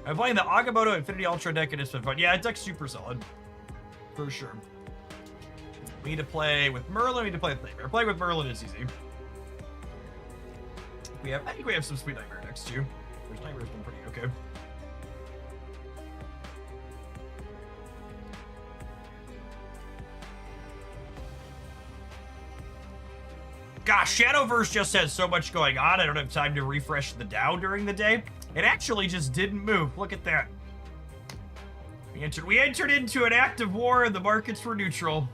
I'm playing the Agamotto Infinity Ultra deck and it's been fun. Yeah, that deck's super solid. For sure. We need to play with Merlin, we need to play with Nightmare. Playing with Merlin is easy. I think we have some sweet Nightmare decks too. There's Nightmare's been pretty okay. Gosh, Shadowverse just has so much going on. I don't have time to refresh the DAO during the day. It actually just didn't move. Look at that. We entered into an active war and the markets were neutral.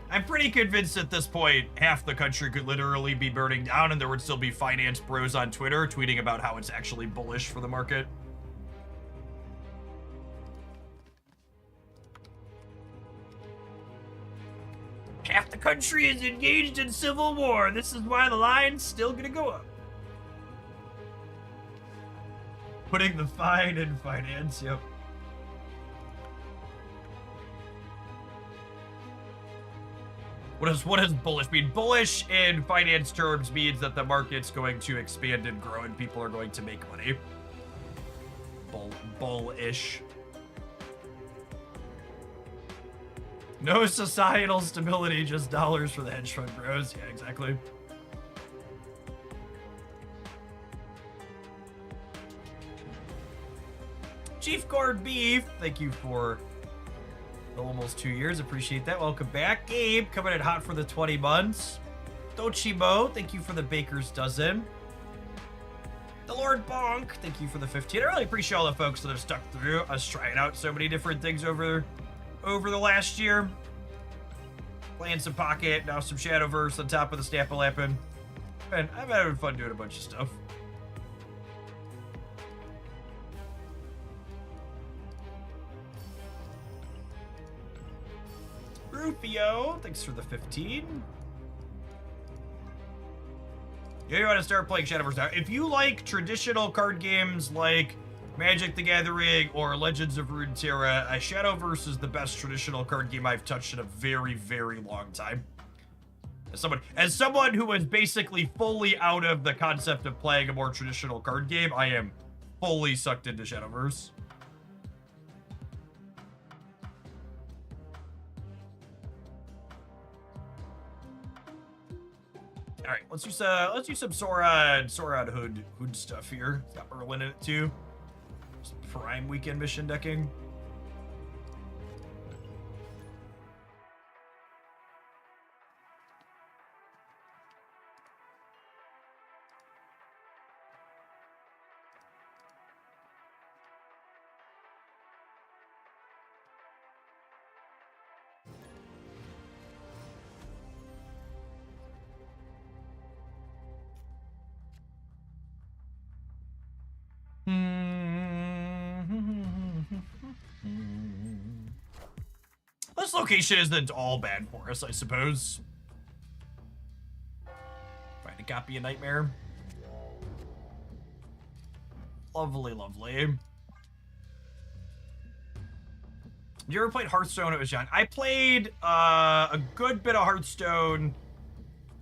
I'm pretty convinced at this point, half the country could literally be burning down and there would still be finance bros on Twitter tweeting about how it's actually bullish for the market. Half the country is engaged in civil war. This is why the line's still gonna go up. Putting the fine in finance, yep. What does bullish mean? Bullish in finance terms means that the market's going to expand and grow and people are going to make money. Bullish. No societal stability, just dollars for the hedge fund bros. Yeah, exactly. Chief Guard Beef, thank you for almost 2 years. Appreciate that. Welcome back. Gabe, coming in hot for the 20 months. Dochimo, thank you for the baker's dozen. The Lord Bonk, thank you for the 15. I really appreciate all the folks that have stuck through us trying out so many different things over the last year. Playing some Pocket, now some Shadowverse on top of the Snapple Lappin'. And I'm having fun doing a bunch of stuff. Rufio, thanks for the 15. You want to start playing Shadowverse now. If you like traditional card games like Magic the Gathering or Legends of Runeterra, Shadowverse is the best traditional card game I've touched in a very, very long time. As someone who was basically fully out of the concept of playing a more traditional card game, I am fully sucked into Shadowverse. All right, let's use some Sauron Hood stuff here. It's got Merlin in it too. Just prime weekend mission decking. This location isn't all bad for us, I suppose. Find a copy of Nightmare. Lovely, lovely. You ever played Hearthstone? It was John. I played a good bit of Hearthstone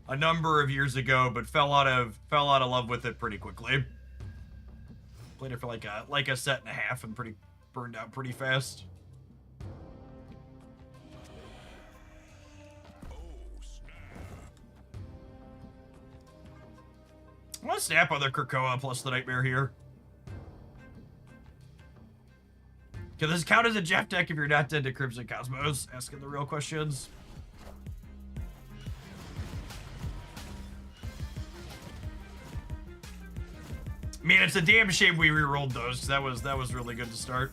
a number of years ago, but fell out of love with it pretty quickly. Played it for like a set and a half and burned out pretty fast. I'm gonna snap other Krakoa plus the Nightmare here. Can this count as a Jeff deck if you're not dead to Crimson Cosmos? Asking the real questions. I mean, it's a damn shame we re-rolled those, because that was really good to start.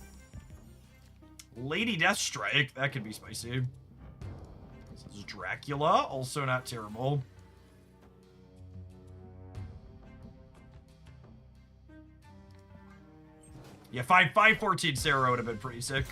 Lady Deathstrike, that could be spicy. This is Dracula, also not terrible. Yeah, 514 Sarah would have been pretty sick.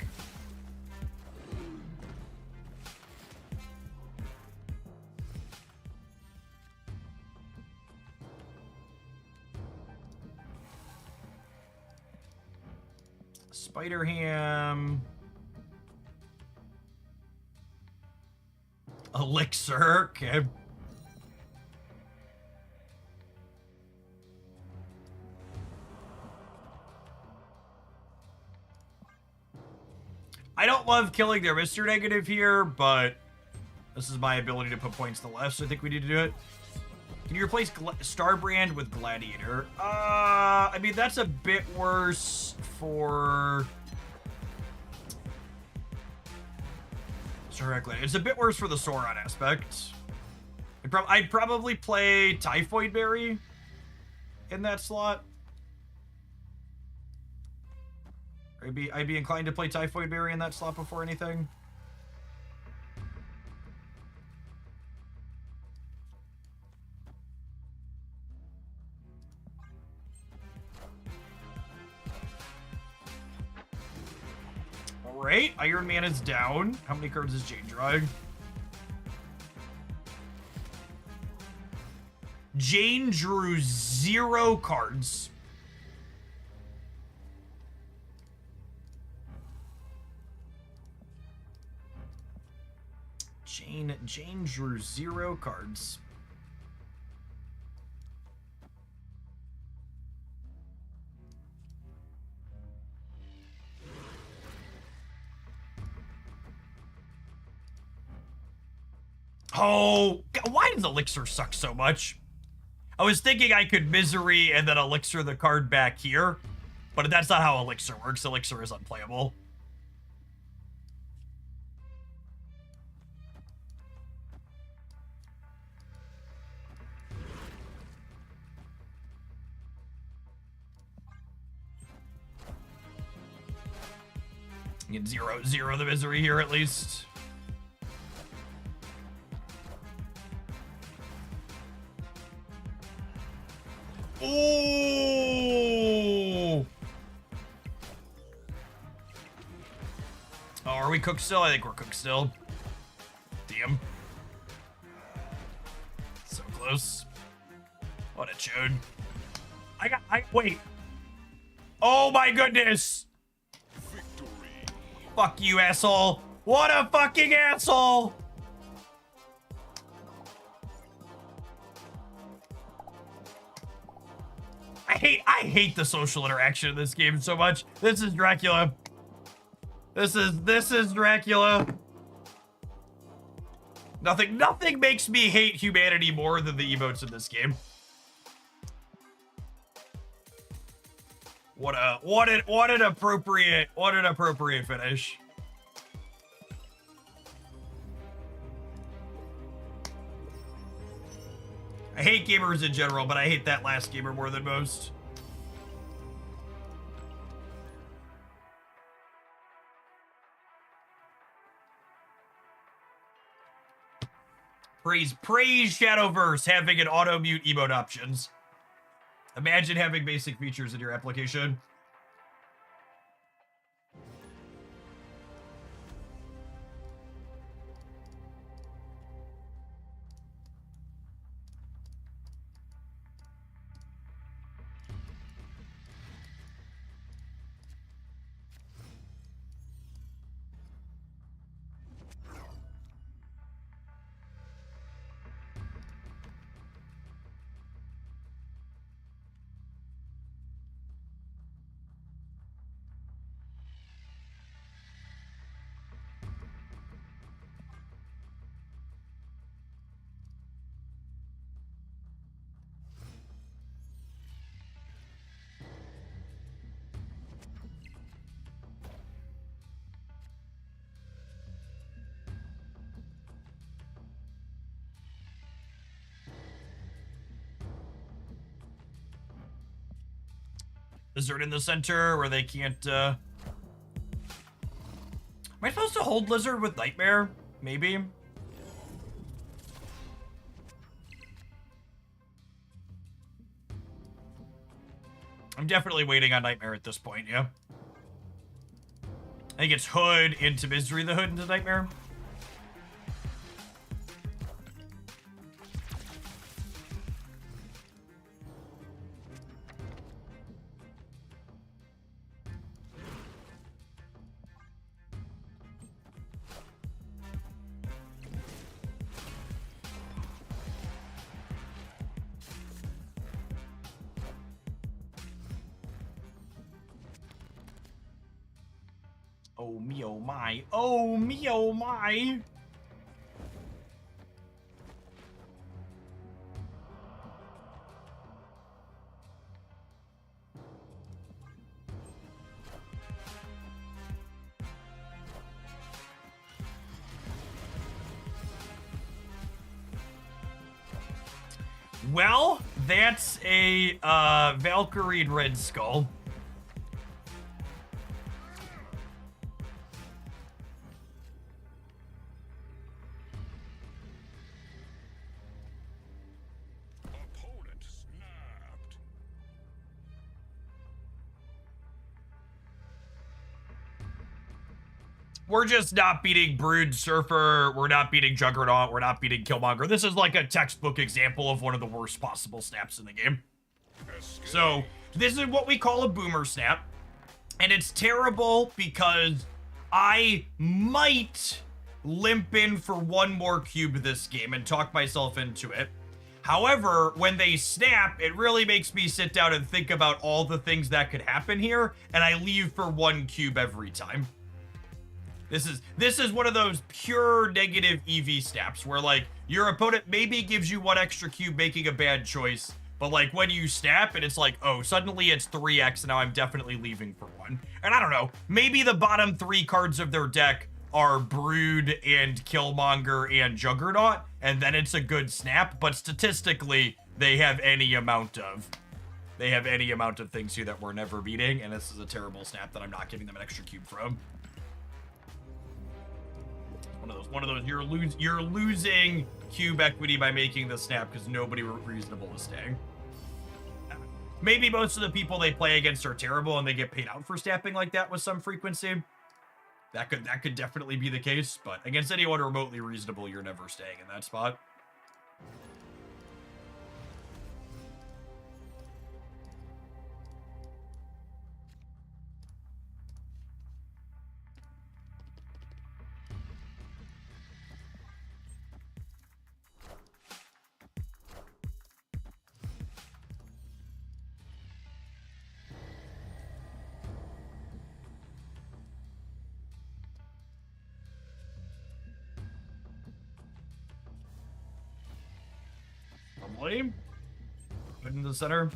Spider-Ham. Elixir, okay. I don't love killing their Mr. Negative here, but this is my ability to put points to the left, so I think we need to do it. Can you replace Starbrand with Gladiator? I mean, that's a bit worse for... It's a bit worse for the Sauron aspect. I'd probably play Typhoid Berry in that slot. I'd be inclined to play Typhoid Berry in that slot before anything. Alright, Iron Man is down. How many cards is Jane drawing? Jane drew 0 cards. Jane drew 0 cards. Oh, God, why does Elixir suck so much? I was thinking I could Misery and then Elixir the card back here, but that's not how Elixir works. Elixir is unplayable. Get 0/0 the Misery here at least. Ooh! Oh, are we cooked still? I think we're cooked still. Damn. So close. What a chode. Wait. Oh my goodness! Victory. Fuck you, asshole. What a fucking asshole! I hate the social interaction in this game so much. This is Dracula. This is Dracula. Nothing makes me hate humanity more than the emotes in this game. What an appropriate finish. I hate gamers in general, but I hate that last gamer more than most. Praise Shadowverse having an auto mute emote options. Imagine having basic features in your application. Lizard in the center where they can't, Am I supposed to hold Lizard with Nightmare? Maybe. I'm definitely waiting on Nightmare at this point, yeah. I think it's Hood into Misery, the Hood into Nightmare. Oh me, oh my. Oh me, oh my. Well, that's a Valkyrie Red Skull. Opponent snapped. We're just not beating Brood Surfer. We're not beating Juggernaut. We're not beating Killmonger. This is like a textbook example of one of the worst possible snaps in the game. So this is what we call a boomer snap. And it's terrible because I might limp in for one more cube this game and talk myself into it. However, when they snap, it really makes me sit down and think about all the things that could happen here, and I leave for one cube every time. This is one of those pure negative EV snaps where like your opponent maybe gives you one extra cube making a bad choice, but like when you snap and it's like, oh, suddenly it's 3x and now I'm definitely leaving for one. And I don't know, maybe the bottom 3 cards of their deck are Brood and Killmonger and Juggernaut, and then it's a good snap, but statistically they have any amount of things here that we're never beating, and this is a terrible snap that I'm not giving them an extra cube from. One of those you're losing cube equity by making the snap because nobody reasonable is staying. Maybe most of the people they play against are terrible and they get paid out for snapping like that with some frequency. That could definitely be the case, but against anyone remotely reasonable, you're never staying in that spot. Lovely. Put into the center.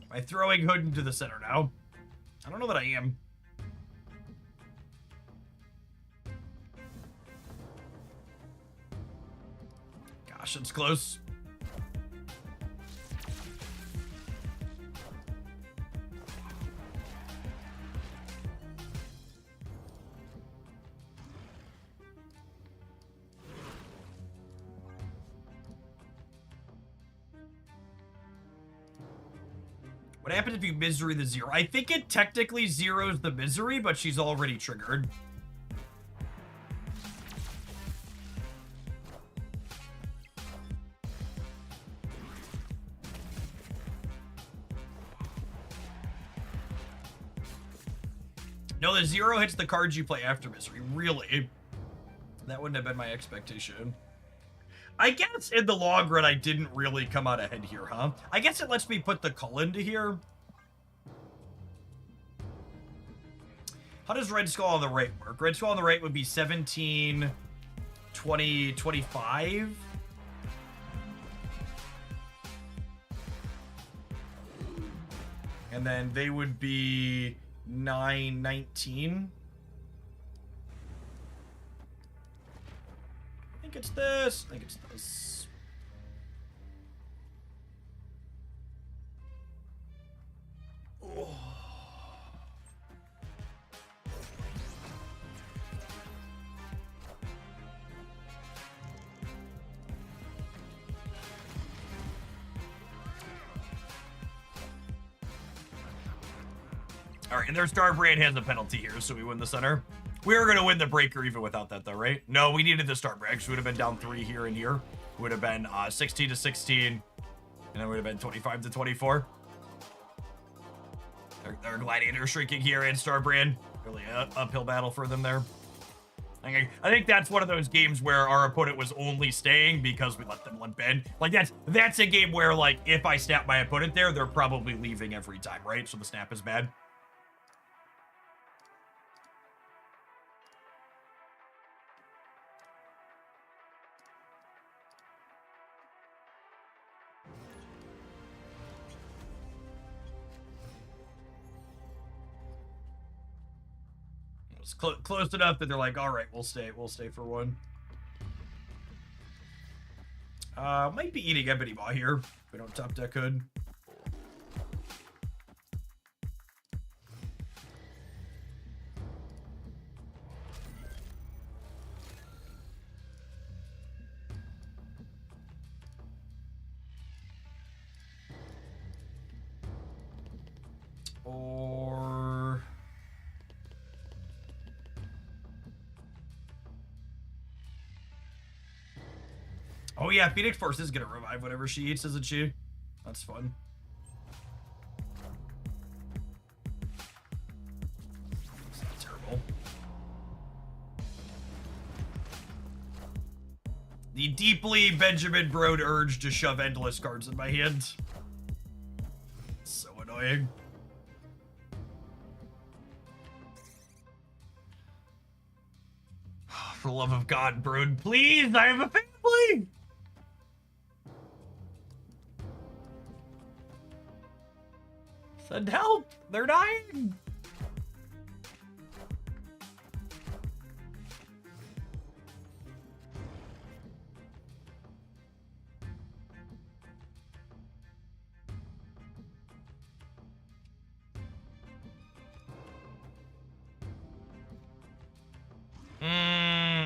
Am I throwing Hood into the center now? I don't know that I am. Gosh, it's close. What happens if you misery the 0? I think it technically zeros the misery, but she's already triggered. No, the 0 hits the cards you play after misery. Really? That wouldn't have been my expectation. I guess in the long run, I didn't really come out ahead here, huh? I guess it lets me put the Cull into here. How does Red Skull on the right work? Red Skull on the right would be 17, 20, 25. And then they would be 9, 19. I think it's this. I think it's this. Oh. All right, and their Starbrand has a penalty here, so we win the center. We were going to win the breaker even without that, though, right? No, we needed the Starbrand, so we would have been down 3 here and here. Would have been 16 to 16. And it would have been 25 to 24. Their gladiator shrinking here in Starbrand. Really an uphill battle for them there. I think that's one of those games where our opponent was only staying because we let them limp in. Like, that's a game where, like, if I snap my opponent there, they're probably leaving every time, right? So the snap is bad. It's close enough that they're like, all right, we'll stay for one. Might be eating Ebony Maw here. If we don't top deck Hood. Or... oh yeah, Phoenix Force is gonna revive whatever she eats, isn't she? That's fun. It's not terrible. The deeply Benjamin Brode urge to shove endless cards in my hand. So annoying. For the love of God, Brode, please, I have a family! Send help! They're dying!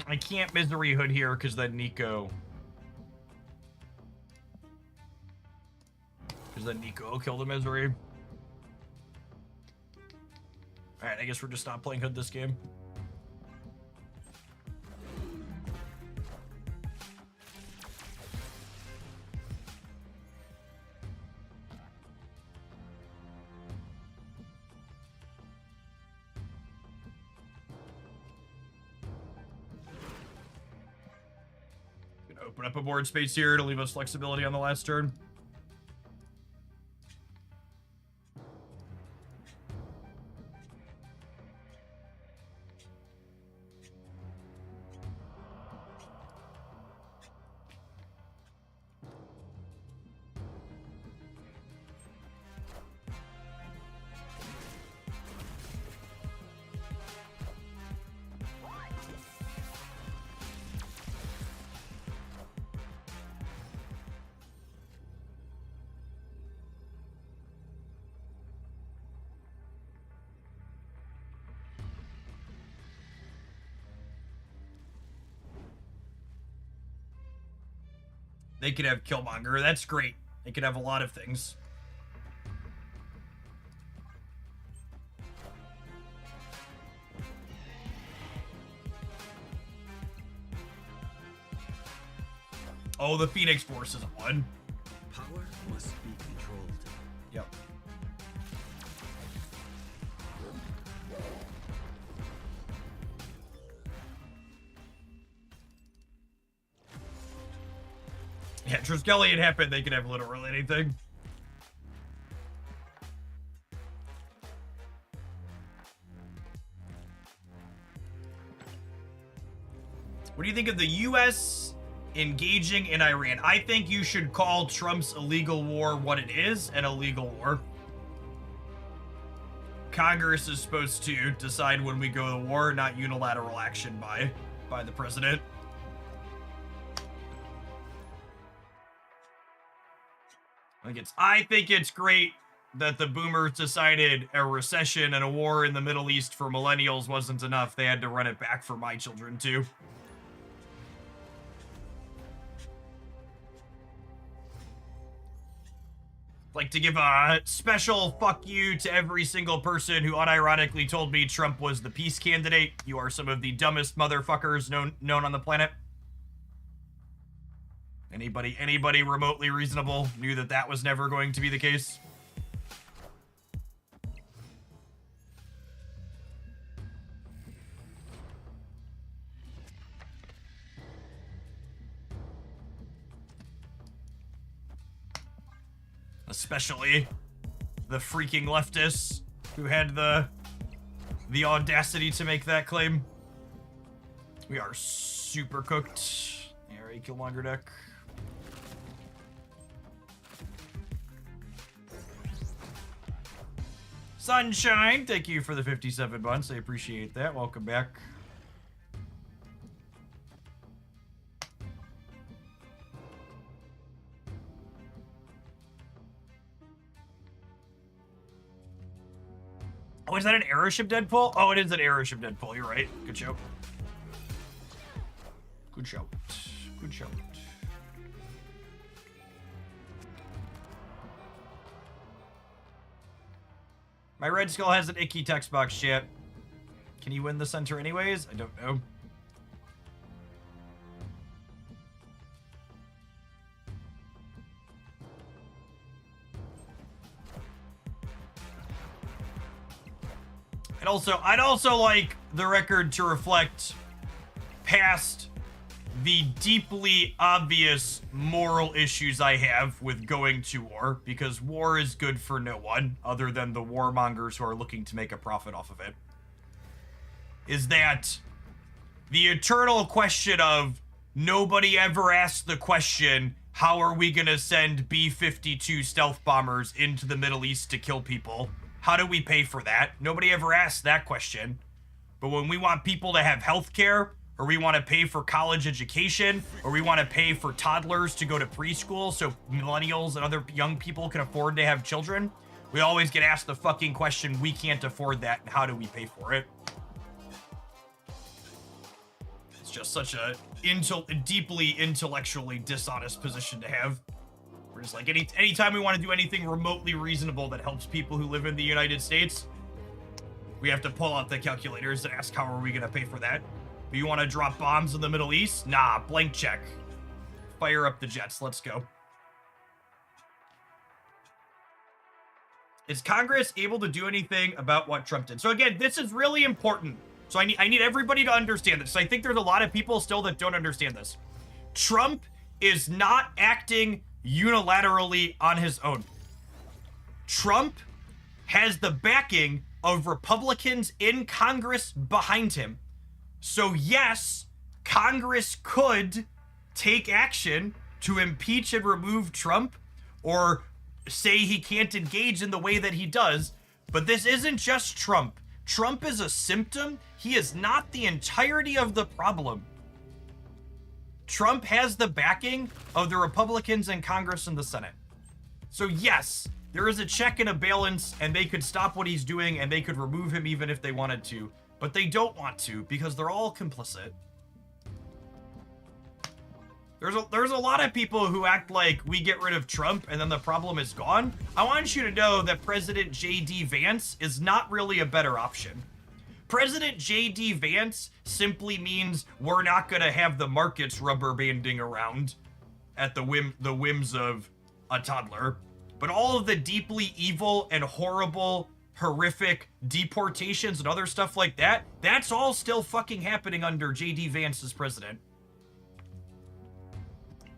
I can't Misery Hood here because then Nico. Because then Nico will kill the Misery. Alright, I guess we're just not playing Hood this game. Gonna open up a board space here to leave us flexibility on the last turn. They could have Killmonger. That's great. They could have a lot of things. Oh, the Phoenix Force is one. Power must be controlled. Yep. Yeah, Triskelion happened, they could have literally anything. What do you think of the U.S. engaging in Iran? I think you should call Trump's illegal war what it is, an illegal war. Congress is supposed to decide when we go to war, not unilateral action by the president. I think it's great that the boomers decided a recession and a war in the Middle East for millennials wasn't enough. They had to run it back for my children too. Like to give a special fuck you to every single person who unironically told me Trump was the peace candidate. You are some of the dumbest motherfuckers known on the planet. Anybody remotely reasonable knew that that was never going to be the case? Especially the freaking leftists who had the audacity to make that claim. We are super cooked. Alright, Killmonger deck. Sunshine, thank you for the 57 months. I appreciate that. Welcome back. Oh, is that an airship Deadpool? Oh, it is an airship Deadpool. You're right. Good show. Good show. Good show. My Red Skull has an icky text box chat. Can you win the center anyways? I don't know. And also, I'd also like the record to reflect past the deeply obvious moral issues I have with going to war, because war is good for no one other than the warmongers who are looking to make a profit off of it, is that the eternal question of nobody ever asked the question, how are we gonna send B-52 stealth bombers into the Middle East to kill people? How do we pay for that? Nobody ever asked that question. But when we want people to have health care, or we want to pay for college education, or we want to pay for toddlers to go to preschool so millennials and other young people can afford to have children, we always get asked the fucking question, we can't afford that, and how do we pay for it? It's just such a deeply intellectually dishonest position to have. We're just like, anytime we want to do anything remotely reasonable that helps people who live in the United States, we have to pull out the calculators and ask, how are we going to pay for that? Do you want to drop bombs in the Middle East? Nah, blank check. Fire up the jets. Let's go. Is Congress able to do anything about what Trump did? So again, this is really important. So I need everybody to understand this. I think there's a lot of people still that don't understand this. Trump is not acting unilaterally on his own. Trump has the backing of Republicans in Congress behind him. So yes, Congress could take action to impeach and remove Trump, or say he can't engage in the way that he does. But this isn't just Trump. Trump is a symptom. He is not the entirety of the problem. Trump has the backing of the Republicans in Congress and the Senate. So yes, there is a check and a balance, and they could stop what he's doing, and they could remove him even if they wanted to. But they don't want to, because they're all complicit. There's a lot of people who act like we get rid of Trump and then the problem is gone. I want you to know that President J.D. Vance is not really a better option. President J.D. Vance simply means we're not going to have the markets rubber banding around at the whims of a toddler. But all of the deeply evil and horrible, horrific deportations and other stuff like that, that's all still fucking happening under J.D. Vance as president.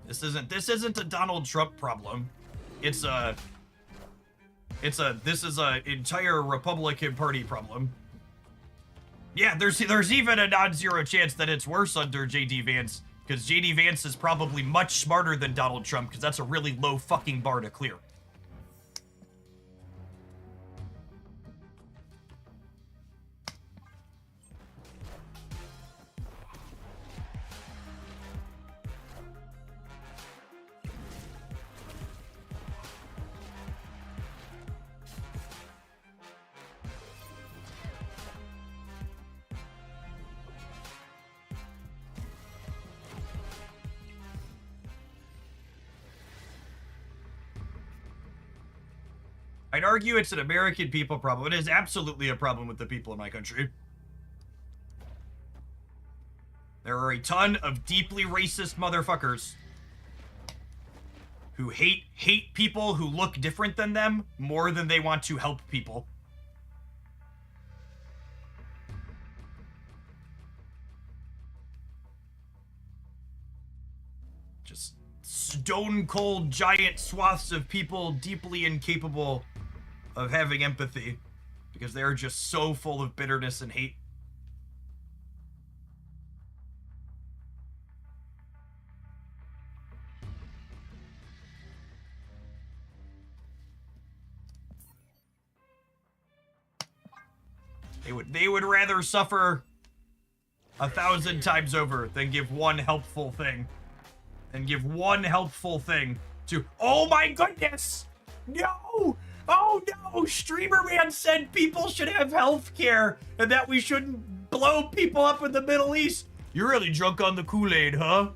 This isn't a Donald Trump problem. This is a entire Republican Party problem. Yeah, there's even a non-zero chance that it's worse under J.D. Vance, because J.D. Vance is probably much smarter than Donald Trump, because that's a really low fucking bar to clear. I'd argue it's an American people problem. It is absolutely a problem with the people in my country. There are a ton of deeply racist motherfuckers who hate people who look different than them more than they want to help people. Just stone cold giant swaths of people deeply incapable of having empathy because they're just so full of bitterness and hate. They would rather suffer 1,000 times over than give one helpful thing. And give one helpful thing to... Oh my goodness! No! Oh no! Streamer Man said people should have health care and that we shouldn't blow people up in the Middle East. You're really drunk on the Kool-Aid, huh?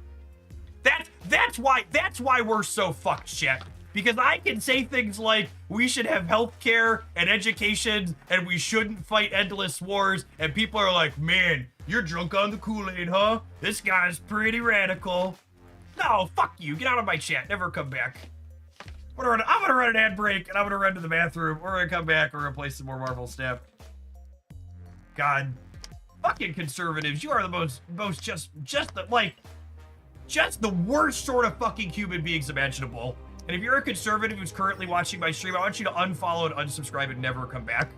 That's why we're so fucked, chat. Because I can say things like, we should have healthcare and education, and we shouldn't fight endless wars, and people are like, man, you're drunk on the Kool-Aid, huh? This guy's pretty radical. No, fuck you. Get out of my chat. Never come back. I'm gonna run an ad break, and I'm gonna run to the bathroom. We're gonna come back. We're gonna play some more Marvel Snap. God. Fucking conservatives. You are the most just the worst sort of fucking human beings imaginable. And if you're a conservative who's currently watching my stream, I want you to unfollow and unsubscribe and never come back.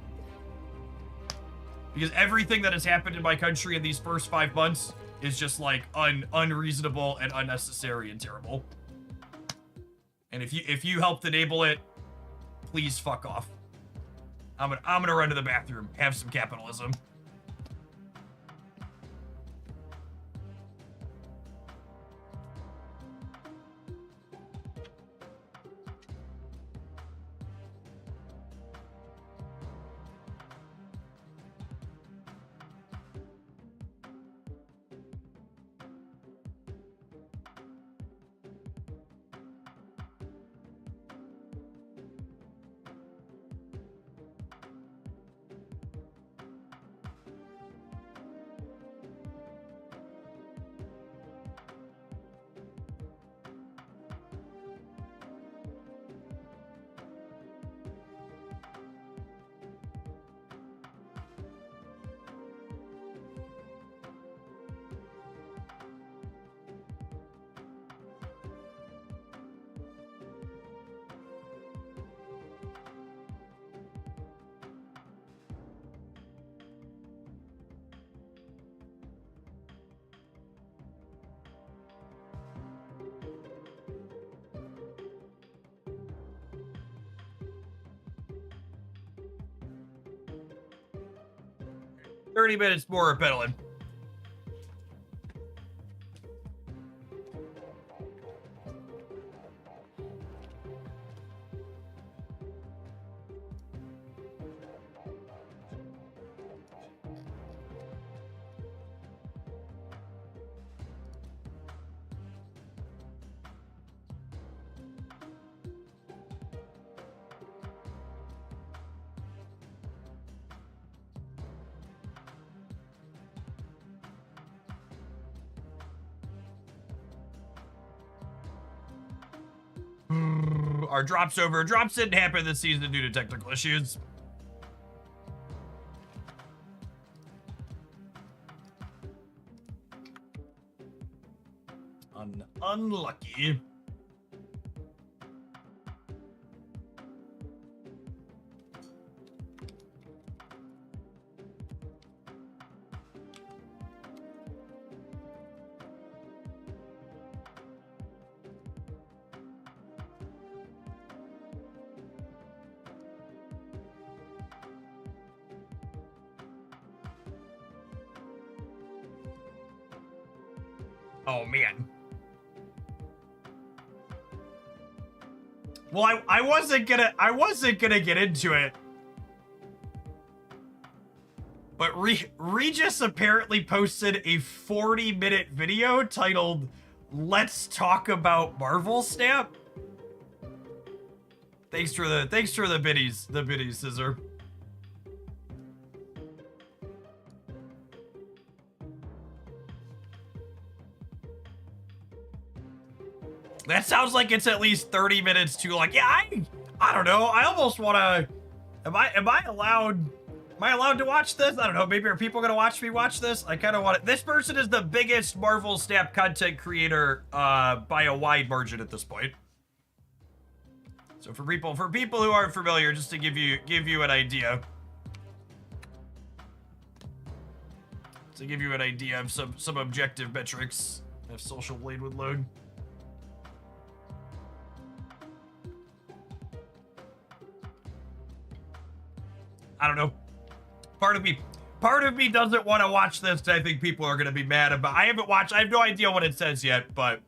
Because everything that has happened in my country in these first 5 months is just like unreasonable and unnecessary and terrible. And if you helped enable it, please fuck off. I'm gonna run to the bathroom, have some capitalism. "30 minutes more of pedaling." Our drop's over. Drops didn't happen this season due to technical issues. Unlucky. Oh man. Well, I wasn't gonna get into it. But Regis apparently posted a 40-minute video titled "Let's Talk About Marvel Snap." Thanks for the biddies, Scissor. That sounds like it's at least 30 minutes too long. Yeah, I don't know. I almost want to. Am I allowed? Am I allowed to watch this? I don't know. Maybe are people gonna watch me watch this? I kind of want it. This person is the biggest Marvel Snap content creator by a wide margin at this point. So for people who aren't familiar, just to give you an idea. To give you an idea of some objective metrics, if Social Blade would load. I don't know. Part of me doesn't want to watch this. I think people are gonna be mad about. I haven't watched. I have no idea what it says yet. But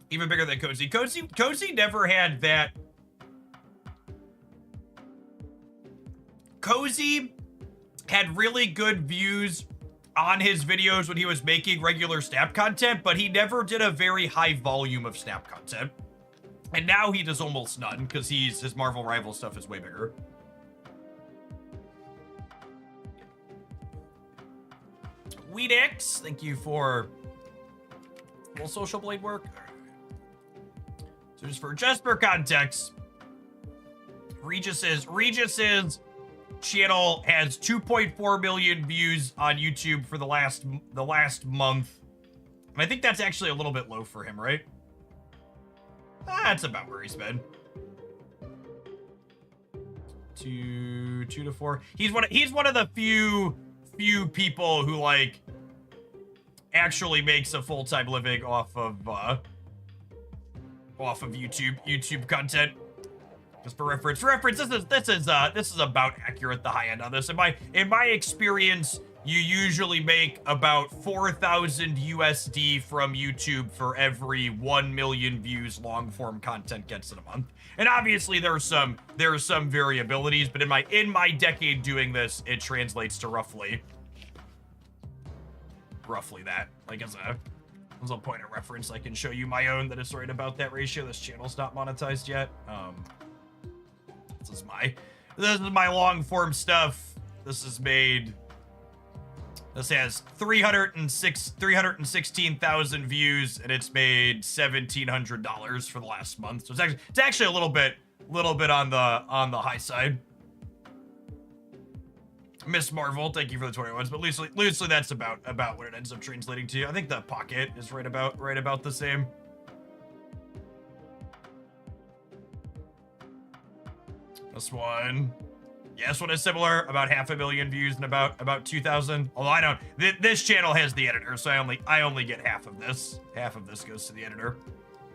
even bigger than Cozy. Cozy never had that. Cozy had really good views on his videos when he was making regular Snap content, but he never did a very high volume of Snap content. And now he does almost none because his Marvel Rival stuff is way bigger. Weedix, thank you for will Social Blade work? So just for context, Regis's channel has 2.4 million views on YouTube for the last month. And I think that's actually a little bit low for him, right? That's about where he's been. 2 to 4. He's one of the few people who like actually makes a full-time living off of YouTube content. Just for reference, this is about accurate, the high end on this. In my experience, you usually make about 4,000 USD from YouTube for every 1 million views long form content gets in a month. And obviously there are some variabilities, but in my decade doing this, it translates to roughly that. Like as a point of reference, I can show you my own that is right about that ratio. This channel's not monetized yet. This is my long form stuff. This has 316,000 views, and it's made $1,700 for the last month. So it's actually a little bit on the high side. Miss Marvel, thank you for the 21s, but loosely that's about what it ends up translating to. I think the Pocket is right about the same. This one. Yeah, this one is similar, about 500,000 views and about 2,000. Although I don't, this channel has the editor, so I only get half of this. Half of this goes to the editor.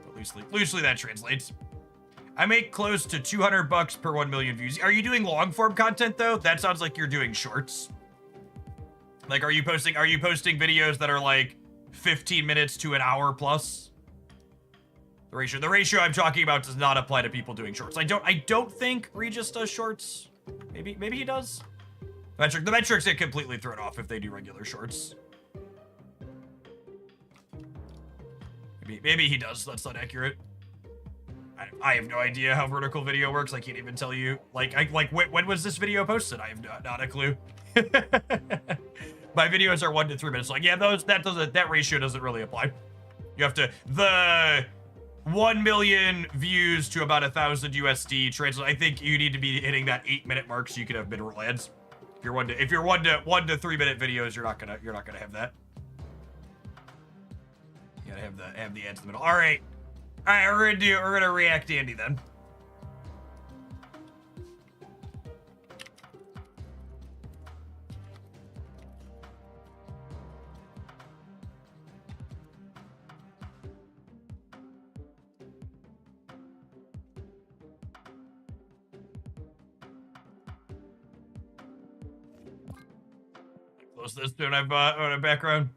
But loosely that translates. I make close to $200 per 1 million views. Are you doing long form content though? That sounds like you're doing shorts. Like, are you posting videos that are like 15 minutes to an hour plus? The ratio I'm talking about does not apply to people doing shorts. I don't think Regis does shorts. Maybe he does. The metrics get completely thrown off if they do regular shorts. Maybe he does. That's not accurate. I have no idea how vertical video works. I can't even tell you. When was this video posted? I have not a clue. My videos are 1 to 3 minutes. Like, yeah, that ratio doesn't really apply. You have to the 1 million views to about 1,000 USD translate. I think you need to be hitting that 8-minute mark so you can have mineral ads. If you're 1 to 3 minute videos, you're not gonna have that. You gotta have the ads in the middle. All right, we're gonna react to Andy then. Close this. Don't have a background.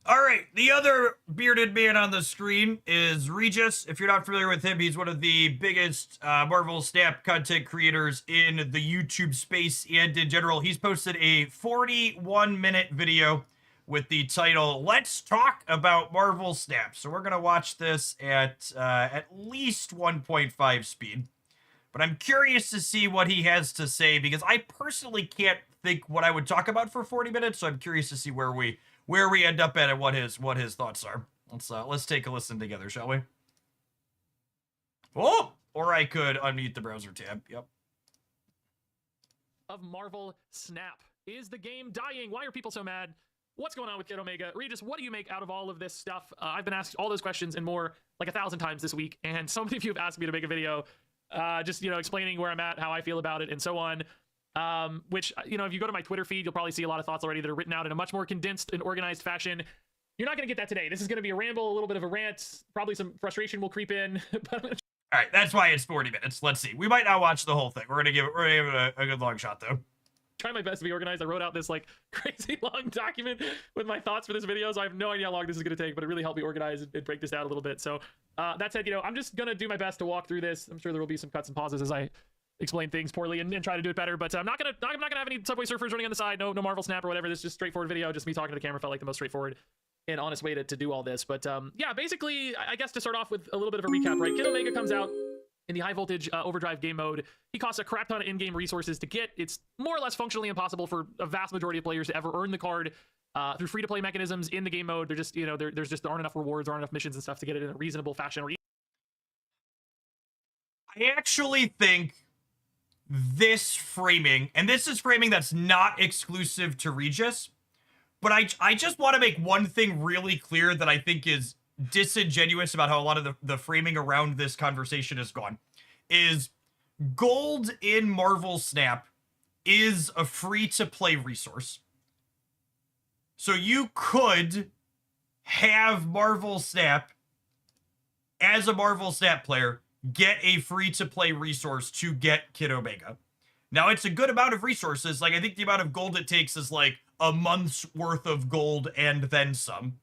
All right, the other bearded man on the screen is Regis. If you're not familiar with him, he's one of the biggest Marvel Snap content creators in the YouTube space and in general. He's posted a 41-minute video with the title, Let's Talk About Marvel Snap. So we're going to watch this at least 1.5 speed. But I'm curious to see what he has to say, because I personally can't think what I would talk about for 40 minutes. So I'm curious to see where we end up at and what his thoughts are. Let's take a listen together, shall we? Oh, or I could unmute the browser tab. Yep. Of Marvel Snap. Is the game dying? Why are people so mad? What's going on with Kid Omega? Regis, what do you make out of all of this stuff? I've been asked all those questions and more like 1,000 times this week, and so many of you have asked me to make a video just, explaining where I'm at, how I feel about it, and so on. Which, if you go to my Twitter feed, you'll probably see a lot of thoughts already that are written out in a much more condensed and organized fashion. You're not going to get that today. This is going to be a ramble, a little bit of a rant. Probably some frustration will creep in. But all right, that's why it's 40 minutes. Let's see. We might not watch the whole thing. We're gonna give it a good long shot, though. Try my best to be organized. I wrote out this crazy long document with my thoughts for this video, so I have no idea how long this is going to take, but it really helped me organize and break this out a little bit. So that said, I'm just going to do my best to walk through this. I'm sure there will be some cuts and pauses as I explain things poorly and try to do it better, but I'm not gonna have any Subway Surfers running on the side. No Marvel Snap or whatever. This is just straightforward video. Just me talking to the camera felt like the most straightforward and honest way to do all this. But yeah, basically, I guess to start off with a little bit of a recap, right? Kid Omega comes out in the high voltage overdrive game mode. He costs a crap ton of in-game resources to get. It's more or less functionally impossible for a vast majority of players to ever earn the card through free-to-play mechanisms in the game mode. They're just, there aren't enough rewards, aren't enough missions and stuff to get it in a reasonable fashion. I actually think this framing, and this is framing that's not exclusive to Regis, but I just want to make one thing really clear that I think is disingenuous about how a lot of the framing around this conversation has gone, is gold in Marvel Snap is a free-to-play resource. So you could have Marvel Snap as a Marvel Snap player, get a free-to-play resource to get Kid Omega. Now, it's a good amount of resources. I think the amount of gold it takes is a month's worth of gold and then some.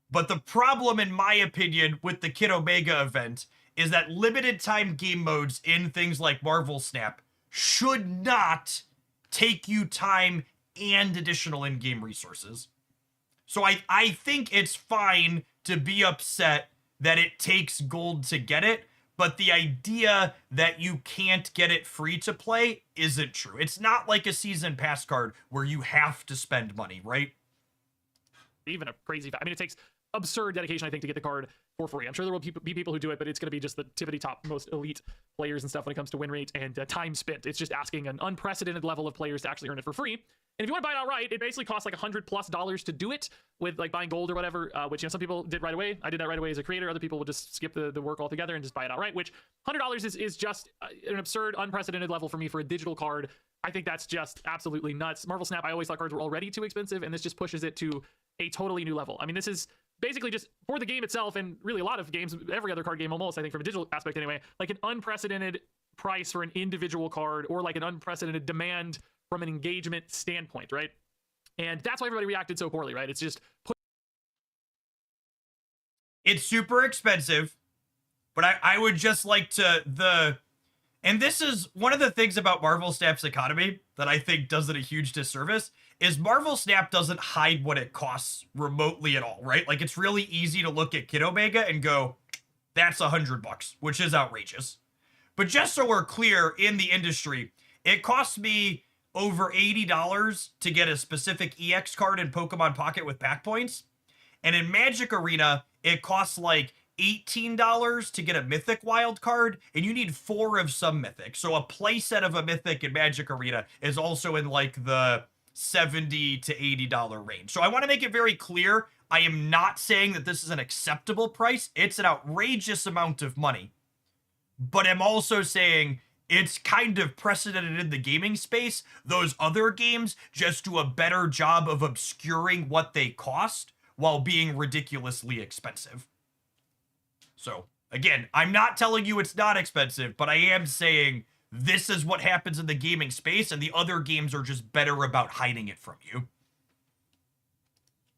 But the problem, in my opinion, with the Kid Omega event is that limited time game modes in things like Marvel Snap should not take you time and additional in-game resources. So I think it's fine to be upset that it takes gold to get it, but the idea that you can't get it free to play isn't true. It's not like a season pass card where you have to spend money, right? Even a crazy, it takes absurd dedication, I think, to get the card for free. I'm sure there will be people who do it, but it's going to be just the tippity top most elite players and stuff when it comes to win rate and time spent. It's just asking an unprecedented level of players to actually earn it for free. And if you want to buy it outright, it basically costs $100+ to do it with buying gold or whatever, which some people did right away. I did that right away as a creator. Other people would just skip the work altogether and just buy it outright, which $100 is just an absurd, unprecedented level for me for a digital card. I think that's just absolutely nuts. Marvel Snap, I always thought cards were already too expensive, and this just pushes it to a totally new level. This is basically just for the game itself, and really a lot of games, every other card game almost, I think from a digital aspect anyway, an unprecedented price for an individual card, or an unprecedented demand from an engagement standpoint, right? And that's why everybody reacted so poorly, right? It's just it's super expensive, but I would just like to and this is one of the things about Marvel Snap's economy that I think does it a huge disservice, is Marvel Snap doesn't hide what it costs remotely at all, right? It's really easy to look at Kid Omega and go, that's $100, which is outrageous. But just so we're clear, in the industry, it costs me over $80 to get a specific EX card in Pokemon Pocket with pack points. And in Magic Arena, it costs $18 to get a Mythic wild card, and you need 4 of some Mythic. So a playset of a Mythic in Magic Arena is also in the $70 to $80 range. So I want to make it very clear, I am not saying that this is an acceptable price. It's an outrageous amount of money. But I'm also saying it's kind of precedented in the gaming space. Those other games just do a better job of obscuring what they cost while being ridiculously expensive. So, again, I'm not telling you it's not expensive, but I am saying this is what happens in the gaming space, and the other games are just better about hiding it from you.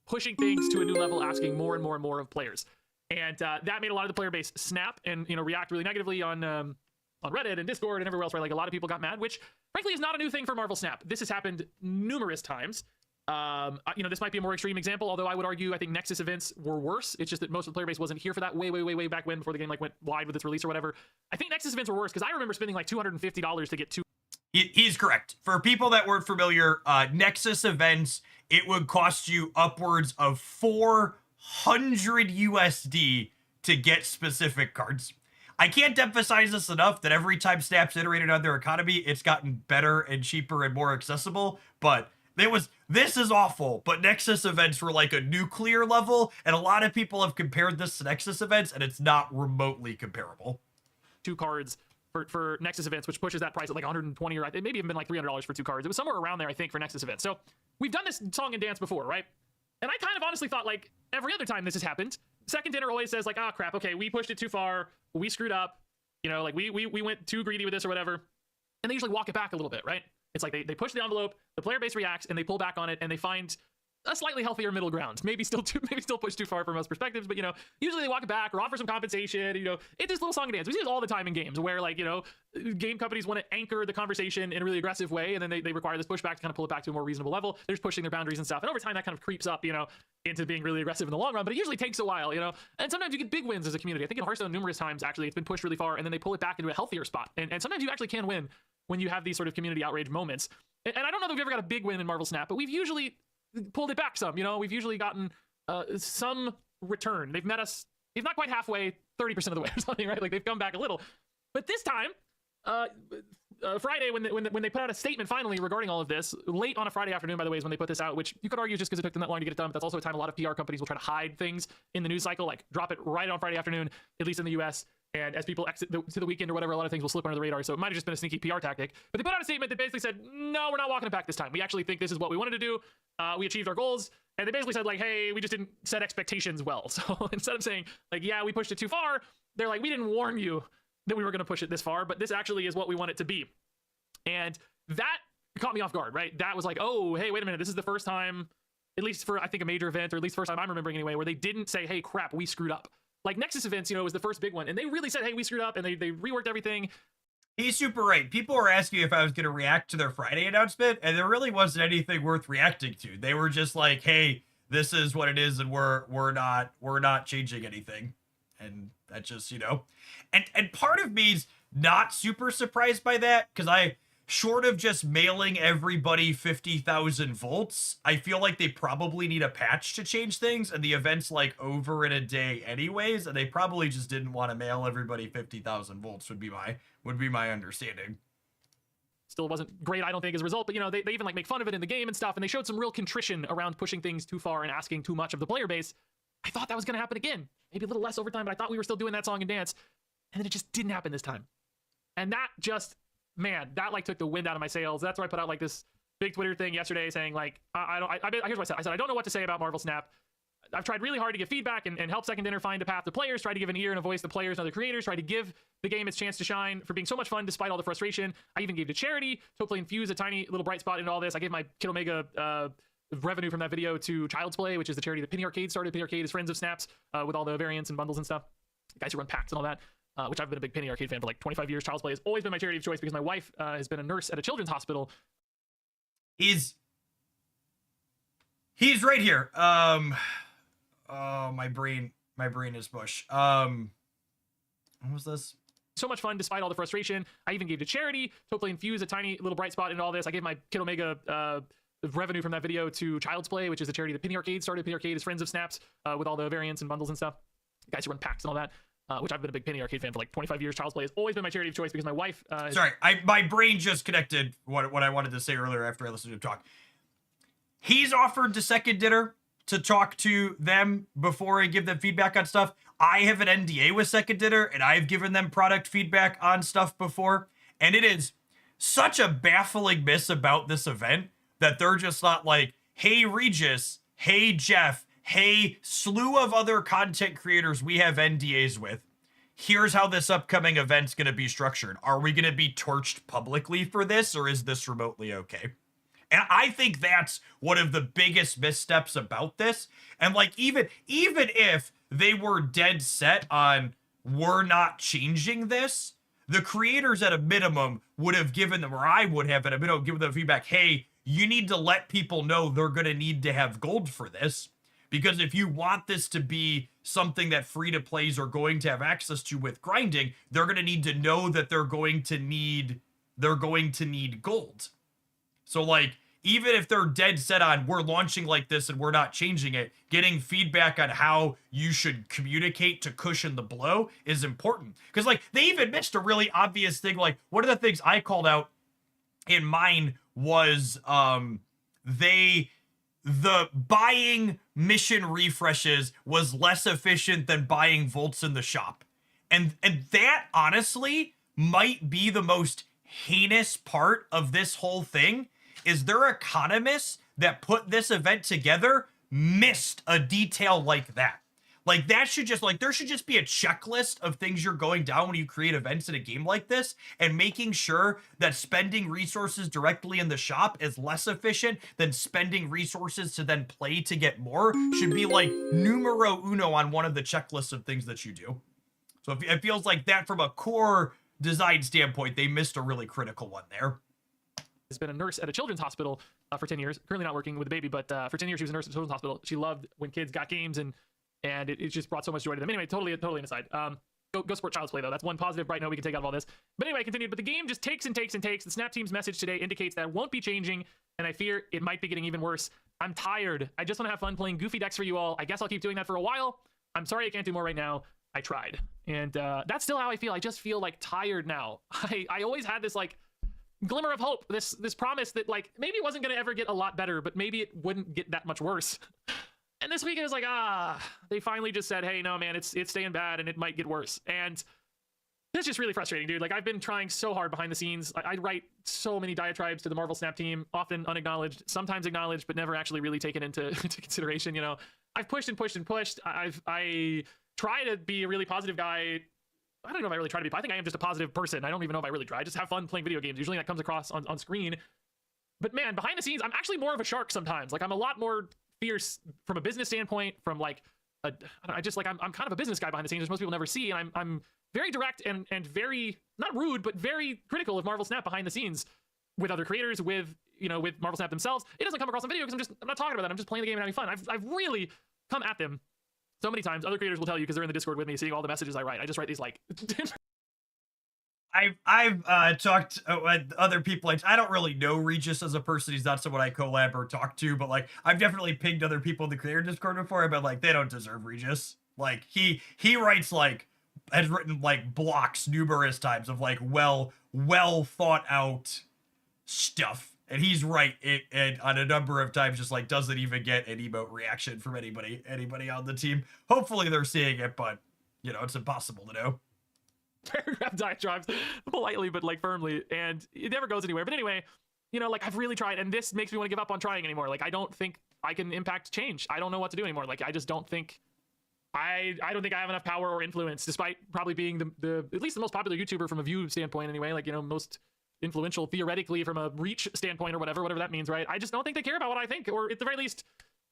Pushing things to a new level, asking more and more and more of players. And that made a lot of the player base snap and react really negatively on Reddit and Discord and everywhere else, right? A lot of people got mad, which frankly is not a new thing for Marvel Snap. This has happened numerous times. This might be a more extreme example, although I would argue I think Nexus events were worse. It's just that most of the player base wasn't here for that way back when, before the game like went wide with its release or whatever. I think Nexus events were worse because I remember spending like $250 to get two. He's correct. For people that weren't familiar, Nexus events, it would cost you upwards of 400 USD to get specific cards. I can't emphasize this enough that every time Snap's iterated on their economy, it's gotten better and cheaper and more accessible, but this is awful, but Nexus events were like a nuclear level, and a lot of people have compared this to Nexus events, and it's not remotely comparable. 2 cards for Nexus events, which pushes that price at like 120, or it maybe even been like $300 for 2 cards. It was somewhere around there, I think, for Nexus events. So we've done this song and dance before, right? And I kind of honestly thought like every other time this has happened, Second Dinner always says like, oh crap, okay, we pushed it too far, we screwed up, like we went too greedy with this or whatever, and they usually walk it back a little bit, right? It's like they push the envelope, the player base reacts, and they pull back on it, and they find a slightly healthier middle ground. Maybe still push too far from most perspectives, but usually they walk it back or offer some compensation. It's this little song and dance. We see this all the time in games where game companies want to anchor the conversation in a really aggressive way, and then they require this pushback to kind of pull it back to a more reasonable level. They're just pushing their boundaries and stuff, and over time that kind of creeps up, into being really aggressive in the long run. But it usually takes a while, and sometimes you get big wins as a community. I think in Hearthstone numerous times actually it's been pushed really far, and then they pull it back into a healthier spot. And sometimes you actually can win when you have these sort of community outrage moments. And I don't know that we've ever got a big win in Marvel Snap, but we've usually pulled it back some. We've usually gotten some return. They've met us, if not quite halfway, 30% of the way or something, right? Like they've come back a little. But this time, Friday, when they put out a statement finally regarding all of this, late on a Friday afternoon, by the way, is when they put this out, which you could argue is just because it took them that long to get it done, but that's also a time a lot of PR companies will try to hide things in the news cycle, like drop it right on Friday afternoon, at least in the US. And as people exit to the weekend or whatever, a lot of things will slip under the radar. So it might have just been a sneaky PR tactic. But they put out a statement that basically said, no, we're not walking it back this time. We actually think this is what we wanted to do. We achieved our goals. And they basically said like, hey, we just didn't set expectations well. So instead of saying like, yeah, we pushed it too far, they're like, we didn't warn you that we were going to push it this far, but this actually is what we want it to be. And that caught me off guard, right? That was like, oh, hey, wait a minute. This is the first time, at least for, I think, a major event, or at least first time I'm remembering anyway, where they didn't say, hey, crap, we screwed up. Like Nexus events, was the first big one. And they really said, hey, we screwed up, and they reworked everything. He's super right. People were asking if I was going to react to their Friday announcement, and there really wasn't anything worth reacting to. They were just like, hey, this is what it is, and we're not changing anything. And that's just, and part of me's not super surprised by that, because short of just mailing everybody 50,000 volts, I feel like they probably need a patch to change things, and the event's like over in a day anyways, and they probably just didn't want to mail everybody 50,000 volts would be my understanding. Still wasn't great, I don't think, as a result, but they even like make fun of it in the game and stuff, and they showed some real contrition around pushing things too far and asking too much of the player base. I thought that was going to happen again. Maybe a little less over time, but I thought we were still doing that song and dance, and then it just didn't happen this time. And that just, man, that like took the wind out of my sails. That's why I put out like this big Twitter thing yesterday saying like, here's what I said. I said, I don't know what to say about Marvel Snap. I've tried really hard to give feedback and help Second Dinner find a path to players, try to give an ear and a voice to players and other creators, try to give the game its chance to shine for being so much fun despite all the frustration. I even gave to charity to hopefully infuse a tiny little bright spot into all this. I gave my Kid Omega revenue from that video to Child's Play, which is the charity that Penny Arcade started. Penny Arcade is friends of Snaps with all the variants and bundles and stuff. The guys who run packs and all that. Which I've been a big Penny Arcade fan for like 25 years. Child's Play has always been my charity of choice because my wife has been a nurse at a children's hospital. He's right here. Oh, my brain is mush. What was this? So much fun despite all the frustration. I even gave to charity to hopefully infuse a tiny little bright spot into all this. I gave my Kid Omega revenue from that video to Child's Play, which is the charity that Penny Arcade started. Penny Arcade is friends of Snaps with all the variants and bundles and stuff. The guys who run packs and all that. Which I've been a big Penny Arcade fan for like 25 years. Child's Play has always been my charity of choice because my wife... Sorry, my brain just connected what I wanted to say earlier after I listened to him talk. He's offered to Second Dinner to talk to them before I give them feedback on stuff. I have an NDA with Second Dinner, and I've given them product feedback on stuff before. And it is such a baffling miss about this event that they're just not like, hey, Regis, hey, Jeff, hey, slew of other content creators we have NDAs with. Here's how this upcoming event's going to be structured. Are we going to be torched publicly for this, or is this remotely okay? And I think that's one of the biggest missteps about this. And like, even if they were dead set on we're not changing this, the creators at a minimum would have given them, or I would have at a minimum given them feedback, hey, you need to let people know they're going to need to have gold for this. Because if you want this to be something that free-to-plays are going to have access to with grinding, they're going to need to know that they're going to need gold. So like, even if they're dead set on we're launching like this and we're not changing it, getting feedback on how you should communicate to cushion the blow is important. Because like, they even missed a really obvious thing. Like, one of the things I called out in mine was the buying mission refreshes was less efficient than buying volts in the shop. And that honestly might be the most heinous part of this whole thing, is their economists that put this event together missed a detail like that. Like, that should just, like, there should just be a checklist of things you're going down when you create events in a game like this, and making sure that spending resources directly in the shop is less efficient than spending resources to then play to get more should be like numero uno on one of the checklists of things that you do. So it feels like that from a core design standpoint, they missed a really critical one there. Has been a nurse at a children's hospital for 10 years. Currently not working with a baby, but for 10 years she was a nurse at a children's hospital. She loved when kids got games, and it just brought so much joy to them. Anyway, totally an aside. Go support Child's Play, though. That's one positive bright note we can take out of all this. But anyway, I continued. But the game just takes and takes and takes. The Snap team's message today indicates that it won't be changing, and I fear it might be getting even worse. I'm tired. I just want to have fun playing goofy decks for you all. I guess I'll keep doing that for a while. I'm sorry I can't do more right now. I tried. And that's still how I feel. I just feel like tired now. I always had this like glimmer of hope, this promise that like maybe it wasn't going to ever get a lot better, but maybe it wouldn't get that much worse. And this week it was like, they finally just said, hey, no, man, it's staying bad and it might get worse. And it's just really frustrating, dude. Like, I've been trying so hard behind the scenes. I write so many diatribes to the Marvel Snap team, often unacknowledged, sometimes acknowledged, but never actually really taken into consideration. You know, I've pushed and pushed and pushed. I try to be a really positive guy. I don't know if I really try to be. I think I am just a positive person. I don't even know if I really try. I just have fun playing video games. Usually that comes across on screen. But man, behind the scenes, I'm actually more of a shark sometimes. Like, I'm a lot more fierce from a business standpoint, from like, I'm kind of a business guy behind the scenes, which most people never see. And I'm very direct and very, not rude, but very critical of Marvel Snap behind the scenes with other creators, with Marvel Snap themselves. It doesn't come across on video because I'm not talking about that. I'm just playing the game and having fun. I've really come at them so many times. Other creators will tell you, because they're in the Discord with me, seeing all the messages I write. I just write these like I've talked with other people. Like, I don't really know Regis as a person. He's not someone I collab or talk to, but like, I've definitely pinged other people in the creator Discord before. I've been like, they don't deserve Regis. Like, he writes like, has written like blocks numerous times of like well thought out stuff, and he's right. And on a number of times, just like doesn't even get an emote reaction from anybody on the team. Hopefully they're seeing it, but you know, it's impossible to know. Paragraph diatribes politely but like firmly, and it never goes anywhere. But anyway, you know, like, I've really tried, and this makes me want to give up on trying anymore. Like, I don't think I can impact change. I don't know what to do anymore. Like, I just don't think I don't think I have enough power or influence, despite probably being the at least the most popular YouTuber from a view standpoint anyway. Like, you know, most influential theoretically from a reach standpoint or whatever that means, right? I just don't think they care about what I think, or at the very least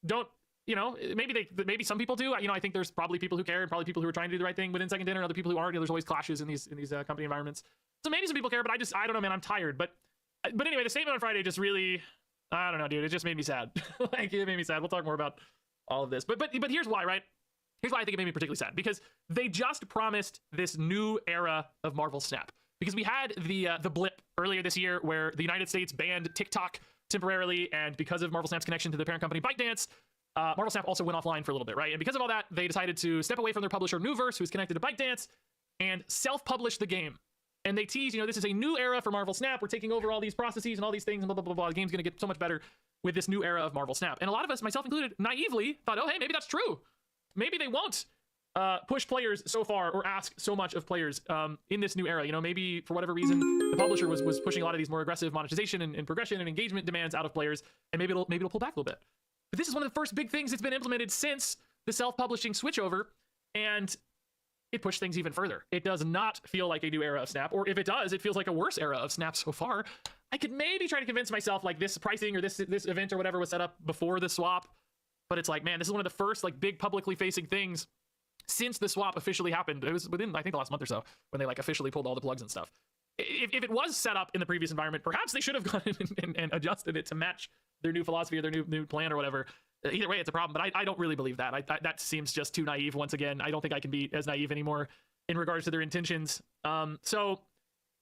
don't. You know, maybe some people do. You know, I think there's probably people who care, and probably people who are trying to do the right thing within Second Dinner, and other people who aren't. You know, there's always clashes in these company environments. So maybe some people care, but I don't know, man. I'm tired. But anyway, the statement on Friday just really, I don't know, dude. It just made me sad. Like, it made me sad. We'll talk more about all of this. But here's why, right? Here's why I think it made me particularly sad, because they just promised this new era of Marvel Snap. Because we had the blip earlier this year where the United States banned TikTok temporarily, and because of Marvel Snap's connection to the parent company ByteDance, Marvel Snap also went offline for a little bit, right? And because of all that, they decided to step away from their publisher Newverse, who's connected to ByteDance, and self-publish the game. And they tease, you know, this is a new era for Marvel Snap. We're taking over all these processes and all these things, and blah, blah, blah, blah. The game's going to get so much better with this new era of Marvel Snap. And a lot of us, myself included, naively thought, oh, hey, maybe that's true. Maybe they won't push players so far or ask so much of players in this new era. You know, maybe for whatever reason, the publisher was pushing a lot of these more aggressive monetization and progression and engagement demands out of players, and maybe it'll pull back a little bit. But this is one of the first big things that's been implemented since the self-publishing switchover, and it pushed things even further. It does not feel like a new era of Snap, or if it does, it feels like a worse era of Snap so far. I could maybe try to convince myself like this pricing or this event or whatever was set up before the swap, but it's like, man, this is one of the first like big publicly facing things since the swap officially happened. It was within, I think, the last month or so when they like officially pulled all the plugs and stuff. if it was set up in the previous environment, perhaps they should have gone and adjusted it to match their new philosophy or their new plan or whatever. Either way, it's a problem, but I don't really believe that. That seems just too naive. Once again, I don't think I can be as naive anymore in regards to their intentions. So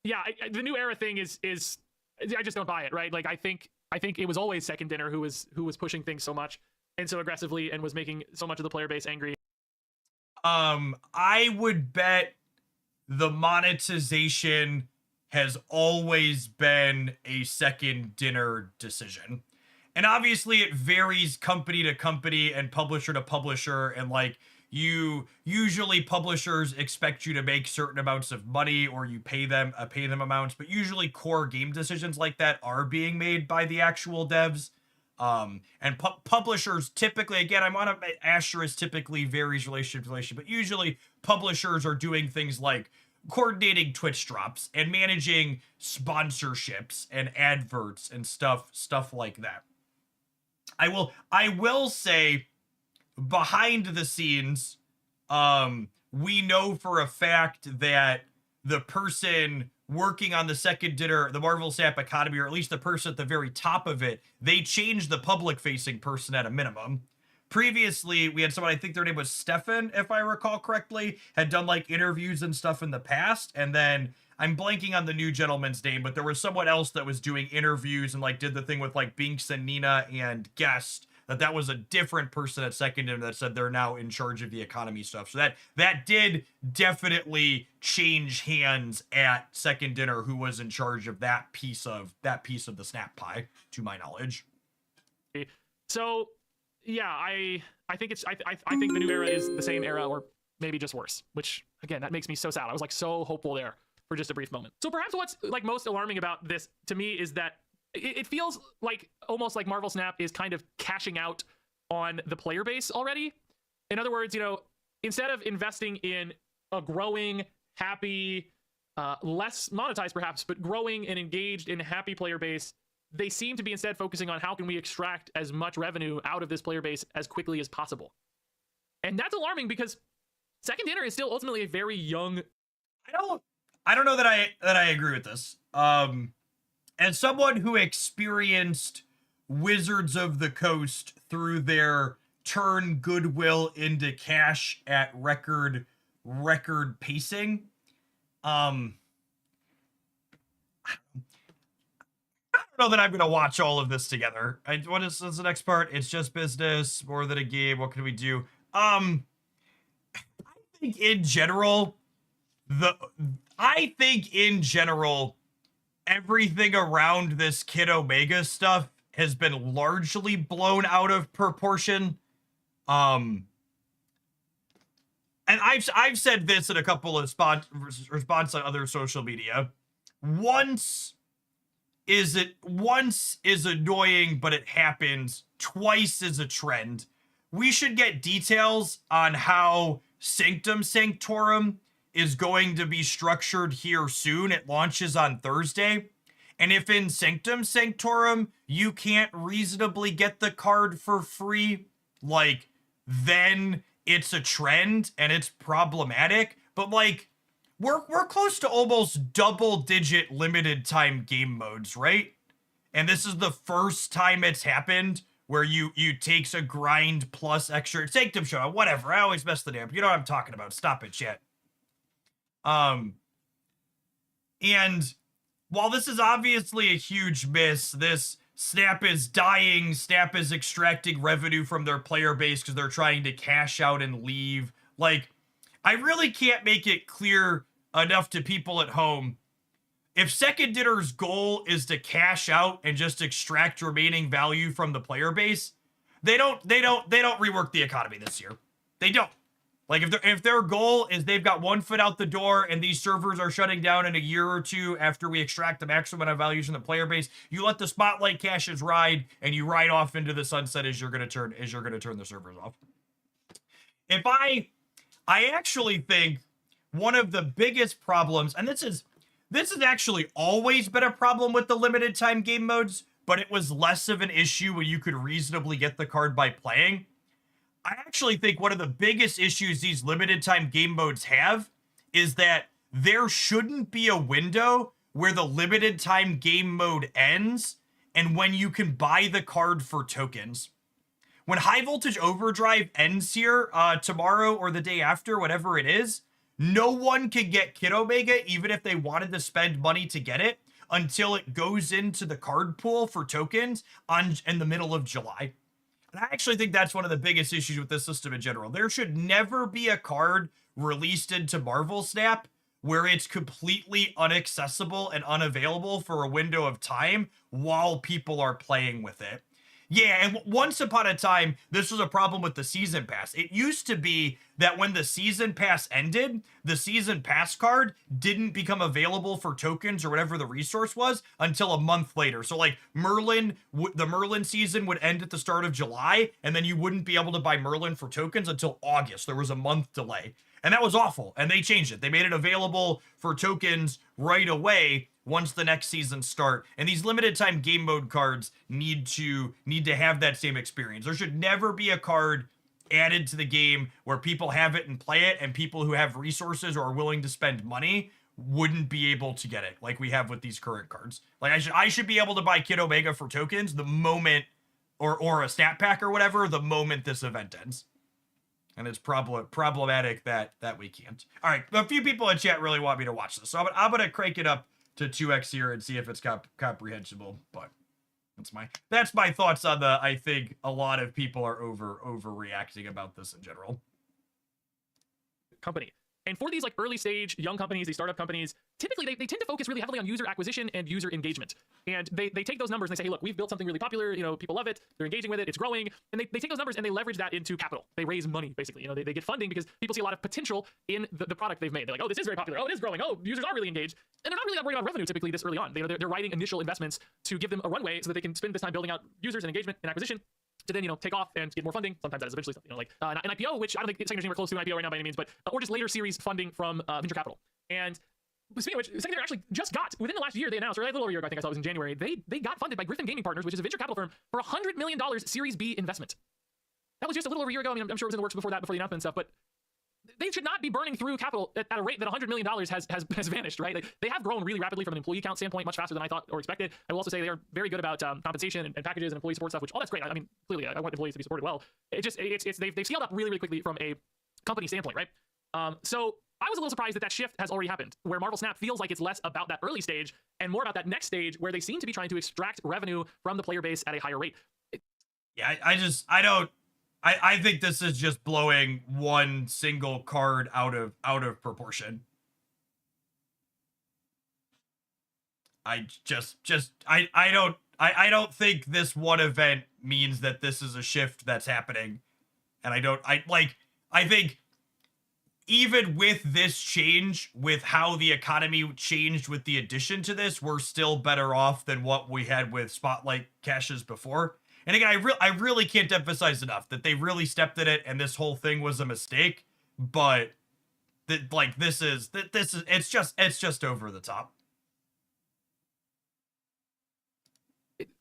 yeah, the new era thing is I just don't buy it, right? Like I think it was always Second Dinner who was pushing things so much and so aggressively and was making so much of the player base angry. I would bet the monetization has always been a Second Dinner decision. And obviously it varies company to company and publisher to publisher, and like usually publishers expect you to make certain amounts of money or you pay them amounts, but usually core game decisions like that are being made by the actual devs. And publishers typically, again, I'm on a asterisk, typically varies relationship to relationship, but usually publishers are doing things like coordinating Twitch drops and managing sponsorships and adverts and stuff like that. I will say, behind the scenes, we know for a fact that the person working on the Second Dinner, the Marvel Snap Academy, or at least the person at the very top of it, they changed the public-facing person at a minimum. Previously, we had someone, I think their name was Stefan, if I recall correctly, had done like interviews and stuff in the past, and then I'm blanking on the new gentleman's name, but there was someone else that was doing interviews and like did the thing with like Binks and Nina and Guest, that was a different person at Second Dinner that said they're now in charge of the economy stuff. So that did definitely change hands at Second Dinner, who was in charge of that piece of the Snap pie, to my knowledge. So yeah, I think I think the new era is the same era or maybe just worse, which again, that makes me so sad. I was like so hopeful there for just a brief moment. So perhaps what's like most alarming about this to me is that it feels like almost like Marvel Snap is kind of cashing out on the player base already. In other words, instead of investing in a growing, happy, less monetized perhaps, but growing and engaged and happy player base, they seem to be instead focusing on how can we extract as much revenue out of this player base as quickly as possible. And that's alarming because Second Dinner is still ultimately a very young... I don't know that I agree with this. As someone who experienced Wizards of the Coast through their turn goodwill into cash at record pacing, I don't know that I'm going to watch all of this together. What is the next part? It's just business, more than a game. What can we do? I think in general, everything around this Kid Omega stuff has been largely blown out of proportion. And I've said this in a couple of response on other social media. Once is annoying, but it happens. Twice is a trend. We should get details on how Sanctum Sanctorum is going to be structured here soon. It launches on Thursday. And if in Sanctum Sanctorum you can't reasonably get the card for free, like, then it's a trend and it's problematic. But like, we're close to almost double-digit limited time game modes, right? And this is the first time it's happened where you takes a grind plus extra Sanctum Show, whatever. I always mess the name. You know what I'm talking about. Stop it, chat. And while this is obviously a huge miss, this Snap is dying. Snap is extracting revenue from their player base because they're trying to cash out and leave. Like, I really can't make it clear enough to people at home. If Second Dinner's goal is to cash out and just extract remaining value from the player base, they don't rework the economy this year. They don't. Like, if their goal is they've got one foot out the door and these servers are shutting down in a year or two after we extract the maximum amount of values from the player base, you let the spotlight caches ride and you ride off into the sunset as you're gonna turn the servers off. If I actually think one of the biggest problems, and this has actually always been a problem with the limited time game modes, but it was less of an issue when you could reasonably get the card by playing. I actually think one of the biggest issues these limited time game modes have is that there shouldn't be a window where the limited time game mode ends and when you can buy the card for tokens. When High Voltage Overdrive ends here tomorrow or the day after, whatever it is, no one can get Kid Omega even if they wanted to spend money to get it until it goes into the card pool for tokens in the middle of July. And I actually think that's one of the biggest issues with this system in general. There should never be a card released into Marvel Snap where it's completely inaccessible and unavailable for a window of time while people are playing with it. Yeah, and once upon a time, this was a problem with the Season Pass. It used to be that when the Season Pass ended, the Season Pass card didn't become available for tokens or whatever the resource was until a month later. So like Merlin, the Merlin season would end at the start of July, and then you wouldn't be able to buy Merlin for tokens until August. There was a month delay. And that was awful, and they changed it. They made it available for tokens right away once the next season start. And these limited time game mode cards need to have that same experience. There should never be a card added to the game where people have it and play it, and people who have resources or are willing to spend money wouldn't be able to get it like we have with these current cards. Like I should be able to buy Kid Omega for tokens the moment, or a stat pack or whatever, the moment this event ends. And it's problematic that we can't. All right, a few people in chat really want me to watch this, so I'm gonna crank it up to 2x here and see if it's comprehensible. But that's my thoughts on the. I think a lot of people are overreacting about this in general. Company. And for these like early stage young companies, these startup companies, typically they tend to focus really heavily on user acquisition and user engagement. And they take those numbers and they say, hey, look, we've built something really popular. You know, people love it. They're engaging with it. It's growing. And they take those numbers and they leverage that into capital. They raise money, basically. You know, they get funding because people see a lot of potential in the product they've made. They're like, oh, this is very popular. Oh, it is growing. Oh, users are really engaged. And they're not really that worried about revenue typically this early on. They're writing initial investments to give them a runway so that they can spend this time building out users and engagement and acquisition to then, you know, take off and get more funding. Sometimes that is eventually, you know, like an IPO, which I don't think Secondary Team are close to an IPO right now by any means, but or just later series funding from venture capital. And speaking of which, Secondary actually just got, within the last year, they announced, or a little over a year ago, I think I saw it was in January, they got funded by Griffin Gaming Partners, which is a venture capital firm, for $100 million Series B investment. That was just a little over a year ago. I mean, I'm sure it was in the works before that, before the announcement and stuff, but they should not be burning through capital at a rate that $100 million has vanished, right? Like, they have grown really rapidly from an employee count standpoint, much faster than I thought or expected. I will also say they are very good about compensation and packages and employee support stuff, which all that's great. I mean, clearly I want employees to be supported well. They've scaled up really quickly from a company standpoint, right? So I was a little surprised that shift has already happened, where Marvel Snap feels like it's less about that early stage and more about that next stage where they seem to be trying to extract revenue from the player base at a higher rate. Yeah, I think this is just blowing one single card out of proportion. I don't think this one event means that this is a shift that's happening. And I think even with this change, with how the economy changed with the addition to this, we're still better off than what we had with Spotlight caches before. And again, I really can't emphasize enough that they really stepped in it, and this whole thing was a mistake. But it's just over the top.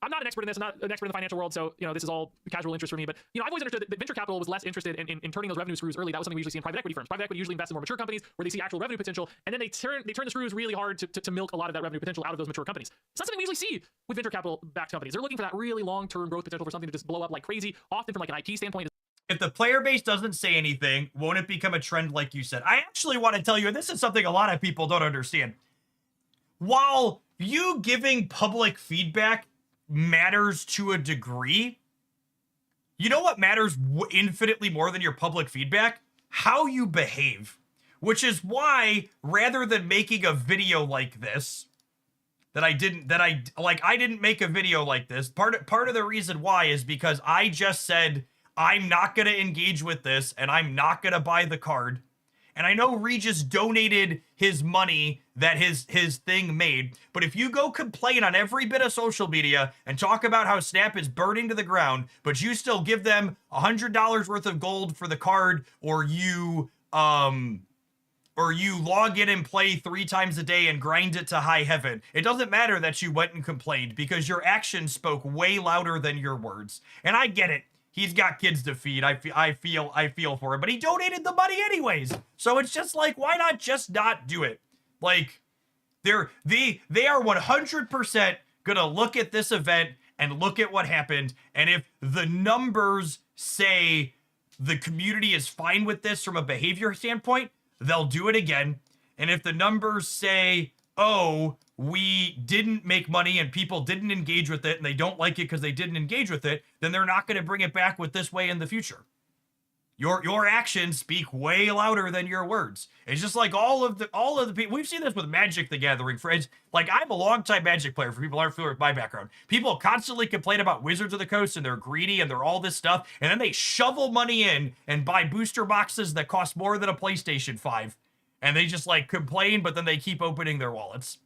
I'm not an expert in this. I'm not an expert in the financial world, so you know this is all casual interest for me. But you know, I've always understood that venture capital was less interested in turning those revenue screws early. That was something we usually see in private equity firms. Private equity usually invests in more mature companies where they see actual revenue potential, and then they turn the screws really hard to milk a lot of that revenue potential out of those mature companies. It's not something we usually see with venture capital backed companies. They're looking for that really long-term growth potential for something to just blow up like crazy. Often from like an IP standpoint. If the player base doesn't say anything, won't it become a trend like you said? I actually want to tell you, and this is something a lot of people don't understand. While you giving public feedback matters to a degree, you know what matters infinitely more than your public feedback? How you behave. Which is why, rather than making a video like this, I didn't make a video like this. Part of the reason why is because I just said, I'm not going to engage with this, and I'm not going to buy the card. And I know Regis donated his money that his thing made, but if you go complain on every bit of social media and talk about how Snap is burning to the ground, but you still give them $100 worth of gold for the card, or you log in and play 3 times a day and grind it to high heaven, it doesn't matter that you went and complained, because your actions spoke way louder than your words. And I get it. He's got kids to feed. I feel for him, but he donated the money anyways. So it's just like, why not just not do it? Like, They are 100% gonna look at this event and look at what happened, and if the numbers say the community is fine with this from a behavior standpoint, they'll do it again. And if the numbers say, oh, we didn't make money and people didn't engage with it and they don't like it because they didn't engage with it, then they're not going to bring it back with this way in the future. Your actions speak way louder than your words. It's just like all of the people. We've seen this with Magic the Gathering, friends. Like, I'm a longtime Magic player. For people who aren't familiar with my background, people constantly complain about Wizards of the Coast and they're greedy and they're all this stuff, and then they shovel money in and buy booster boxes that cost more than a PlayStation 5, and they just like complain, but then they keep opening their wallets.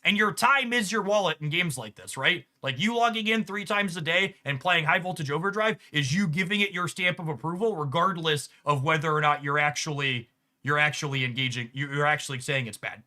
And your time is your wallet in games like this, right? Like, you logging in 3 times a day and playing High Voltage Overdrive is you giving it your stamp of approval, regardless of whether or not you're actually engaging, you're actually saying it's bad.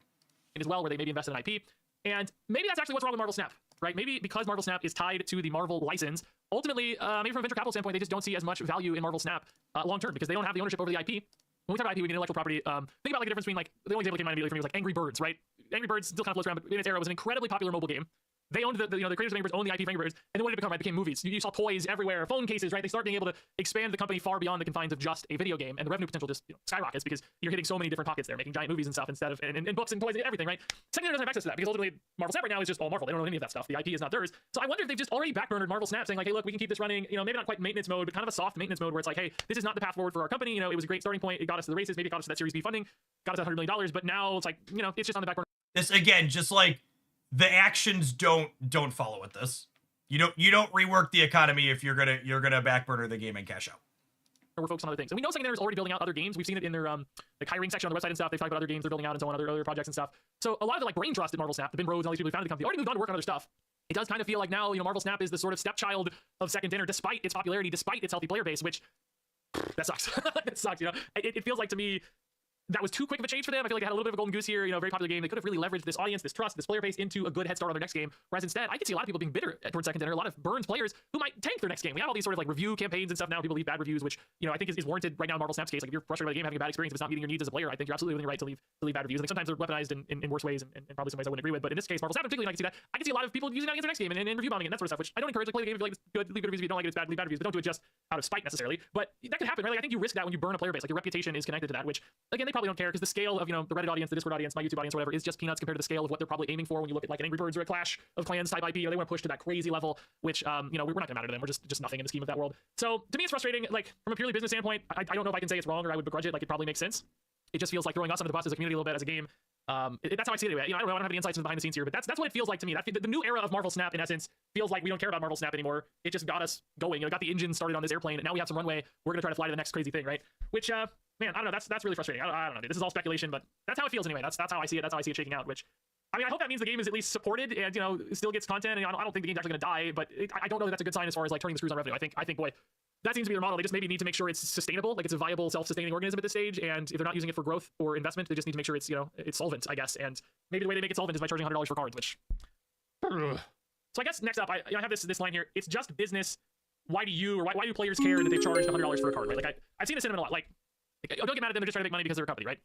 As well, where they maybe invested in IP. And maybe that's actually what's wrong with Marvel Snap, right? Maybe because Marvel Snap is tied to the Marvel license, ultimately, maybe from a venture capital standpoint, they just don't see as much value in Marvel Snap long term because they don't have the ownership over the IP. When we talk about IP, we get intellectual property. Think about like the difference between, like, the only example that came to mind immediately for me was like Angry Birds, right? Angry Birds still kind of floats around, but in its era, it was an incredibly popular mobile game. They owned the creators of Angry Birds owned the IP for Angry Birds, and then what did it become? Right, it became movies. You saw toys everywhere, phone cases, right? They start being able to expand the company far beyond the confines of just a video game, and the revenue potential just skyrockets because you're hitting so many different pockets there, making giant movies and stuff instead of and books and toys and everything, right? Secondary doesn't have access to that because ultimately Marvel Snap right now is just all Marvel. They don't own any of that stuff. The IP is not theirs. So I wonder if they've just already backburnered Marvel Snap, saying like, hey, look, we can keep this running. Maybe not quite maintenance mode, but kind of a soft maintenance mode where it's like, hey, this is not the path forward for our company. It was a great starting point. It got us to the races. Maybe it got us to that Series B funding, got us that $100 million, but now it's like, it's just on the back burner. This again, just like the actions don't follow with this. You don't rework the economy if you're gonna backburner the game and cash out. We're focused on other things, and we know Secondary is already building out other games. We've seen it in their like hiring section on the website and stuff. They talk about other games they're building out and so on, other projects and stuff. So a lot of the like brain trust in Marvel Snap, the Ben Rhodes and all these people who founded the company already moved on to work on other stuff. It does kind of feel like now Marvel Snap is the sort of stepchild of Second Dinner, despite its popularity, despite its healthy player base, which that sucks. It sucks. It feels like to me that was too quick of a change for them. I feel like they had a little bit of a golden goose here, very popular game. They could have really leveraged this audience, this trust, this player base into a good head start on their next game. Whereas instead, I could see a lot of people being bitter towards Second Dinner, a lot of Burns players who might tank their next game. We have all these sort of like review campaigns and stuff now. People leave bad reviews, which, I think is warranted right now in Marvel Snap's case. Like, if you're frustrated by the game, having a bad experience, if it's not meeting your needs as a player, I think you're absolutely within your right to leave bad reviews. I think sometimes they're weaponized in worse ways and probably some ways I wouldn't agree with. But in this case, Marvel Snap, particularly, I can see that. I can see a lot of people using that against their next game and review bombing and that sort of stuff, which I don't encourage. Like, play the game if you like it's good, leave good reviews. If you don't like it, it's bad, leave bad reviews. But don't do it just out of spite necessarily. But that could happen, right? Like, I think you risk that when you burn a player base. Like, your reputation is connected to that, which again, they probably don't care because the scale of the Reddit audience, the Discord audience, my YouTube audience, or whatever, is just peanuts compared to the scale of what they're probably aiming for when you look at like an Angry Birds or a Clash of Clans type IP. They want to push to that crazy level, which we're not going to matter to them. We're just nothing in the scheme of that world. So to me, it's frustrating. Like, from a purely business standpoint, I don't know if I can say it's wrong or I would begrudge it. Like, it probably makes sense. It just feels like throwing us under the bus as a community a little bit, as a game. That's how I see it anyway. I don't have any insights into behind the scenes here, but that's what it feels like to me. The new era of Marvel Snap, in essence, feels like we don't care about Marvel Snap anymore. It just got us going. Got the engine started on this airplane, and now we have some runway. We're gonna try to fly to the next crazy thing, right? Which, man, I don't know. That's really frustrating. I don't know, dude. This is all speculation, but that's how it feels anyway. That's how I see it. That's how I see it shaking out. Which, I mean, I hope that means the game is at least supported and still gets content. And I don't think the game's actually gonna die, but I don't know that that's a good sign as far as like turning the screws on revenue. I think, boy, that seems to be their model. They just maybe need to make sure it's sustainable, like it's a viable, self-sustaining organism at this stage. And if they're not using it for growth or investment, they just need to make sure it's it's solvent, I guess. And maybe the way they make it solvent is by charging $100 for cards, which. So I guess next up, I have this line here. It's just business. Why do players care that they charged $100 for a card? Right? Like I've seen this sentiment a lot. Like, don't get mad at them. They're just trying to make money because they're a company, right?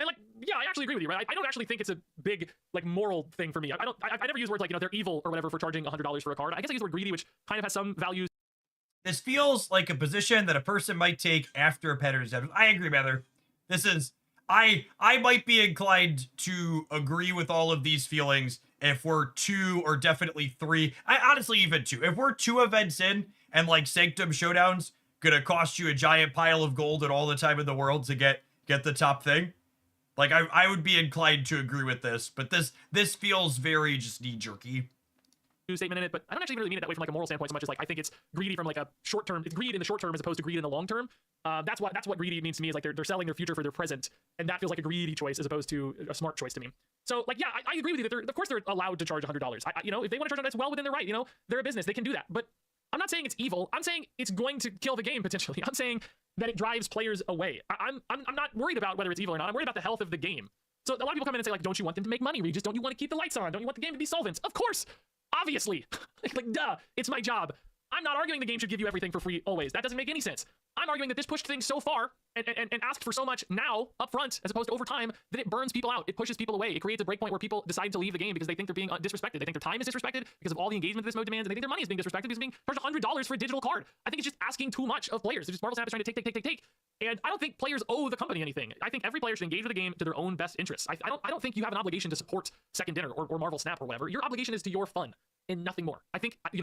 And like, yeah, I actually agree with you, right? I don't actually think it's a big like moral thing for me. I never use words like they're evil or whatever for charging $100 for a card. I guess I use the word greedy, which kind of has some values. This feels like a position that a person might take after a pattern is evident. I agree, Mather. This is I might be inclined to agree with all of these feelings if we're 2 or definitely 3. I honestly even 2. If we're 2 events in and like Sanctum Showdown's gonna cost you a giant pile of gold and all the time in the world to get the top thing, like I would be inclined to agree with this. But this feels very just knee-jerky statement in it, but I don't actually really mean it that way from like a moral standpoint so much as like I think it's greedy from like a short term. It's greed in the short term as opposed to greed in the long term. That's what greedy means to me, is like they're selling their future for their present, and that feels like a greedy choice as opposed to a smart choice to me. So like, yeah, I agree with you that of course they're allowed to charge $100. If they want to charge that's well within their right. They're a business, they can do that. But I'm not saying it's evil. I'm saying it's going to kill the game potentially. I'm saying that it drives players away. I'm not worried about whether it's evil or not. I'm worried about the health of the game. So a lot of people come in and say like, don't you want them to make money, Regis? Don't you want to keep the lights on? Don't you want the game to be solvent? Of course. Obviously, like duh, it's my job. I'm not arguing the game should give you everything for free always. That doesn't make any sense. I'm arguing that this pushed things so far and asked for so much now up front as opposed to over time that it burns people out. It pushes people away. It creates a breakpoint where people decide to leave the game because they think they're being disrespected. They think their time is disrespected because of all the engagement this mode demands, and they think their money is being disrespected because being charged $100 for a digital card. I think it's just asking too much of players. It's just Marvel Snap is trying to take. And I don't think players owe the company anything. I think every player should engage with the game to their own best interests. I don't think you have an obligation to support Second Dinner or Marvel Snap or whatever. Your obligation is to your fun and nothing more. I think, you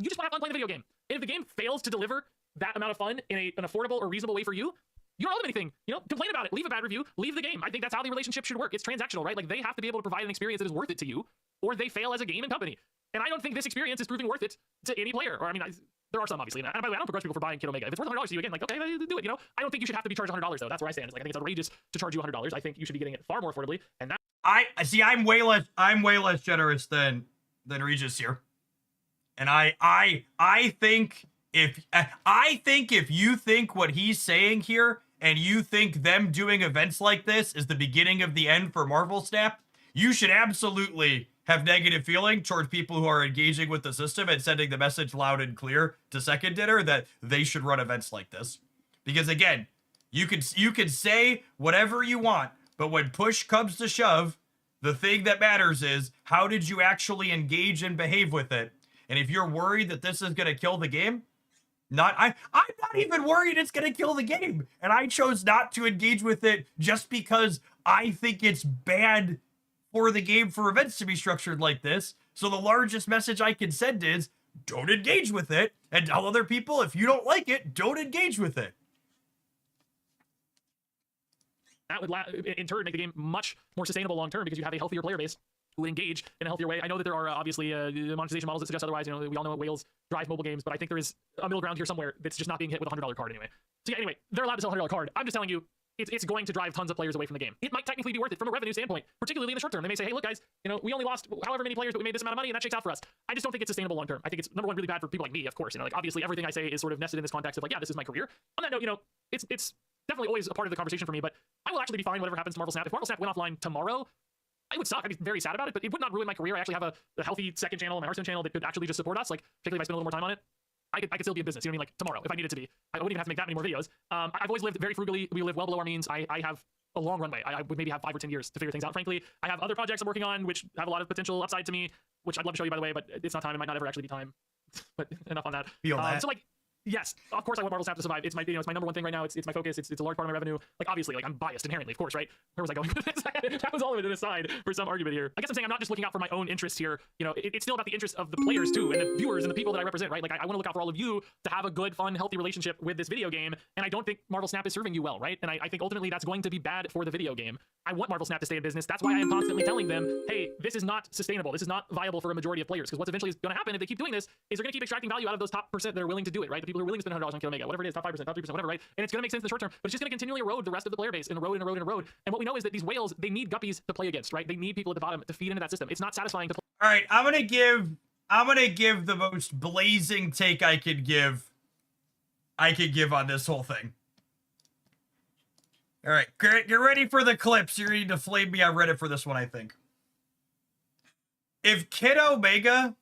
just want to have fun playing the video game. And if the game fails to deliver that amount of fun in an affordable or reasonable way for you, you don't owe them anything. Complain about it. Leave a bad review. Leave the game. I think that's how the relationship should work. It's transactional, right? Like, they have to be able to provide an experience that is worth it to you, or they fail as a game and company. And I don't think this experience is proving worth it to any player. Or, there are some, obviously. And by the way, I don't begrudge people for buying Kid Omega. If it's worth $100 to you, again, like, okay, do it, I don't think you should have to be charged $100, though. That's where I stand. It's like, I think it's outrageous to charge you $100. I think you should be getting it far more affordably. And that... I'm way less generous than Regis here. And I think if you think what he's saying here and you think them doing events like this is the beginning of the end for Marvel Snap, you should absolutely have negative feeling towards people who are engaging with the system and sending the message loud and clear to Second Dinner that they should run events like this. Because again, you can say whatever you want, but when push comes to shove, the thing that matters is how did you actually engage and behave with it. And if you're worried that this is going to kill the game, I'm not even worried it's going to kill the game. And I chose not to engage with it just because I think it's bad for the game for events to be structured like this. So the largest message I can send is don't engage with it, and tell other people if you don't like it, don't engage with it. That would, in turn, make the game much more sustainable long term because you have a healthier player base who would engage in a healthier way. I know that there are obviously monetization models that suggest otherwise. We all know whales drive mobile games, but I think there is a middle ground here somewhere that's just not being hit with a $100 card anyway. So yeah, anyway, they're allowed to sell a $100 card. I'm just telling you, it's going to drive tons of players away from the game. It might technically be worth it from a revenue standpoint, particularly in the short term. They may say, hey, look, guys, we only lost however many players, but we made this amount of money, and that shakes out for us. I just don't think it's sustainable long term. I think it's, number one, really bad for people like me, of course. Like, obviously, everything I say is sort of nested in this context of, like, yeah, this is my career. On that note, it's definitely always a part of the conversation for me, but I will actually be fine whatever happens to Marvel Snap. If Marvel Snap went offline tomorrow, I would suck. I'd be very sad about it, but it would not ruin my career. I actually have a healthy second channel, my Hearthstone channel, that could actually just support us. Like, particularly if I spend a little more time on it, I could still be in business. You know what I mean? Like, tomorrow, if I needed to be. I wouldn't even have to make that many more videos. I've always lived very frugally. We live well below our means. I have a long runway. I would maybe have 5 or 10 years to figure things out, frankly. I have other projects I'm working on, which have a lot of potential upside to me, which I'd love to show you, by the way, but it's not time. It might not ever actually be time. But enough on that. Feel that. So, like, yes, of course I want Marvel Snap to survive. It's my, it's my number one thing right now. It's my focus. It's a large part of my revenue. Like, obviously, like, I'm biased inherently, of course, right? Where was I going with this? That was all of it an aside for some argument here. I guess I'm saying I'm not just looking out for my own interests here. It's still about the interests of the players too, and the viewers and the people that I represent, right? Like, I want to look out for all of you to have a good, fun, healthy relationship with this video game. And I don't think Marvel Snap is serving you well, right? And I think ultimately that's going to be bad for the video game. I want Marvel Snap to stay in business. That's why I am constantly telling them, hey, this is not sustainable. This is not viable for a majority of players. Because what's eventually going to happen if they keep doing this is they're going to keep extracting value out of those top percent that are willing to do it, right? The people who are willing to spend $100 on Kid Omega, whatever it is, top 5%, top 3%, whatever, right? And it's going to make sense in the short term, but it's just going to continually erode the rest of the player base and erode and erode and erode. And what we know is that these whales, they need guppies to play against, right? They need people at the bottom to feed into that system. It's not satisfying to play. All right, I'm gonna give the most blazing take I could give on this whole thing. All right, get ready for the clips. You're ready to flame me on Reddit for this one, I think. If Kid Omega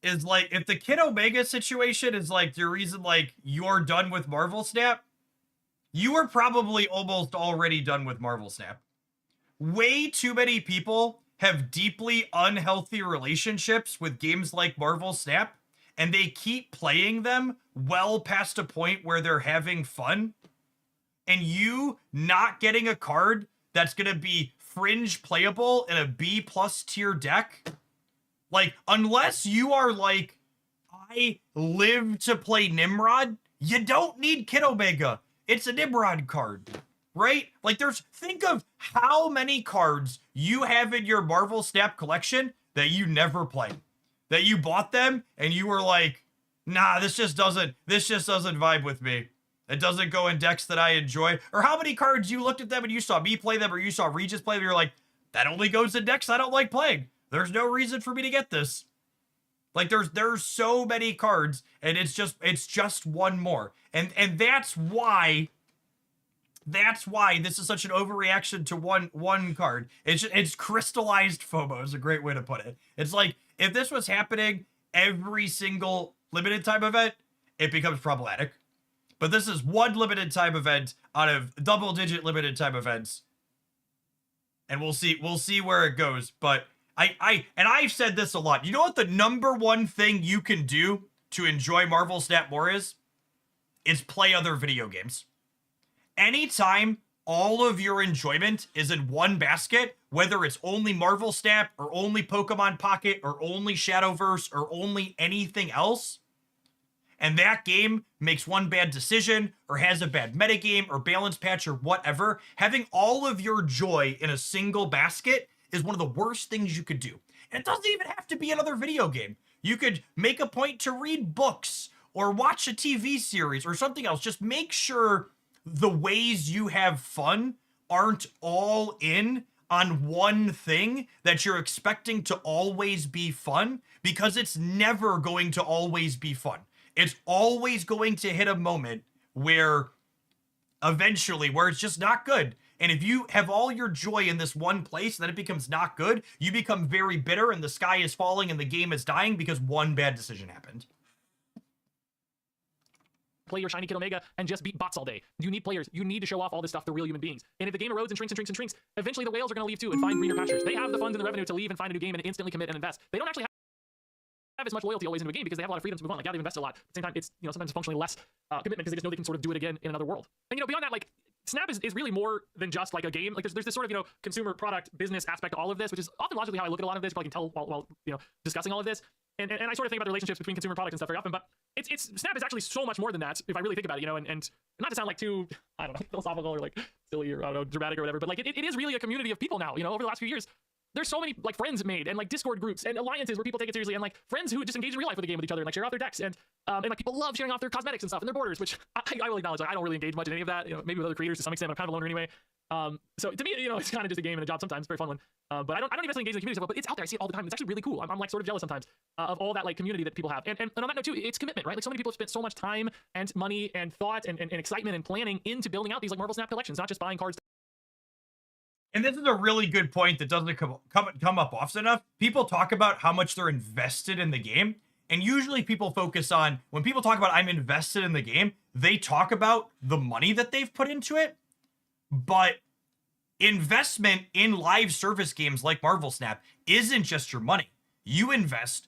is like, if the Kid Omega situation is like the reason like you're done with Marvel Snap, you are probably almost already done with Marvel Snap. Way too many people have deeply unhealthy relationships with games like Marvel Snap, and they keep playing them well past a point where they're having fun. And you not getting a card that's going to be fringe playable in a B+ tier deck, like, unless you are like, I live to play Nimrod, you don't need Kid Omega. It's a Nimrod card, right? Like, think of how many cards you have in your Marvel Snap collection that you never play. That you bought them and you were like, nah, this just doesn't vibe with me. It doesn't go in decks that I enjoy. Or how many cards you looked at them and you saw me play them, or you saw Regis play them, you're like, that only goes in decks I don't like playing. There's no reason for me to get this. Like, there's so many cards, and it's just one more. And that's why this is such an overreaction to one card. It's crystallized FOMO is a great way to put it. It's like, if this was happening every single limited time event, it becomes problematic. But this is one limited time event out of double-digit limited time events. And we'll see where it goes. But I've said this a lot. You know what the number one thing you can do to enjoy Marvel Snap more is? Is play other video games. Anytime all of your enjoyment is in one basket, whether it's only Marvel Snap or only Pokemon Pocket or only Shadowverse or only anything else, and that game makes one bad decision or has a bad metagame or balance patch or whatever, having all of your joy in a single basket is one of the worst things you could do. And it doesn't even have to be another video game. You could make a point to read books or watch a TV series or something else. Just make sure the ways you have fun aren't all in on one thing that you're expecting to always be fun, because it's never going to always be fun. It's always going to hit a moment where eventually where it's just not good. And if you have all your joy in this one place, then it becomes not good. You become very bitter and the sky is falling and the game is dying because one bad decision happened. Play your shiny Kid Omega and just beat bots all day. You need players. You need to show off all this stuff to real human beings. And if the game erodes and shrinks and shrinks and shrinks, eventually the whales are going to leave too and find greener pastures. They have the funds and the revenue to leave and find a new game and instantly commit and invest. They don't actually have as much loyalty always into a game because they have a lot of freedom to move on. Like, yeah, they've invested a lot. At the same time, it's, you know, sometimes functionally less commitment because they just know they can sort of do it again in another world. And, you know, beyond that, like, Snap is really more than just like a game. Like there's this sort of, you know, consumer product business aspect to all of this, which is often logically how I look at a lot of this, but I can tell while you know, discussing all of this. And I sort of think about the relationships between consumer products and stuff very often, but it's Snap is actually so much more than that if I really think about it, you know, and not to sound like too, I don't know, philosophical or like silly or I don't know, dramatic or whatever, but like it is really a community of people now, you know, over the last few years. There's so many like friends made and like Discord groups and alliances where people take it seriously and like friends who just engage in real life with the game with each other and like share off their decks and like people love sharing off their cosmetics and stuff and their borders, which I will acknowledge, like, I don't really engage much in any of that, you know, maybe with other creators to some extent, but I'm kind of a loner anyway. So to me, you know, it's kind of just a game and a job sometimes, very fun one. But I don't even necessarily engage in the community stuff, but it's out there. I see it all the time. It's actually really cool. I'm like sort of jealous sometimes of all that like community that people have. And on that note too, it's commitment, right? Like so many people have spent so much time and money and thought and excitement and planning into building out these like Marvel Snap collections, not just buying cards. And this is a really good point that doesn't come up often enough. People talk about how much they're invested in the game. And usually people focus on, when people talk about I'm invested in the game, they talk about the money that they've put into it. But investment in live service games like Marvel Snap isn't just your money. You invest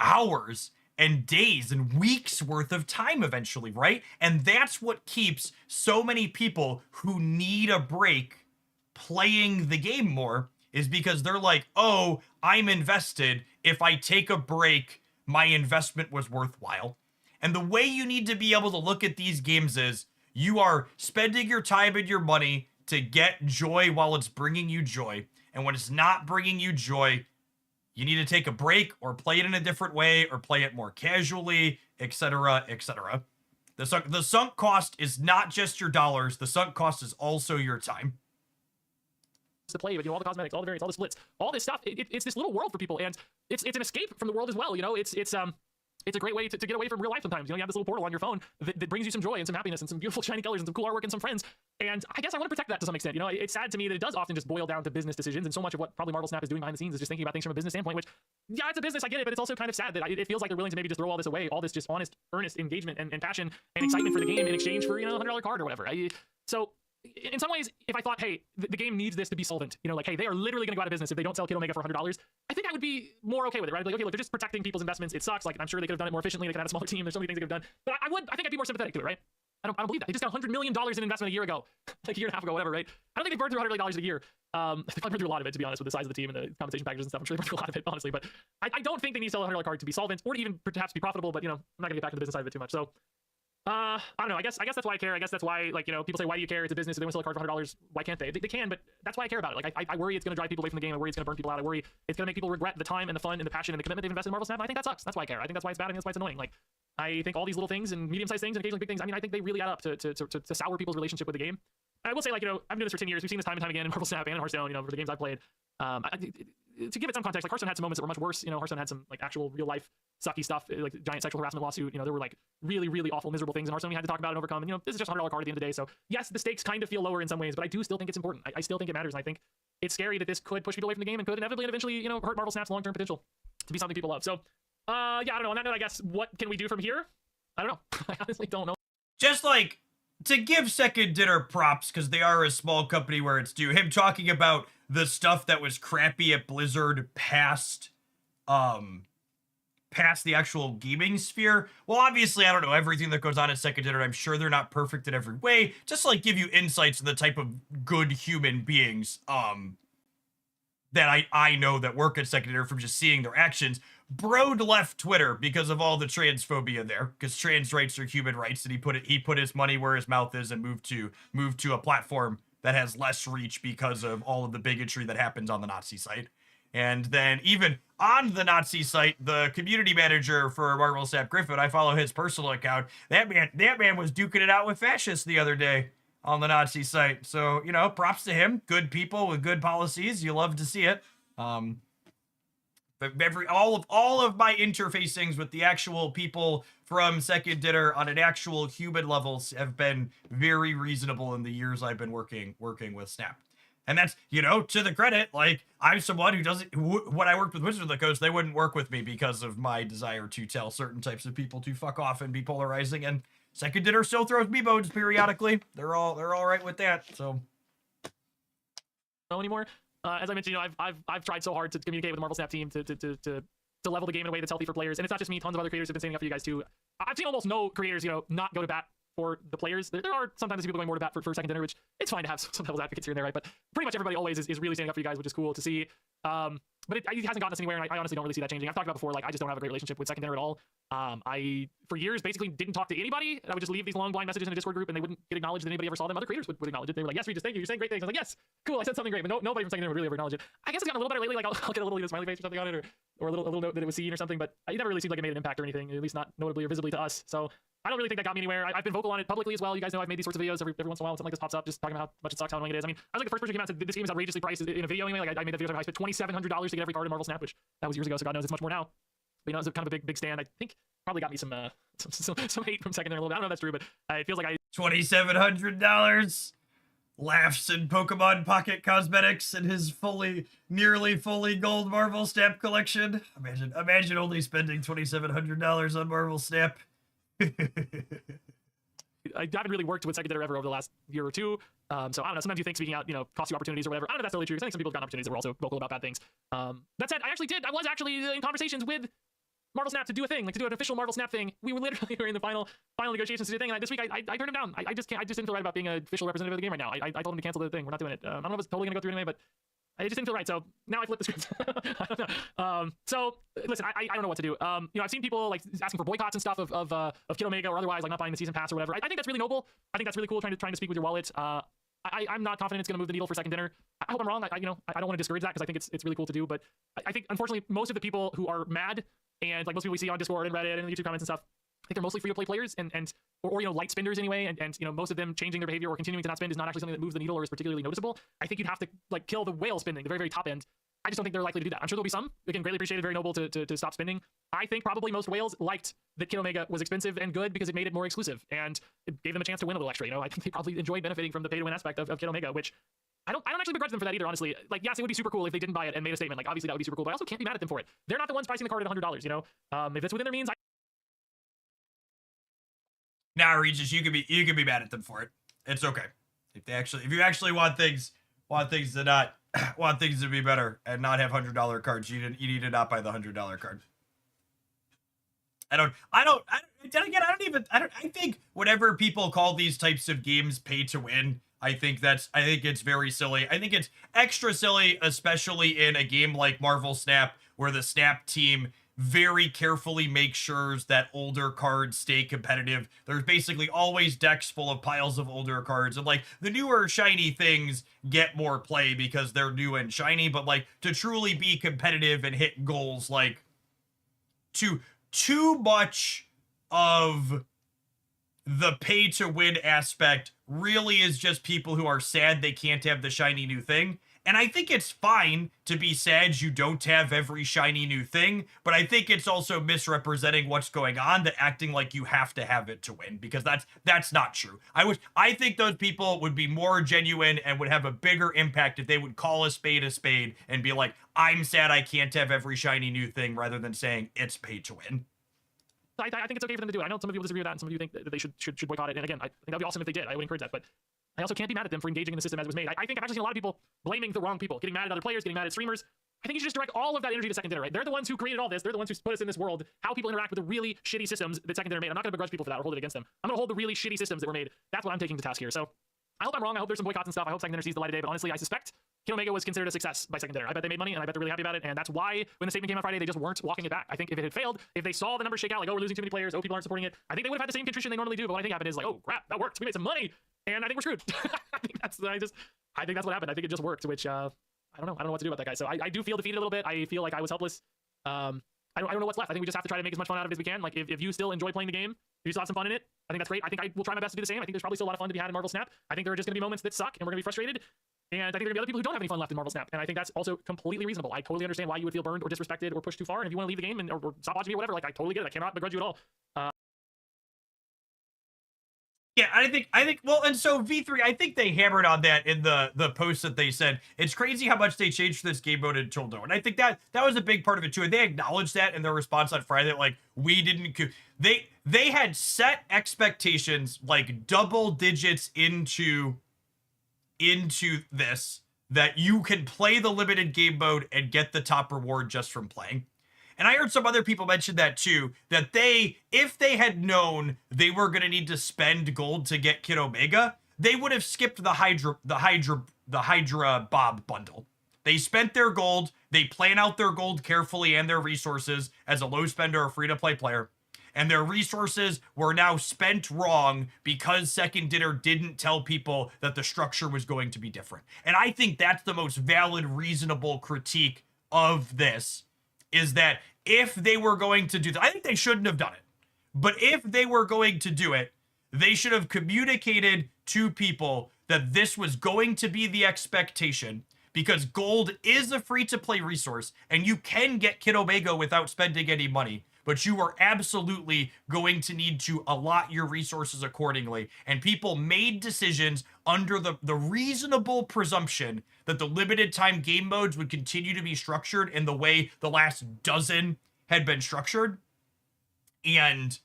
hours and days and weeks worth of time eventually, right? And that's what keeps so many people who need a break playing the game more, is because they're like, oh, I'm invested. If I take a break, my investment was worthwhile. And the way you need to be able to look at these games is you are spending your time and your money to get joy while it's bringing you joy. And when it's not bringing you joy, you need to take a break or play it in a different way or play it more casually, etc., etc. The sunk cost is not just your dollars. The sunk cost is also your time. To play with, you know, all the cosmetics, all the variants, all the splits, all this stuff. It's this little world for people, and it's an escape from the world as well. You know, it's a great way to get away from real life sometimes. You know, you have this little portal on your phone that brings you some joy and some happiness and some beautiful shiny colors and some cool artwork and some friends. And I guess I want to protect that to some extent. You know, it's sad to me that it does often just boil down to business decisions, and so much of what probably Marvel Snap is doing behind the scenes is just thinking about things from a business standpoint, which, yeah, it's a business, I get it, but it's also kind of sad that it feels like they're willing to maybe just throw all this away, all this just honest, earnest engagement and passion and excitement for the game in exchange for, you know, $100 card or whatever. So in some ways, if I thought, hey, the game needs this to be solvent, you know, like, hey, they are literally going to go out of business if they don't sell Kid Omega for $100, I think I would be more okay with it, right? Like, okay, look, they're just protecting people's investments. It sucks. Like, I'm sure they could have done it more efficiently. They could have had a smaller team. There's so many things they could have done. But I think I'd be more sympathetic to it, right? I don't believe that. They just got $100 million in investment a year ago, like a year and a half ago, whatever, right? I don't think they burned through $100 million a year. They probably burned through a lot of it, to be honest, with the size of the team and the compensation packages and stuff. I'm sure they burned through a lot of it, honestly. But I don't think they need to sell a $100 card to be solvent or to even perhaps be profitable. But, you know, I'm not going to get back to the business side of it too much. So, I don't know. I guess that's why I care. I guess that's why, like, you know, people say, why do you care? It's a business. If they want to sell a card for $100, why can't they? They can, but that's why I care about it. Like, I worry it's going to drive people away from the game. I worry it's going to burn people out. I worry it's going to make people regret the time and the fun and the passion and the commitment they've invested in Marvel Snap. I think that sucks. That's why I care. I think that's why it's bad. I think that's why it's annoying. Like, I think all these little things and medium-sized things and occasionally big things, I mean, I think they really add up to sour people's relationship with the game. I will say, like, you know, I've been doing this for 10 years. We've seen this time and time again in Marvel Snap and in Hearthstone, you know, for the games I've played. To give it some context, like, Hearthstone had some moments that were much worse. You know, Hearthstone had some, like, actual real-life sucky stuff, like giant sexual harassment lawsuit. You know, there were, like, really, really awful, miserable things in Hearthstone we had to talk about and overcome. And, you know, this is just a $100 card at the end of the day. So, yes, the stakes kind of feel lower in some ways, but I do still think it's important. I still think it matters. And I think it's scary that this could push people away from the game and could inevitably and eventually, you know, hurt Marvel Snap's long-term potential to be something people love. So, Yeah, I don't know. On that note, I guess, what can we do from here? I don't know. I honestly don't know. Just like to give Second Dinner props because they are a small company where it's due. Him talking about the stuff that was crappy at Blizzard past the actual gaming sphere. Well, obviously, I don't know everything that goes on at Second Dinner. I'm sure they're not perfect in every way. Just like give you insights in the type of good human beings that I know that work at Second Dinner from just seeing their actions. Brode left Twitter because of all the transphobia there, because trans rights are human rights, and he put his money where his mouth is and moved to a platform that has less reach because of all of the bigotry that happens on the Nazi site. And then even on the Nazi site, the community manager for Marvel Snap Griffin, I follow his personal account. That man was duking it out with fascists the other day on the Nazi site. So, you know, props to him. Good people with good policies. You love to see it. But all of my interfacings with the actual people from Second Dinner on an actual human level have been very reasonable in the years I've been working with Snap. And that's, you know, to the credit, like, I'm someone who doesn't, when I worked with Wizards of the Coast, they wouldn't work with me because of my desire to tell certain types of people to fuck off and be polarizing. And Second Dinner still throws me bones periodically. They're all right with that. So. No anymore. As I mentioned, you know, I've tried so hard to communicate with the Marvel Snap team to level the game in a way that's healthy for players. And it's not just me, tons of other creators have been standing up for you guys too. I've seen almost no creators, you know, not go to bat for the players. There are sometimes people going more to bat for Second Dinner, which it's fine to have some devil's advocates here and there, right? But pretty much everybody always is really standing up for you guys, which is cool to see. But it hasn't gotten us anywhere, and I honestly don't really see that changing. I've talked about before, like, I just don't have a great relationship with Second Dinner at all. I, for years, basically didn't talk to anybody. I would just leave these long blind messages in a Discord group, and they wouldn't get acknowledged that anybody ever saw them. Other creators would acknowledge it. They were like, yes, Regis, thank you. You're saying great things. I was like, yes, cool, I said something great. But nobody from Second Dinner would really ever acknowledge it. I guess it's gotten a little better lately. Like, I'll get a little smiley face or something on it, or a little note that it was seen or something, but it never really seemed like it made an impact or anything, at least not notably or visibly to us. So I don't really think that got me anywhere. I've been vocal on it publicly as well. You guys know I've made these sorts of videos every once in a while when something like this pops up, just talking about how much it sucks, how annoying it is. I mean, I was like the first person who came out and said this game is outrageously priced in a video anyway. Like, I made that video. I spent $2,700 to get every card in Marvel Snap, which that was years ago, so God knows it's much more now. But, you know, it was kind of a big stand. I think probably got me some hate from Second Dinner a little bit. I don't know if that's true, but it feels like $2,700 laughs in Pokemon Pocket Cosmetics and his nearly fully gold Marvel Snap collection. Imagine only spending $2,700 on Marvel Snap. I haven't really worked with Second Dinner ever over the last year or two. So I don't know. Sometimes you think speaking out, you know, costs you opportunities or whatever. I don't know if that's totally true, because I think some people have gotten opportunities that were also vocal about bad things. That said, I was actually in conversations with Marvel Snap to do a thing, like to do an official Marvel Snap thing. We were literally in the final negotiations to do a thing, and this week I turned him down. I just didn't feel right about being an official representative of the game right now. I told him to cancel the thing. We're not doing it. I don't know if it's totally gonna go through anyway, but it just didn't feel right. So now I flipped the script. I don't know. So listen, I don't know what to do. You know, I've seen people like asking for boycotts and stuff of Kid Omega or otherwise, like not buying the season pass or whatever. I think that's really noble. I think that's really cool, trying to speak with your wallet. I'm not confident it's going to move the needle for Second Dinner. I hope I'm wrong. I don't want to discourage that, because I think it's really cool to do. But I think, unfortunately, most of the people who are mad, and like most people we see on Discord and Reddit and YouTube comments and stuff, I think they're mostly free-to-play players or you know, light spenders anyway, and you know, most of them changing their behavior or continuing to not spend is not actually something that moves the needle or is particularly noticeable. I think you'd have to like kill the whale spending, the very, very top end. I just don't think they're likely to do that. I'm sure there'll be some. Again, greatly appreciated, very noble to stop spending. I think probably most whales liked that Kid Omega was expensive and good because it made it more exclusive, and it gave them a chance to win a little extra. You know, I think they probably enjoyed benefiting from the pay-to-win aspect of Kid Omega, which I don't actually begrudge them for that either, honestly. Like, yes, it would be super cool if they didn't buy it and made a statement. Like, obviously that would be super cool, but I also can't be mad at them for it. They're not the ones pricing the card at $100, you know? If it's within their means, Nah, Regis, you can be mad at them for it. It's okay. If you actually want things to be better and not have $100 cards, you need to not buy the $100 card. I think whenever people call these types of games pay to win, I think it's very silly. I think it's extra silly, especially in a game like Marvel Snap, where the Snap team very carefully makes sure that older cards stay competitive. There's basically always decks full of piles of older cards, and like the newer shiny things get more play because they're new and shiny, but like to truly be competitive and hit goals, like too much of the pay to win aspect really is just people who are sad they can't have the shiny new thing. And I think it's fine to be sad you don't have every shiny new thing, but I think it's also misrepresenting what's going on, that acting like you have to have it to win, because that's not true. I think those people would be more genuine and would have a bigger impact if they would call a spade and be like, I'm sad I can't have every shiny new thing, rather than saying it's pay to win. I think it's okay for them to do it. I know some of you disagree with that, and some of you think that they should boycott it. And again, I think that'd be awesome if they did. I would encourage that, but I also can't be mad at them for engaging in the system as it was made. I think I've actually seen a lot of people blaming the wrong people, getting mad at other players, getting mad at streamers. I think you should just direct all of that energy to Second Dinner, right? They're the ones who created all this. They're the ones who put us in this world. How people interact with the really shitty systems that Second Dinner made. I'm not going to begrudge people for that or hold it against them. I'm going to hold the really shitty systems that were made. That's what I'm taking to task here. So I hope I'm wrong. I hope there's some boycotts and stuff. I hope Second Dinner sees the light of day. But honestly, I suspect Kid Omega was considered a success by Second Dinner. I bet they made money, and I bet they're really happy about it. And that's why when the statement came on Friday, they just weren't walking it back. I think if it had failed, if they saw the numbers shake out, like, oh, we're losing too many players, oh, people aren't supporting it, I think they would have had the same contrition they normally do. But what I think happened is like, oh crap, that worked. We made some money, and I think we're screwed. I think that's what happened. I think it just worked, which I don't know what to do about that guy. So I do feel defeated a little bit. I feel like I was helpless. I don't know what's left. I think we just have to try to make as much fun out of it as we can. Like, if you still enjoy playing the game, if you still have some fun in it, I think that's great. I think I will try my best to do the same. I think there's probably still a lot of fun to be had in Marvel Snap. I think there are just going to be moments that suck, and we're going to be frustrated. And I think there are going to be other people who don't have any fun left in Marvel Snap. And I think that's also completely reasonable. I totally understand why you would feel burned or disrespected or pushed too far. And if you want to leave the game or stop watching me or whatever, like, I totally get it. I cannot begrudge you at all. Yeah, I think well, and so V3, I think they hammered on that in the post that they said. It's crazy how much they changed for this game mode in Tildo. And I think that was a big part of it too. And they acknowledged that in their response on Friday, that, like, we didn't they had set expectations like double digits into this, that you can play the limited game mode and get the top reward just from playing. And I heard some other people mention that too, that if they had known they were going to need to spend gold to get Kid Omega, they would have skipped the Hydra Bob bundle. They spent their gold, they plan out their gold carefully and their resources as a low spender or free-to-play player, and their resources were now spent wrong because Second Dinner didn't tell people that the structure was going to be different. And I think that's the most valid, reasonable critique of this, is that if they were going to do that, I think they shouldn't have done it. But if they were going to do it, they should have communicated to people that this was going to be the expectation, because gold is a free-to-play resource, and you can get Kid Omega without spending any money. But you are absolutely going to need to allot your resources accordingly. And people made decisions under the reasonable presumption that the limited time game modes would continue to be structured in the way the last dozen had been structured. And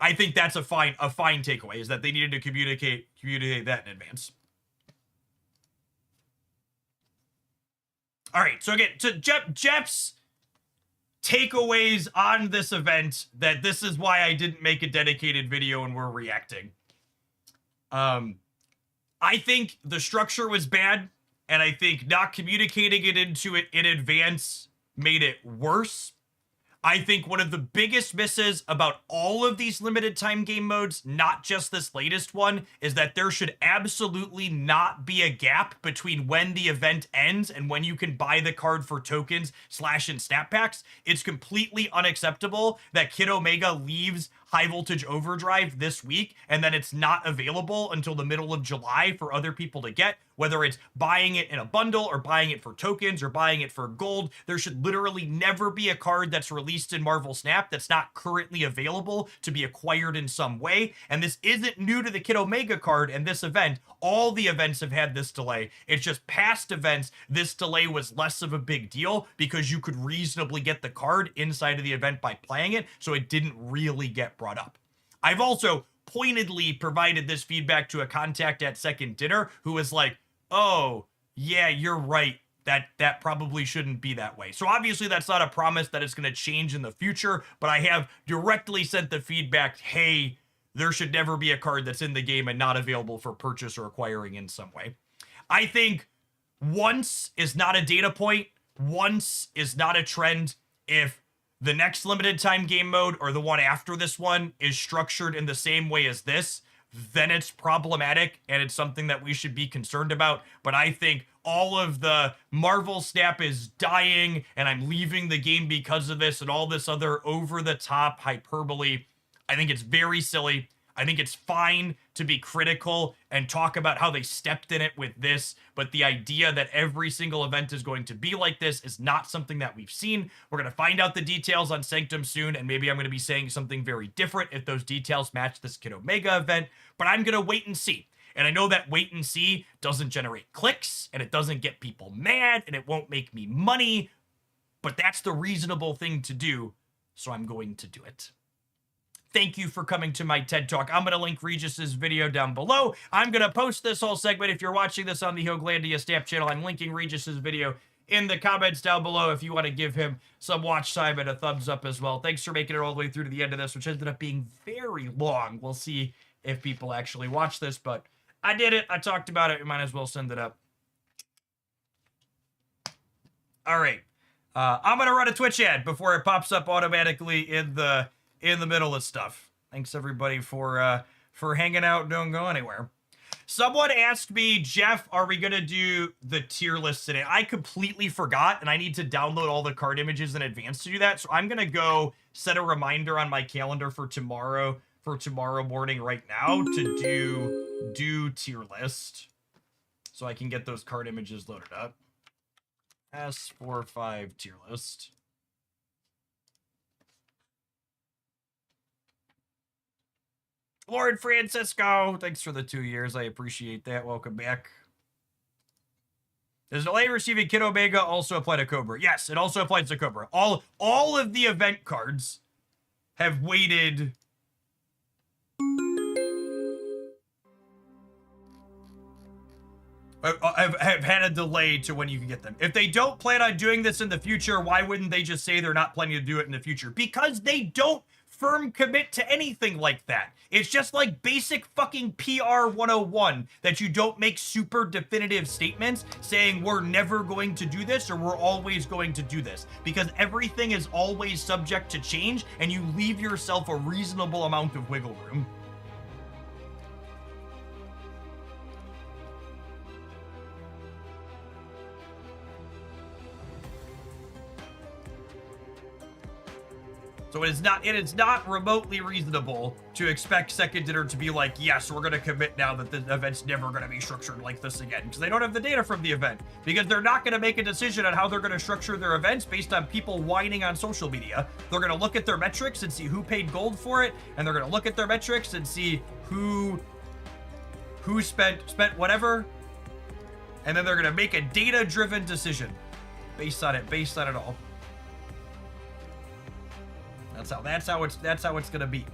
I think that's a fine takeaway, is that they needed to communicate that in advance. All right, so again, to Jeff's takeaways on this event, that this is why I didn't make a dedicated video and we're reacting. I think the structure was bad, and I think not communicating it into it in advance made it worse. I think one of the biggest misses about all of these limited time game modes, not just this latest one, is that there should absolutely not be a gap between when the event ends and when you can buy the card for tokens / in snap packs. It's completely unacceptable that Kid Omega leaves High Voltage Overdrive this week, and then it's not available until the middle of July for other people to get, whether it's buying it in a bundle or buying it for tokens or buying it for gold. There should literally never be a card that's released in Marvel Snap that's not currently available to be acquired in some way. And this isn't new to the Kid Omega card and this event. All the events have had this delay. It's just past events, this delay was less of a big deal because you could reasonably get the card inside of the event by playing it, so it didn't really get brought up. I've also pointedly provided this feedback to a contact at Second Dinner who was like, oh, yeah, you're right. That probably shouldn't be that way. So obviously that's not a promise that it's going to change in the future, but I have directly sent the feedback, hey, there should never be a card that's in the game and not available for purchase or acquiring in some way. I think once is not a data point. Once is not a trend. If the next limited time game mode or the one after this one is structured in the same way as this, then it's problematic and it's something that we should be concerned about. But I think all of the Marvel Snap is dying and I'm leaving the game because of this and all this other over-the-top hyperbole, I think it's very silly. I think it's fine to be critical and talk about how they stepped in it with this, but the idea that every single event is going to be like this is not something that we've seen. We're going to find out the details on Sanctum soon, and maybe I'm going to be saying something very different if those details match this Kid Omega event, but I'm going to wait and see. And I know that wait and see doesn't generate clicks, and it doesn't get people mad, and it won't make me money, but that's the reasonable thing to do, so I'm going to do it. Thank you for coming to my TED Talk. I'm going to link Regis's video down below. I'm going to post this whole segment. If you're watching this on the Hoaglandia Stamp channel, I'm linking Regis's video in the comments down below if you want to give him some watch time and a thumbs up as well. Thanks for making it all the way through to the end of this, which ended up being very long. We'll see if people actually watch this, but I did it. I talked about it. We might as well send it up. All right. I'm going to run a Twitch ad before it pops up automatically in the middle of stuff. Thanks everybody for hanging out and don't go anywhere. Someone asked me, Jeff, are we gonna do the tier list today? I completely forgot, and I need to download all the card images in advance to do that. So I'm gonna go set a reminder on my calendar for tomorrow morning right now to do tier list, so I can get those card images loaded up. S45 tier list. Lord Francisco, thanks for the 2 years. I appreciate that. Welcome back. Does delay receiving Kid Omega also apply to Cobra? Yes, it also applies to Cobra. All of the event cards have waited. Have had a delay to when you can get them. If they don't plan on doing this in the future, why wouldn't they just say they're not planning to do it in the future? Because they don't firm commit to anything like that. It's just like basic fucking PR 101 that you don't make super definitive statements saying we're never going to do this or we're always going to do this, because everything is always subject to change and you leave yourself a reasonable amount of wiggle room. So it is not remotely reasonable to expect Second Dinner to be like, yes, we're going to commit now that the event's never going to be structured like this again, because they don't have the data from the event, because they're not going to make a decision on how they're going to structure their events based on people whining on social media. They're going to look at their metrics and see who paid gold for it, and they're going to look at their metrics and see who spent whatever, and then they're going to make a data-driven decision based on it all. That's how it's gonna be.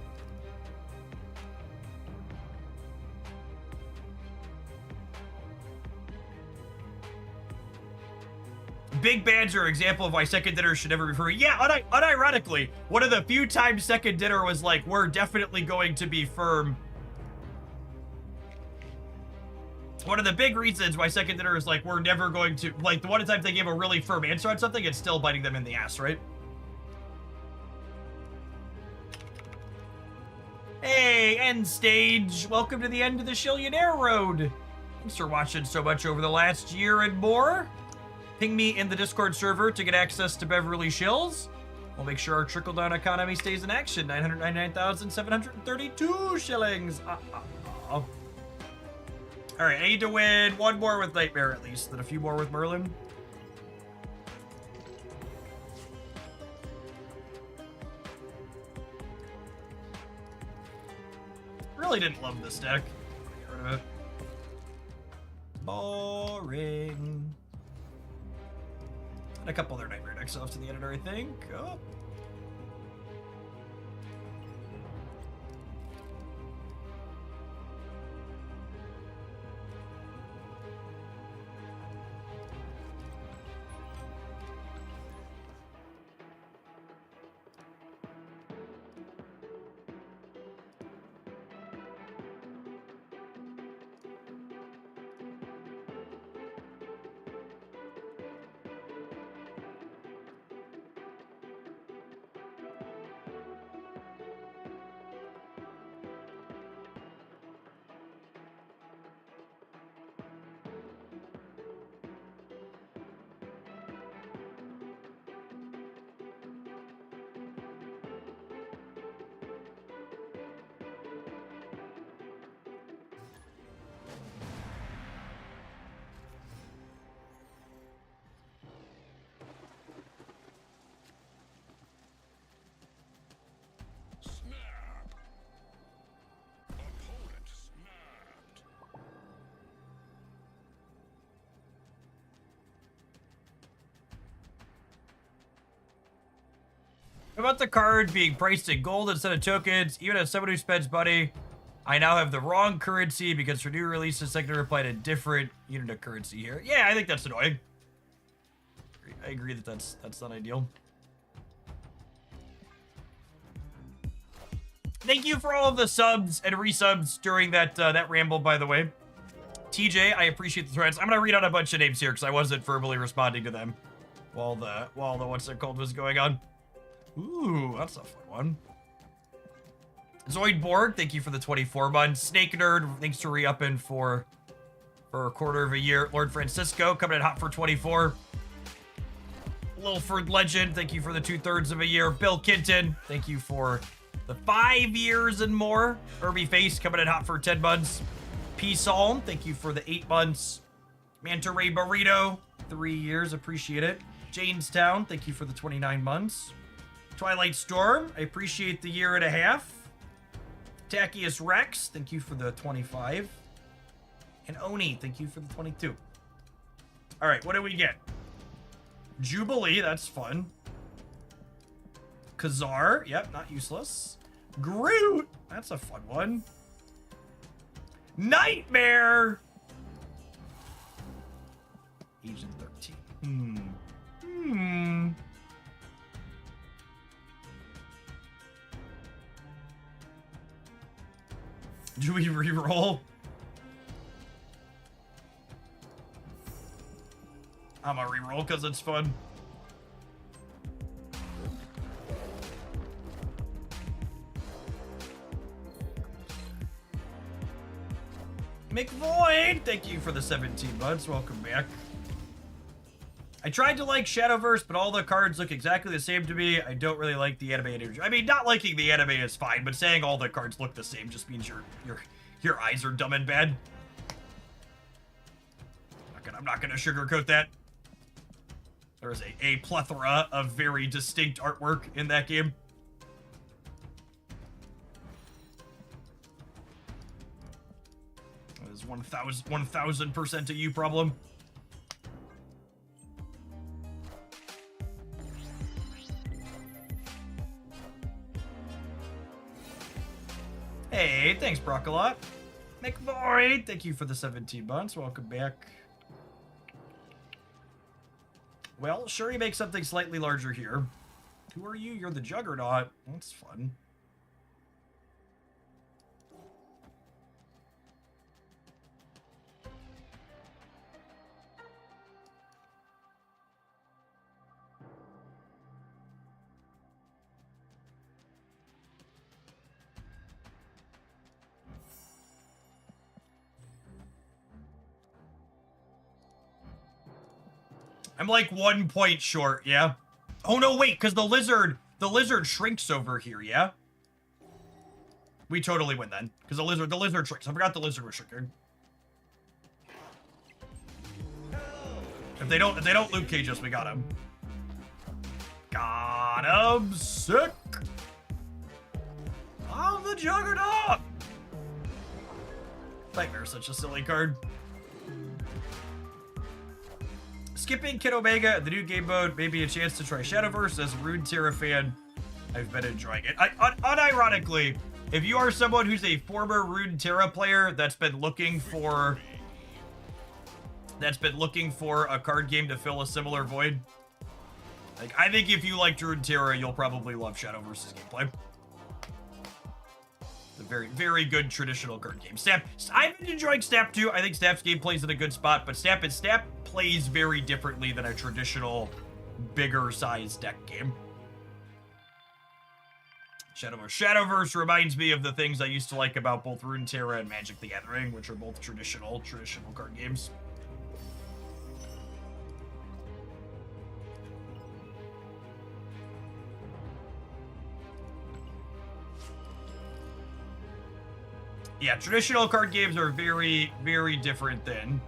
Big bans are an example of why Second Dinner should never be free. Yeah, unironically, one of the few times Second Dinner was like, we're definitely going to be firm. One of the big reasons why Second Dinner is like, we're never going to, like, the one time they gave a really firm answer on something, it's still biting them in the ass, right? Hey, End Stage. Welcome to the end of the Shillionaire Road. Thanks for watching so much over the last year and more. Ping me in the Discord server to get access to Beverly Shills. We'll make sure our trickle-down economy stays in action. 999,732 shillings. All right, I need to win one more with Nightmare at least, then a few more with Merlin. Really didn't love this deck. Get rid of it. Boring. And a couple other Nightmare decks off to the editor, I think. Oh. About the card being priced in gold instead of tokens, even as someone who spends money, I now have the wrong currency because for new releases, I can apply a different unit of currency here. Yeah, I think that's annoying. I agree that that's not ideal. Thank you for all of the subs and resubs during that that ramble, by the way. TJ, I appreciate the threads. I'm gonna read out a bunch of names here because I wasn't verbally responding to them while the what's it called was going on. Ooh, that's a fun one. Zoidborg, thank you for the 24 months. Snake Nerd, thanks for re-upping for a quarter of a year. Lord Francisco, coming in hot for 24. Lilford Legend, thank you for the 2/3 of a year. Bill Kinton, thank you for the 5 years and more. Irby Face, coming in hot for 10 months. P. Psalm, thank you for the 8 months. Manta Ray Burrito, 3 years, appreciate it. Janestown, thank you for the 29 months. Twilight Storm, I appreciate the 1.5 years. Tachyius Rex, thank you for the 25. And Oni, thank you for the 22. All right, what do we get? Jubilee, that's fun. Khazar, yep, not useless. Groot, that's a fun one. Nightmare! Agent 13. Do we reroll? I'm gonna reroll because it's fun. McVoid, thank you for the 17 months. Welcome back. I tried to like Shadowverse, but all the cards look exactly the same to me. I don't really like the anime. I mean, not liking the anime is fine, but saying all the cards look the same just means your eyes are dumb and bad. I'm not gonna sugarcoat that. There is a plethora of very distinct artwork in that game. That is 1000% a you problem. Hey, thanks, Brockolot. McVoid, thank you for the 17 months. Welcome back. Well, sure, he makes something slightly larger here. Who are you? You're the Juggernaut. That's fun. I'm like 1 point short, yeah? Oh no, wait, because the lizard shrinks over here, yeah? We totally win then. Because the lizard shrinks. I forgot the lizard was shrinking. If they don't Luke Cage us, we got him. Got him sick. I'm the Juggernaut. Nightmare's such a silly card. Skipping Kid Omega, the new game mode, maybe a chance to try Shadowverse. As a Runeterra fan, I've been enjoying it. Unironically, if you are someone who's a former Runeterra player that's been looking for a card game to fill a similar void, like I think if you liked Runeterra, you'll probably love Shadowverse's gameplay. It's a very, very good traditional card game. Snap, I've been enjoying Snap too. I think Snap's gameplay is in a good spot, but Snap plays very differently than a traditional bigger size deck game. Shadowverse reminds me of the things I used to like about both Runeterra and Magic the Gathering, which are both traditional card games. Yeah, traditional card games are very, very different than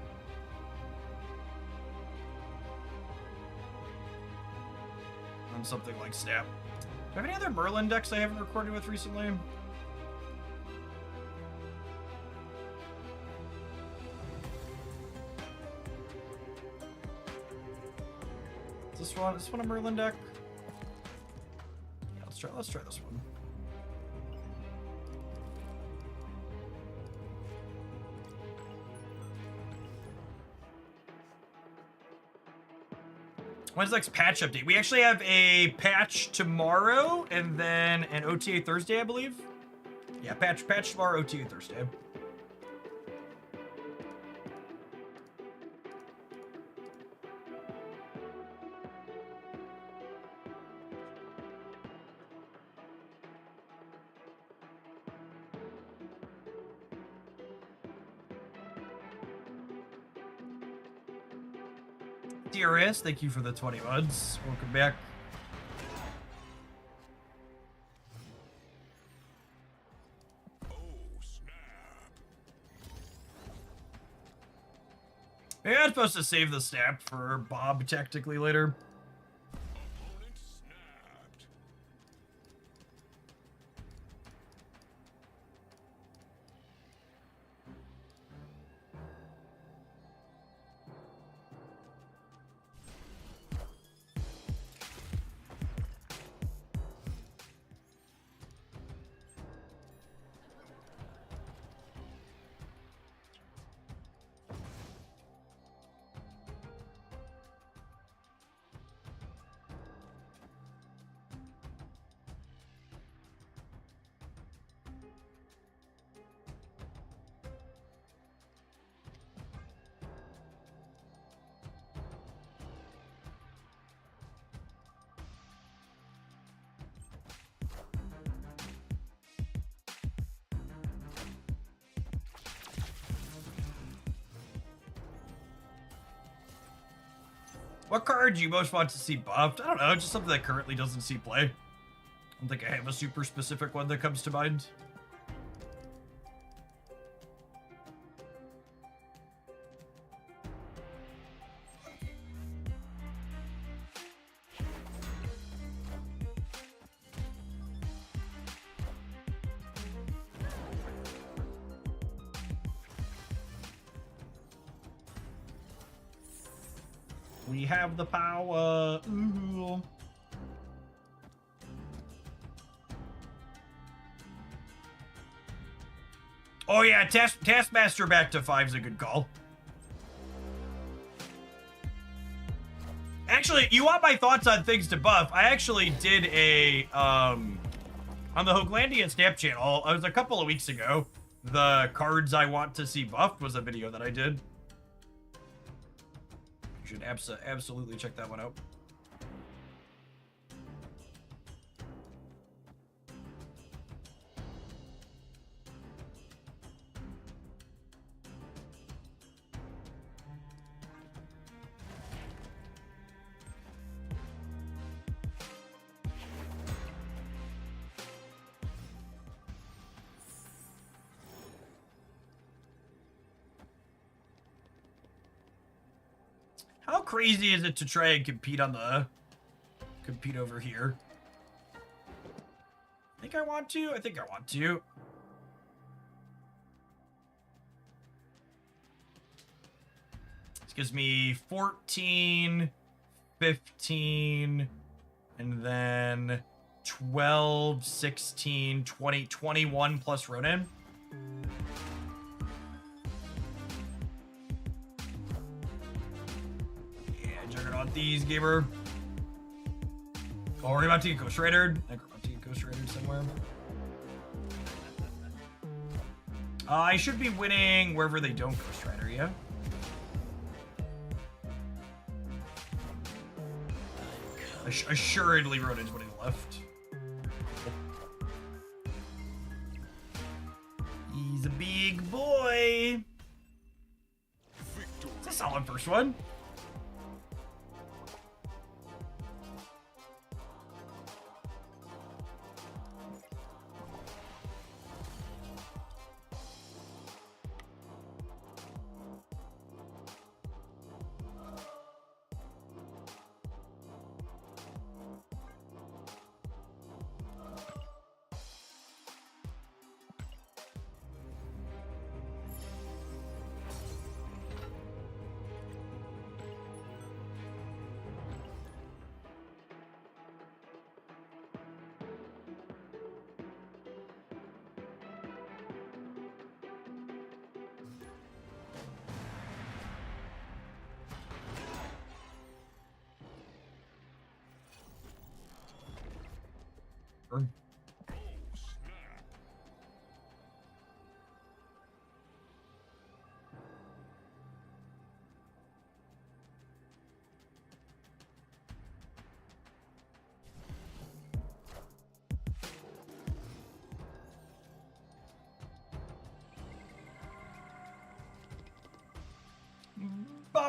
something like Snap. Do I have any other Merlin decks I haven't recorded with recently? Is this one a Merlin deck? Let's try this one. When's the next patch update? We actually have a patch tomorrow and then an OTA Thursday, I believe. Yeah, patch tomorrow, OTA Thursday. DRS, thank you for the 20 months. Welcome back. Oh, snap. Maybe I'm supposed to save the snap for Bob technically later. Opponent snapped. What card do you most want to see buffed? I don't know, just something that currently doesn't see play. I don't think I have a super specific one that comes to mind. We have the power. Ooh. Oh yeah, Taskmaster back to 5 is a good call. Actually, you want my thoughts on things to buff? I actually did a on the Hoaglandia Snap channel. It was a couple of weeks ago. The cards I want to see buffed was a video that I did. You should absolutely check that one out. How crazy is it to try and compete over here? I think I want to. This gives me 14, 15, and then 12, 16, 20, 21 plus Ronin. These gamer. Oh, we're about to get Ghost Rider. I think we're about to get Ghost Rider somewhere. I should be winning wherever they don't Ghost Rider, yeah? Assuredly Rodin's winning left. He's a big boy. It's a solid first one.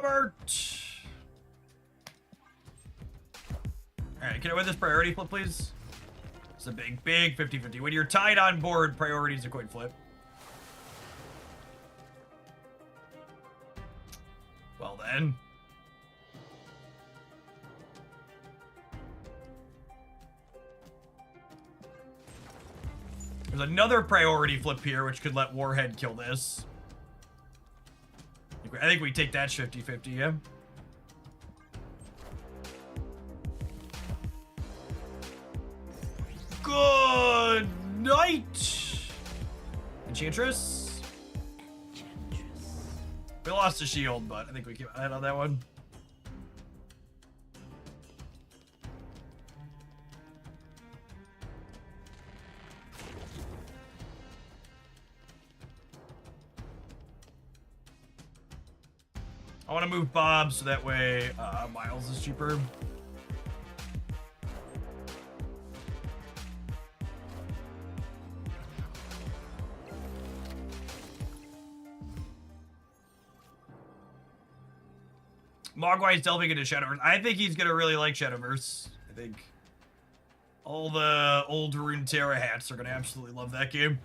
Robert. All right, can I win this priority flip, please? It's a big, big 50-50. When you're tied on board, priority is a coin flip. Well then. There's another priority flip here, which could let Warhead kill this. I think we take that 50-50, yeah? Good night, Enchantress. We lost a shield, but I think we came ahead on that one. I want to move Bob so that way Miles is cheaper. Mogwai's delving into Shadowverse. I think he's gonna really like Shadowverse. I think all the old Runeterra hats are gonna absolutely love that game.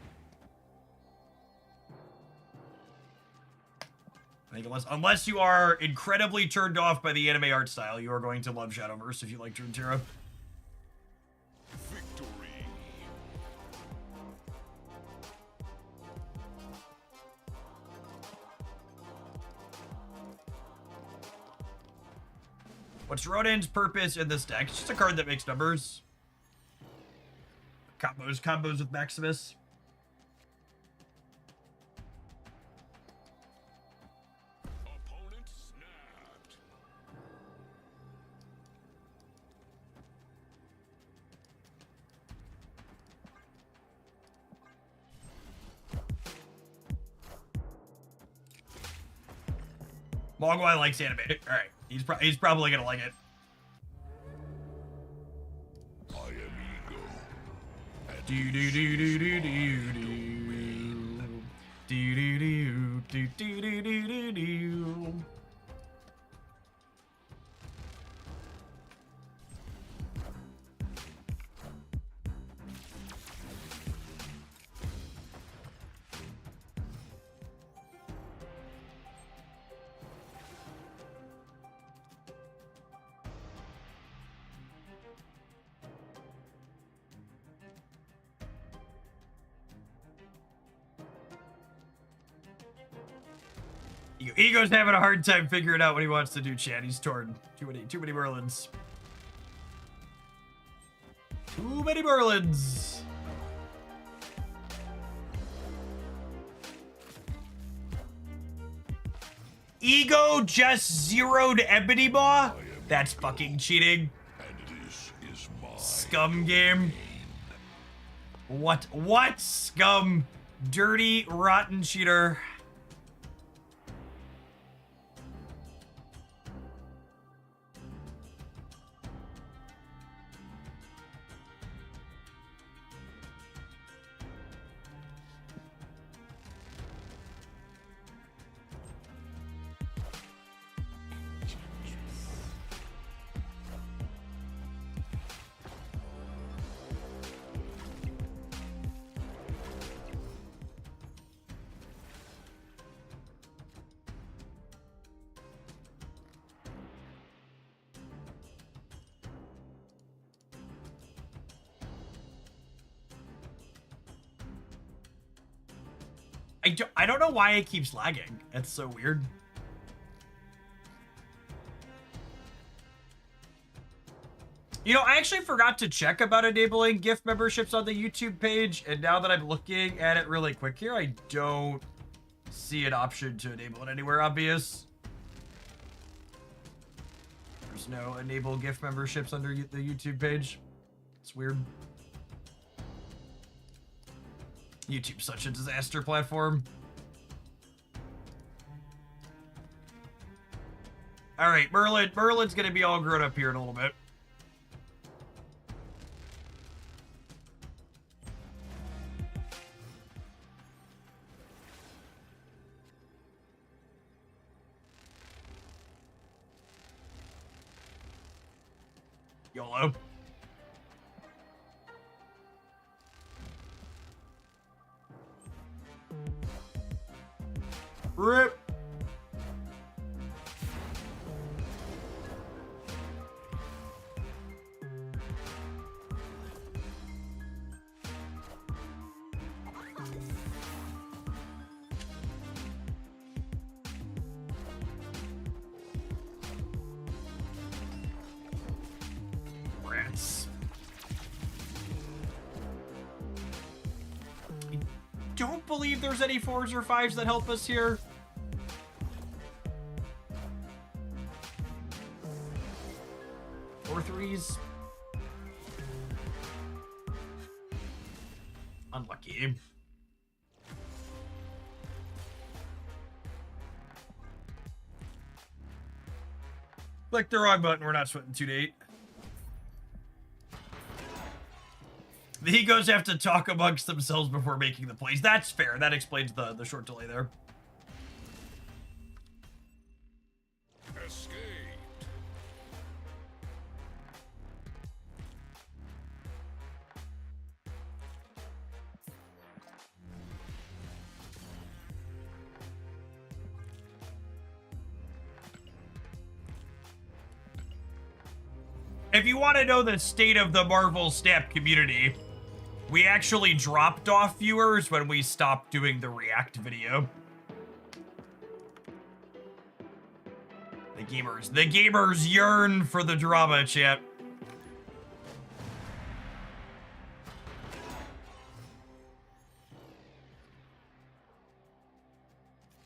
I think unless you are incredibly turned off by the anime art style, you are going to love Shadowverse if you like Runeterra. Victory. What's Rodin's purpose in this deck? It's just a card that makes numbers. Combos with Maximus. Opponent snapped. Mogwai likes anime. All right, he's probably gonna like it. I am Ego. And Do do do do do do do do do do do do do do. Ego's having a hard time figuring out what he wants to do, Chad. He's torn. Too many Merlins. Too many Merlins. Ego just zeroed Ebony Maw? That's fucking cheating. and this is my Scum game. What scum? Dirty, rotten cheater. I don't know why it keeps lagging. It's so weird. You know, I actually forgot to check about enabling gift memberships on the YouTube page, and now that I'm looking at it really quick here, I don't see an option to enable it anywhere obvious. There's no enable gift memberships under the YouTube page. It's weird. YouTube's such a disaster platform. All right, Merlin's gonna be all grown up here in a little bit. YOLO. RIP. Rats. I don't believe there's any 4s or 5s that help us here. Or 3s. Unlucky. Click the wrong button. We're not sweating 2 to 8. The egos have to talk amongst themselves before making the plays. That's fair. That explains the short delay there. Escaped. If you want to know the state of the Marvel Snap community, we actually dropped off viewers when we stopped doing the React video. The gamers yearn for the drama, chat.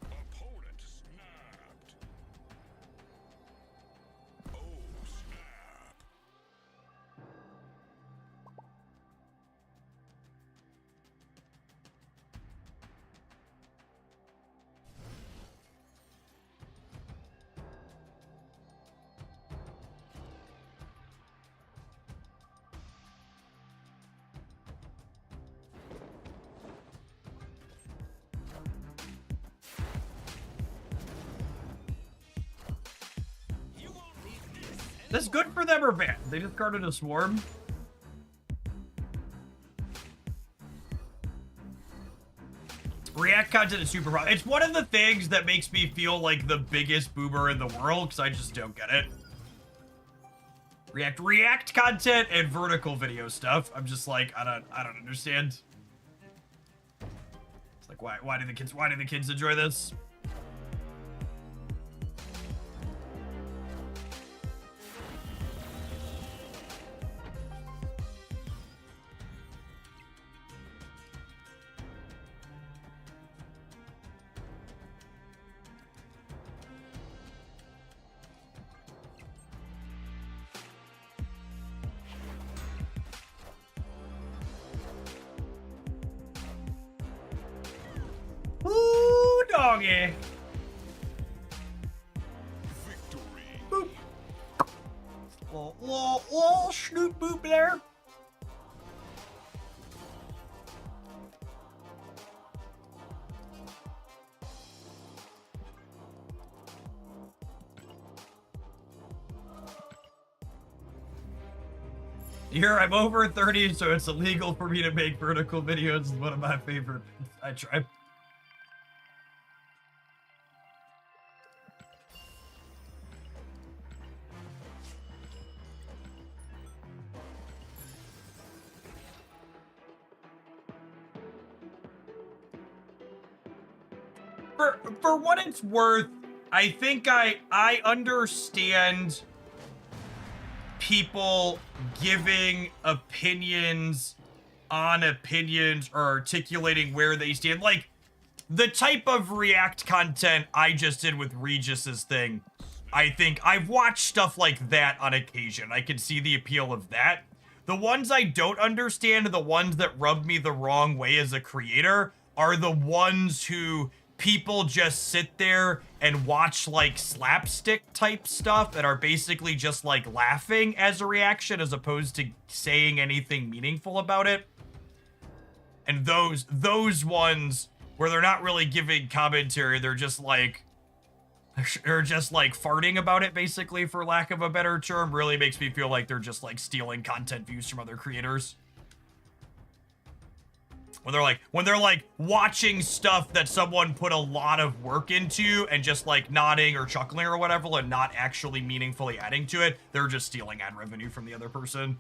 Opponent snapped. Oh, snap. This good for them or bad? They discarded a swarm. React content is super problem. It's one of the things that makes me feel like the biggest boomer in the world because I just don't get it. React content and vertical video stuff. I'm just like, I don't understand. It's like why do the kids enjoy this? Ooh, doggy. Victory. Boop. Little snoop boop there. Here, I'm over 30, so it's illegal for me to make vertical videos. It's one of my favorite. I try. For what it's worth, I think I understand people giving opinions on opinions or articulating where they stand. Like, the type of React content I just did with Regis's thing, I think I've watched stuff like that on occasion. I can see the appeal of that. The ones I don't understand, the ones that rub me the wrong way as a creator, are the ones who people just sit there and watch like slapstick type stuff and are basically just like laughing as a reaction as opposed to saying anything meaningful about it. And those ones where they're not really giving commentary, they're just like, or just like farting about it, basically, for lack of a better term, really makes me feel like they're just like stealing content views from other creators. When they're like watching stuff that someone put a lot of work into and just like nodding or chuckling or whatever and not actually meaningfully adding to it, they're just stealing ad revenue from the other person.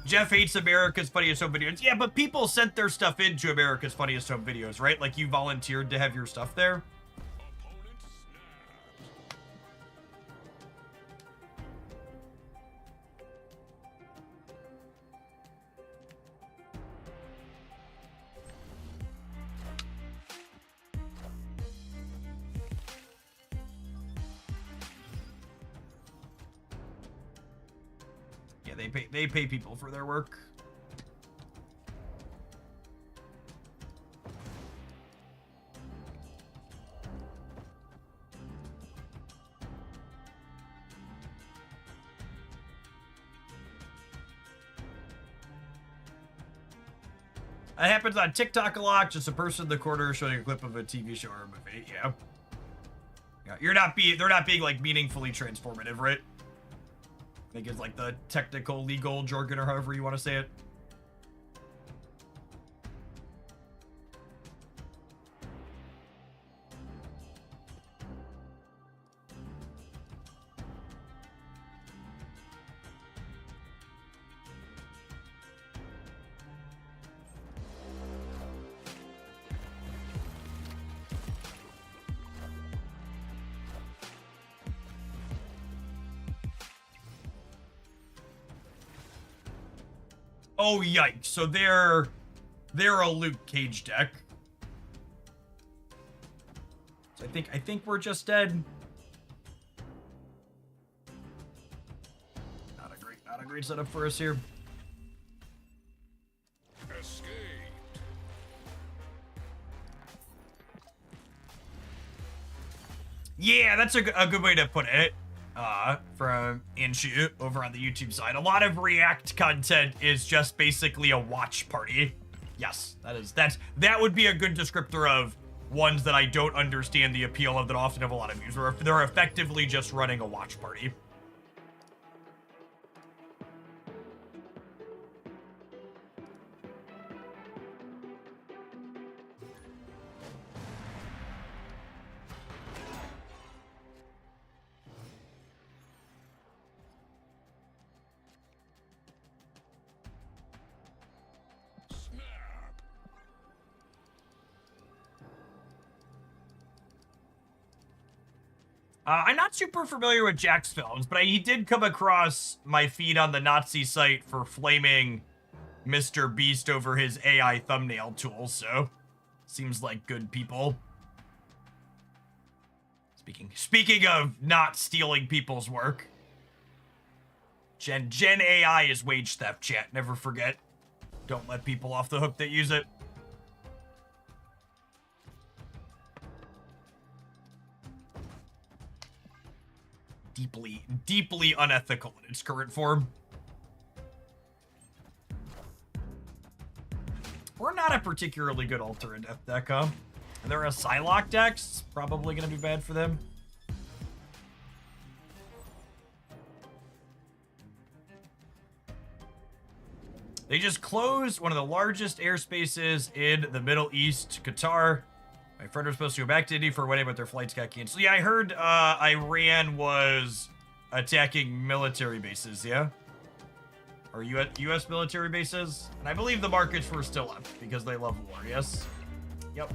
Jeff hates America's Funniest Home Videos. Yeah, but people sent their stuff into America's Funniest Home Videos, right? Like, you volunteered to have your stuff there. Opponent snapped. Yeah, they pay people for their work. It happens on TikTok a lot. Just a person in the corner showing a clip of a TV show or a movie. Yeah. Yeah, they're not being like meaningfully transformative, right? I think it's like the technical legal jargon or however you want to say it. Oh yikes! So they're a Luke Cage deck. So I think we're just dead. Not a great setup for us here. Escaped. Yeah, that's a good way to put it. From Inshu over on the YouTube side. A lot of React content is just basically a watch party. Yes, that would be a good descriptor of ones that I don't understand the appeal of that often have a lot of views. They're effectively just running a watch party. Snap. I'm not super familiar with Jack's films, but he did come across my feed on the Nazi site for flaming Mr. Beast over his AI thumbnail tool, so seems like good people. Speaking of not stealing people's work, Gen AI is wage theft, chat. Never forget. Don't let people off the hook that use it. Deeply unethical in its current form. We're not a particularly good Alter and Death deck, huh? And they're a Psylocke deck. It's probably going to be bad for them. They just closed one of the largest airspaces in the Middle East, Qatar. My friend was supposed to go back to Indy for a wedding, but their flights got canceled. Yeah, I heard Iran was attacking military bases, yeah? Or U.S. military bases? And I believe the markets were still up because they love war, yes? Yep.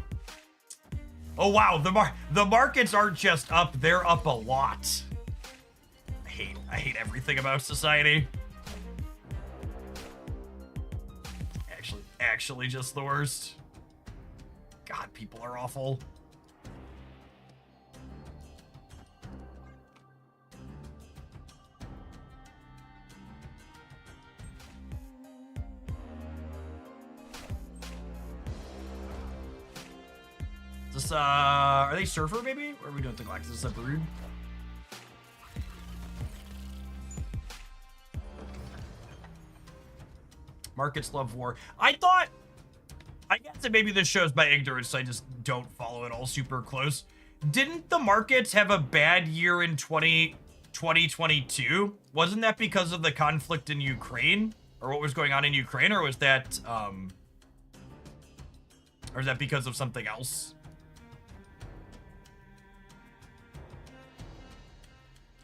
Oh, wow, the markets aren't just up, they're up a lot. I hate everything about society. Actually just the worst. God, people are awful. Is this, are they Surfer, maybe? Or are we doing the Galactus at Brood? Markets love war. I guess that maybe this shows my ignorance. I just don't follow it all super close. Didn't the markets have a bad year in 2022? Wasn't that because of the conflict in Ukraine? Or what was going on in Ukraine? Or was that, or is that because of something else?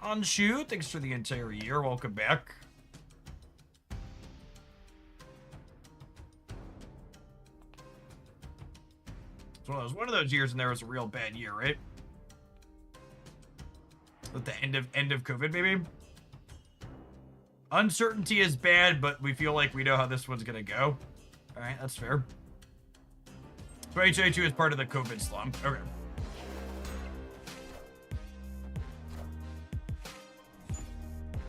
Anshu, thanks for the entire year. Welcome back. It's one of those years and there was a real bad year, right? At the end of COVID, maybe? Uncertainty is bad, but we feel like we know how this one's gonna go. All right, that's fair. 2022 is part of the COVID slump. Okay.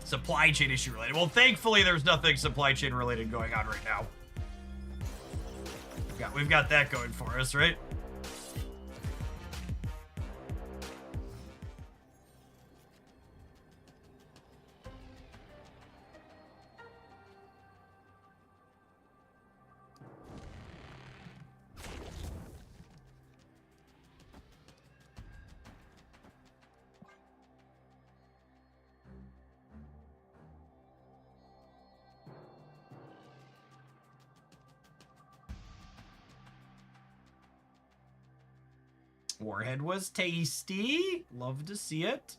Supply chain issue related. Well, thankfully, there's nothing supply chain related going on right now. Yeah, we've got that going for us, right? Warhead was tasty. Love to see it.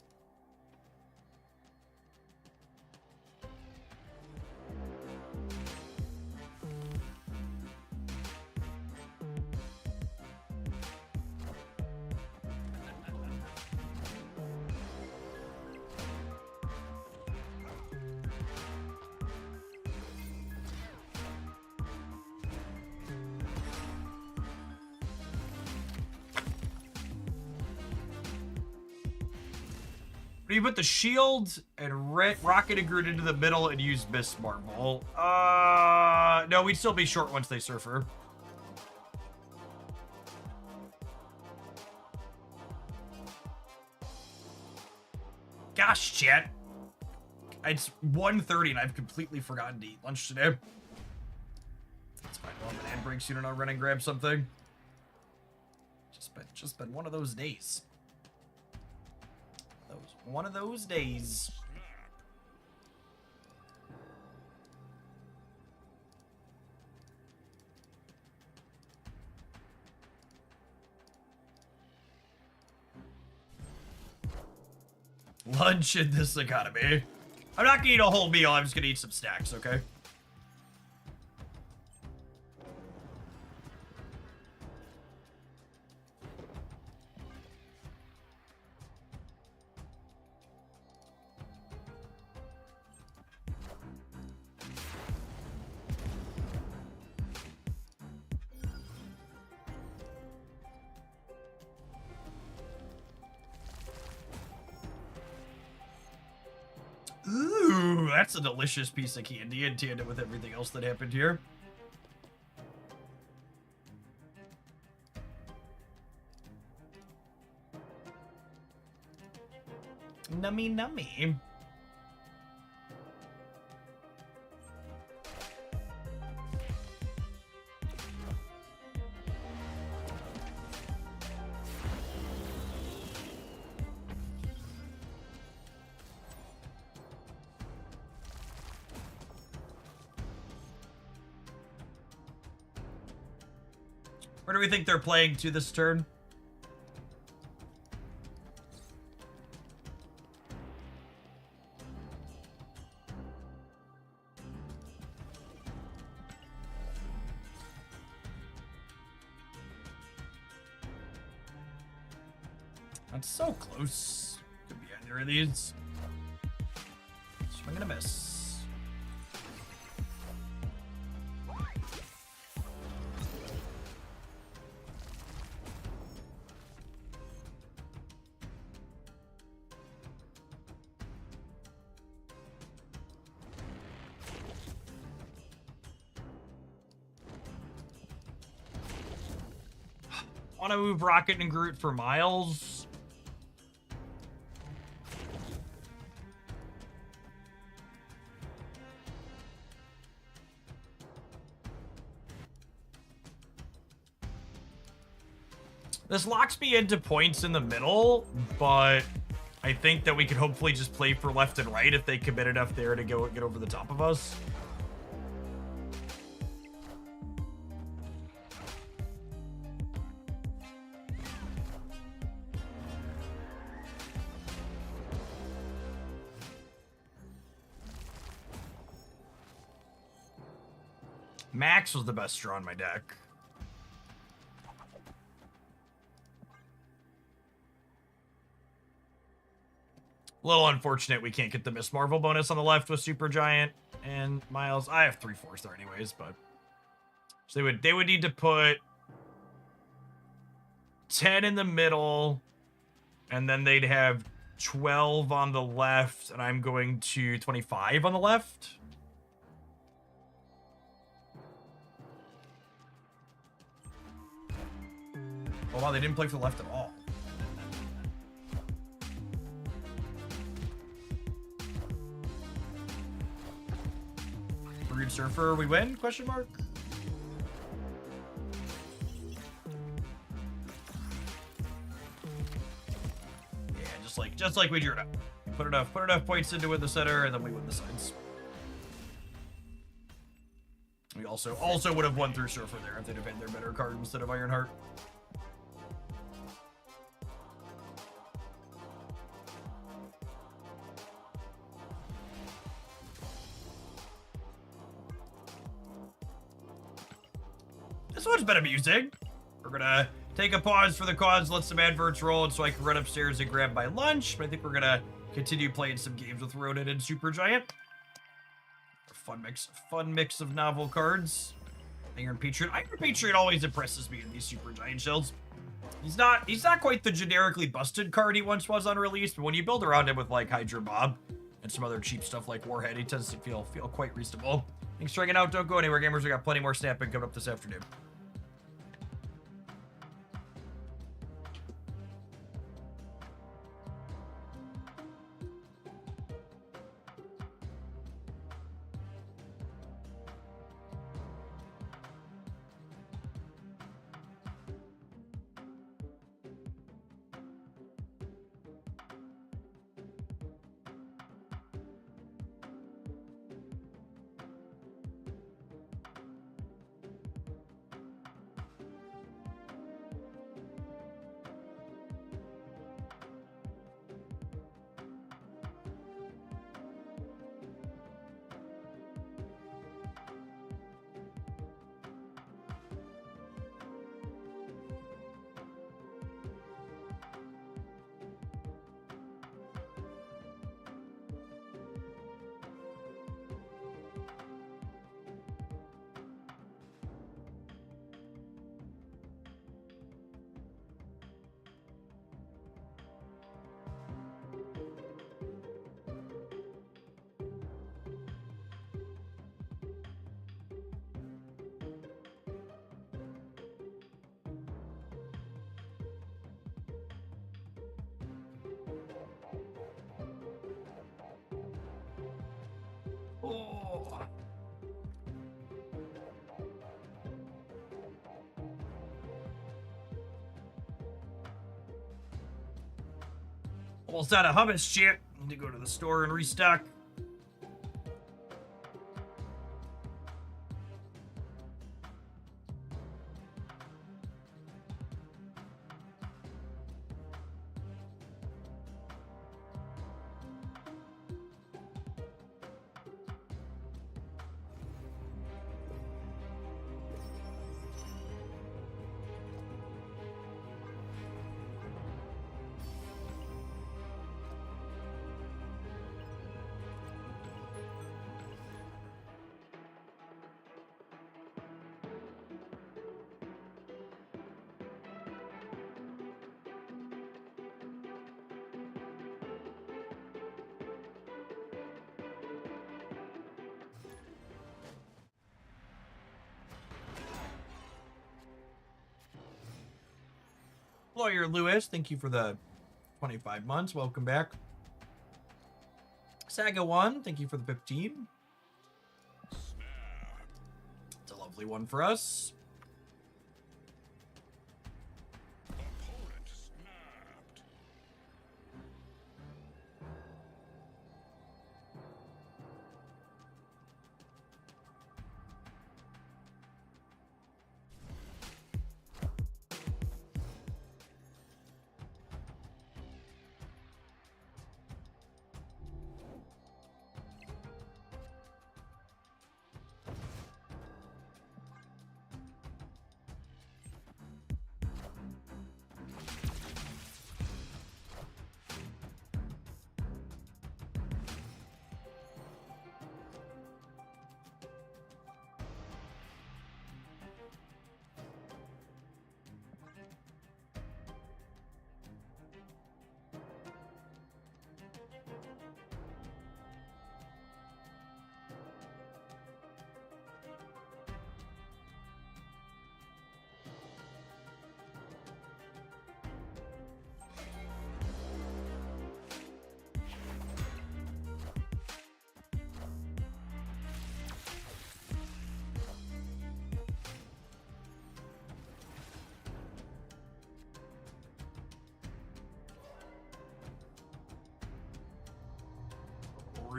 You put the shield and Rocket and Groot into the middle and use Miss Marvel. No, we'd still be short once they surfer. Gosh, chat. It's 1:30 and I've completely forgotten to eat lunch today. It's fine. Well, if an ad break soon and I'll run and grab something. Just been one of those days. One of those days. Lunch in this economy. I'm not gonna eat a whole meal, I'm just gonna eat some snacks, okay? Ooh, that's a delicious piece of candy in tandem with everything else that happened here. Nummy nummy. Where do we think they're playing to this turn? That's so close. Could be either of these. Swing and a miss. Want to move Rocket and Groot for Miles? This locks me into points in the middle, but I think that we could hopefully just play for left and right if they commit enough there to get over the top of us. Max was the best draw on my deck. A little unfortunate we can't get the Miss Marvel bonus on the left with Supergiant and Miles. I have 3/4 there anyways, but so they would need to put 10 in the middle, and then they'd have 12 on the left, and I'm going to 25 on the left. Oh wow, they didn't play for the left at all. Rude Surfer, we win? Question mark. Yeah, just like we drew it up. Put enough points into win the center, and then we win the sides. We also would have won through Surfer there if they'd have had their better card instead of Ironheart. This one's been amusing. We're gonna take a pause for the cause, let some adverts roll, and so I can run upstairs and grab my lunch. But I think we're gonna continue playing some games with Ronin and Supergiant. Fun mix of novel cards. Iron Patriot. Iron Patriot always impresses me in these Supergiant shells. He's not quite the generically busted card he once was on release, but when you build around him with like Hydra Bob and some other cheap stuff like Warhead, he tends to feel quite reasonable. Thanks for hanging out. Don't go anywhere, gamers. We got plenty more snapping coming up this afternoon. Oh. Almost out of hummus, chat. Need to go to the store and restock. Lawyer Lewis, thank you for the 25 months. Welcome back. Saga 1, thank you for the 15. It's a lovely one for us.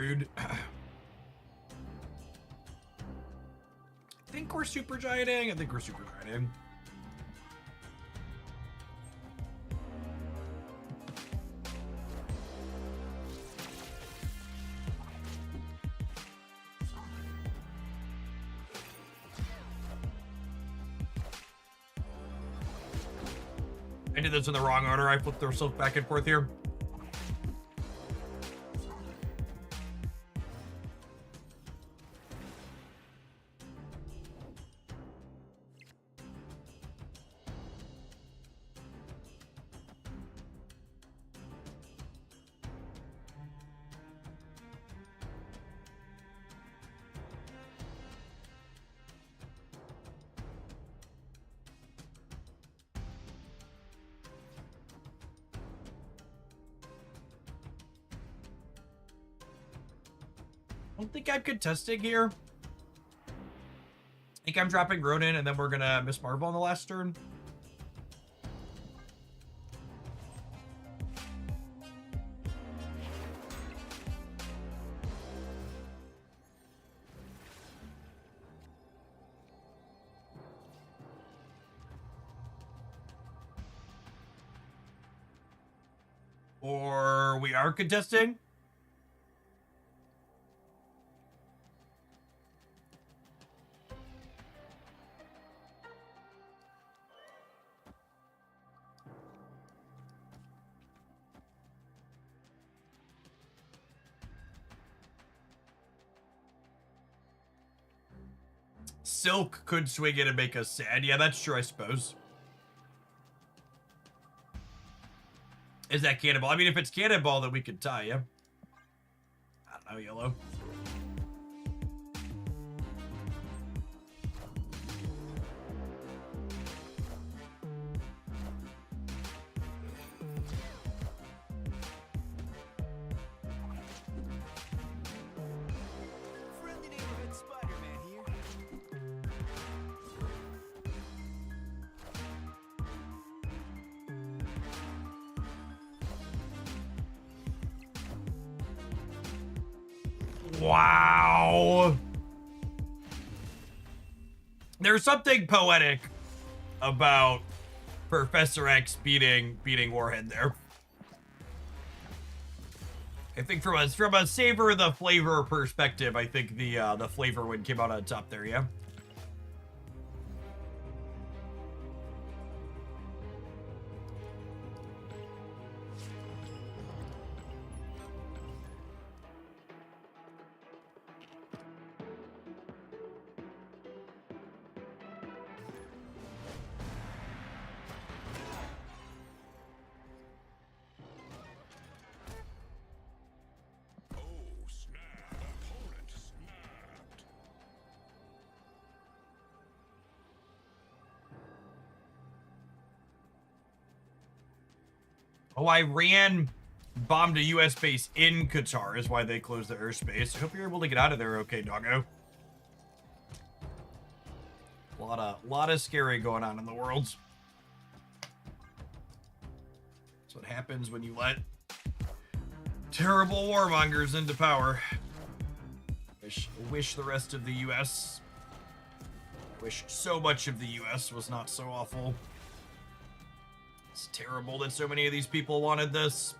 rude. I think we're super gianting. I think we're super gianting. I did this in the wrong order. I flipped their silk back and forth here. I don't think I'm contesting here. I think I'm dropping Ronin, and then we're gonna Miss Marvel on the last turn. Or we are contesting. Silk could swing it and make us sad. Yeah, that's true, I suppose. Is that Cannonball? I mean, if it's Cannonball, then we could tie, yeah? I don't know, Yellow. Friendly neighborhood Spider-Man here. Wow. There's something poetic about Professor X beating Warhead there. I think from a savor the flavor perspective, I think the flavor one came out on top there, yeah. Oh, snap. Opponent snapped. Oh, Iran bombed a U.S. base in Qatar is why they closed the airspace. I hope you're able to get out of there okay, doggo. Lot of scary going on in the world. That's what happens when you let terrible warmongers into power. Wish the rest of the U.S. Wish so much of the U.S. was not so awful. It's terrible that so many of these people wanted this.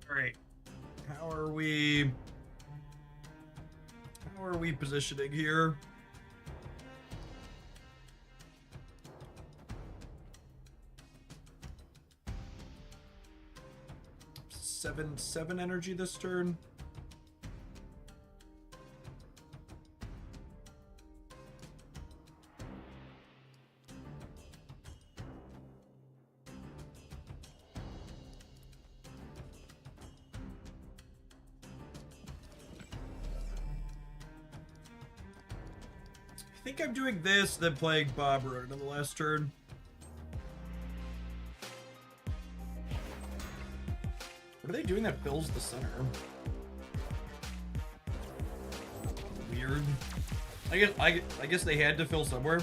All right. How are we positioning here? Seven energy this turn. I think I'm doing this, then playing Bob Road on the last turn. What are they doing that fills the center? Weird. I guess they had to fill somewhere.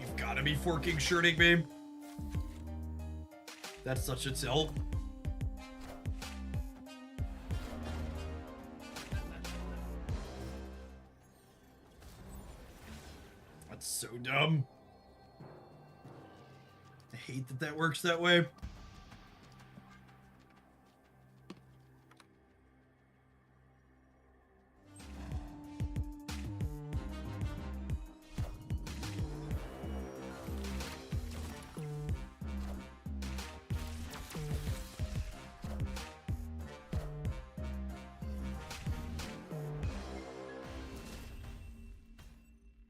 You've got to be forking shirting, babe. That's such a tilt. That's so dumb. I hate that that works that way.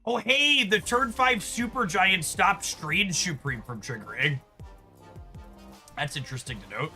Oh, hey, the turn 5 Super Giant stopped Strange Supreme from triggering. That's interesting to note.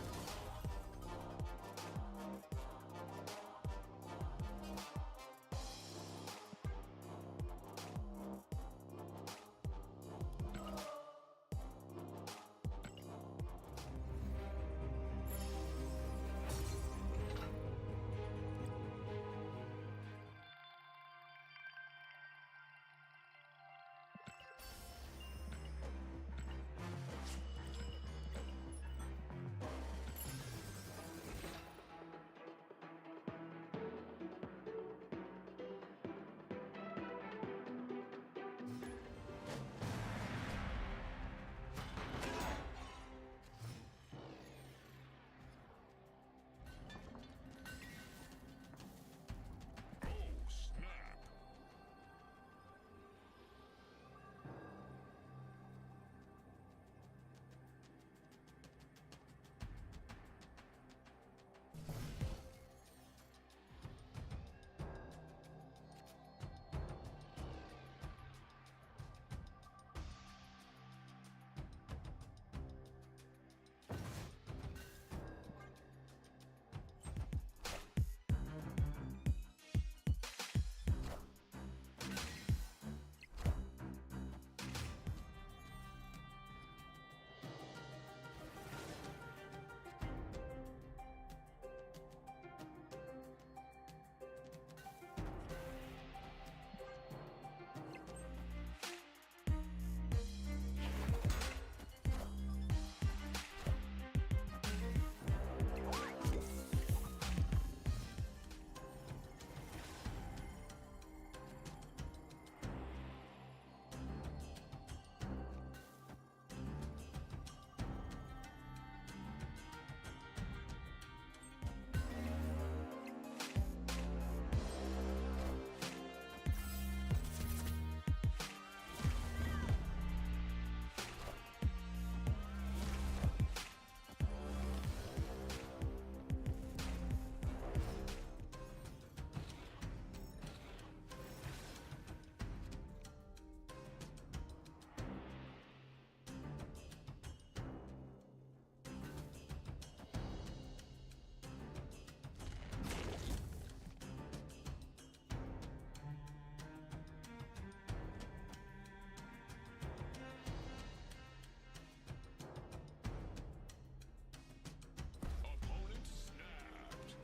Opponent snapped.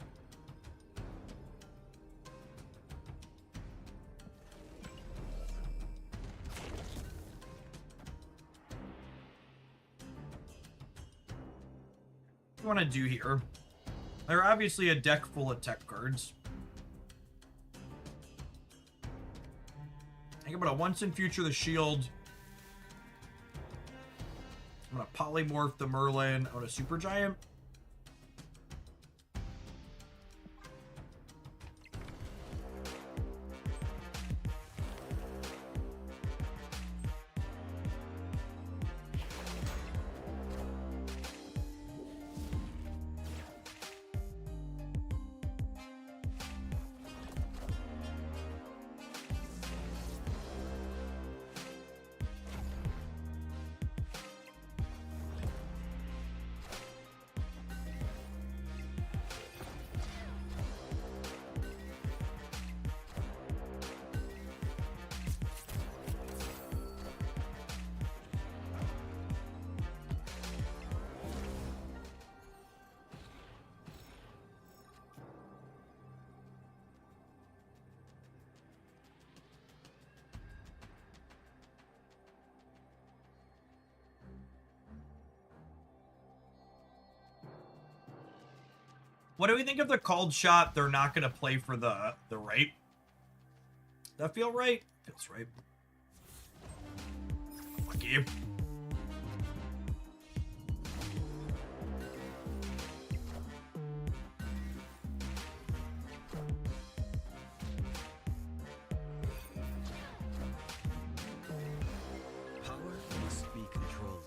What do you want to do here? They're obviously a deck full of tech cards. Think about a once in future the shield. I'm gonna polymorph the Merlin on a Super Giant. What do we think of the called shot? They're not going to play for the right. That feel right? Feels right. Lucky. Power must be controlled.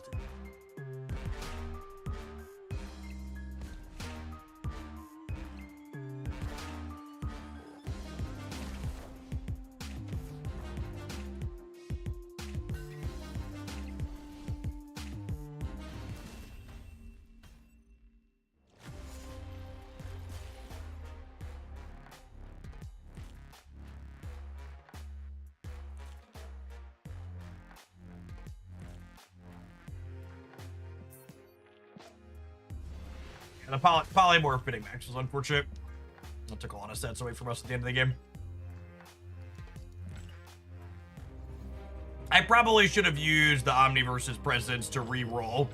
And the polymorph fitting max was unfortunate. That took a lot of sets away from us at the end of the game. I probably should have used the Omniverse's presence to re-roll.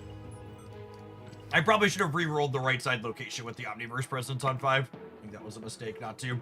I probably should have re-rolled the right side location with the Omniverse presence on 5. I think that was a mistake not to.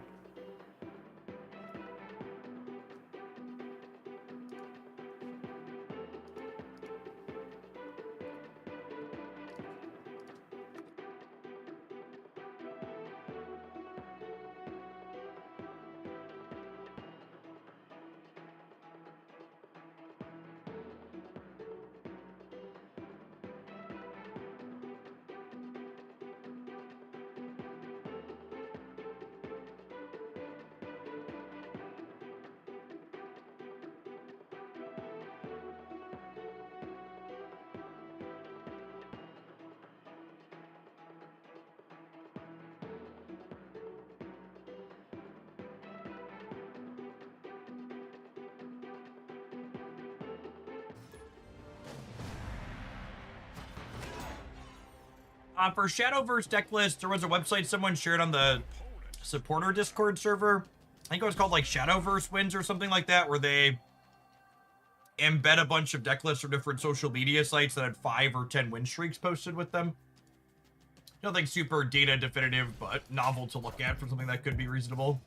For Shadowverse deck list, there was a website someone shared on the supporter Discord server. I think it was called like Shadowverse Wins or something like that, where they embed a bunch of deck lists from different social media sites that had 5 or 10 win streaks posted with them. Nothing super data definitive, but novel to look at for something that could be reasonable.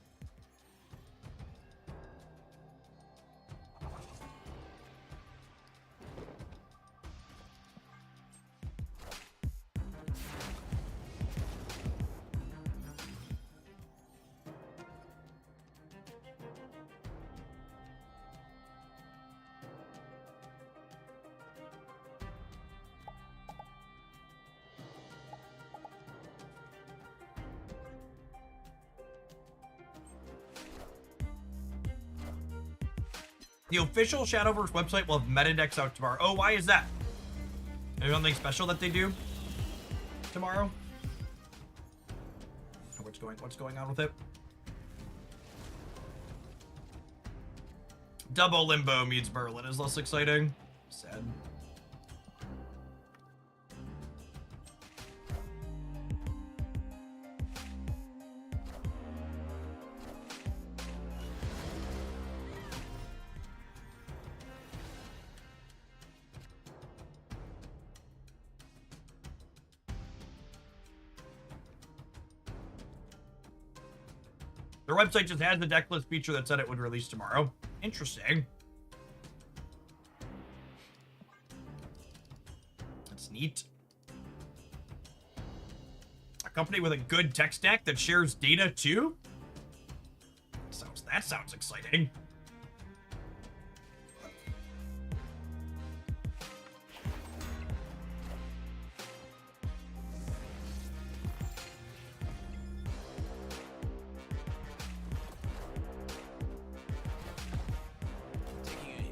The official Shadowverse website will have Metadex out tomorrow. Oh, why is that? There's something special that they do tomorrow? What's going on with it? Double Limbo meets Merlin is less exciting. Sad. Their website just has the deck list feature that said it would release tomorrow. Interesting. Let's neat. A company with a good tech stack that shares data too? That sounds exciting. Taking aim.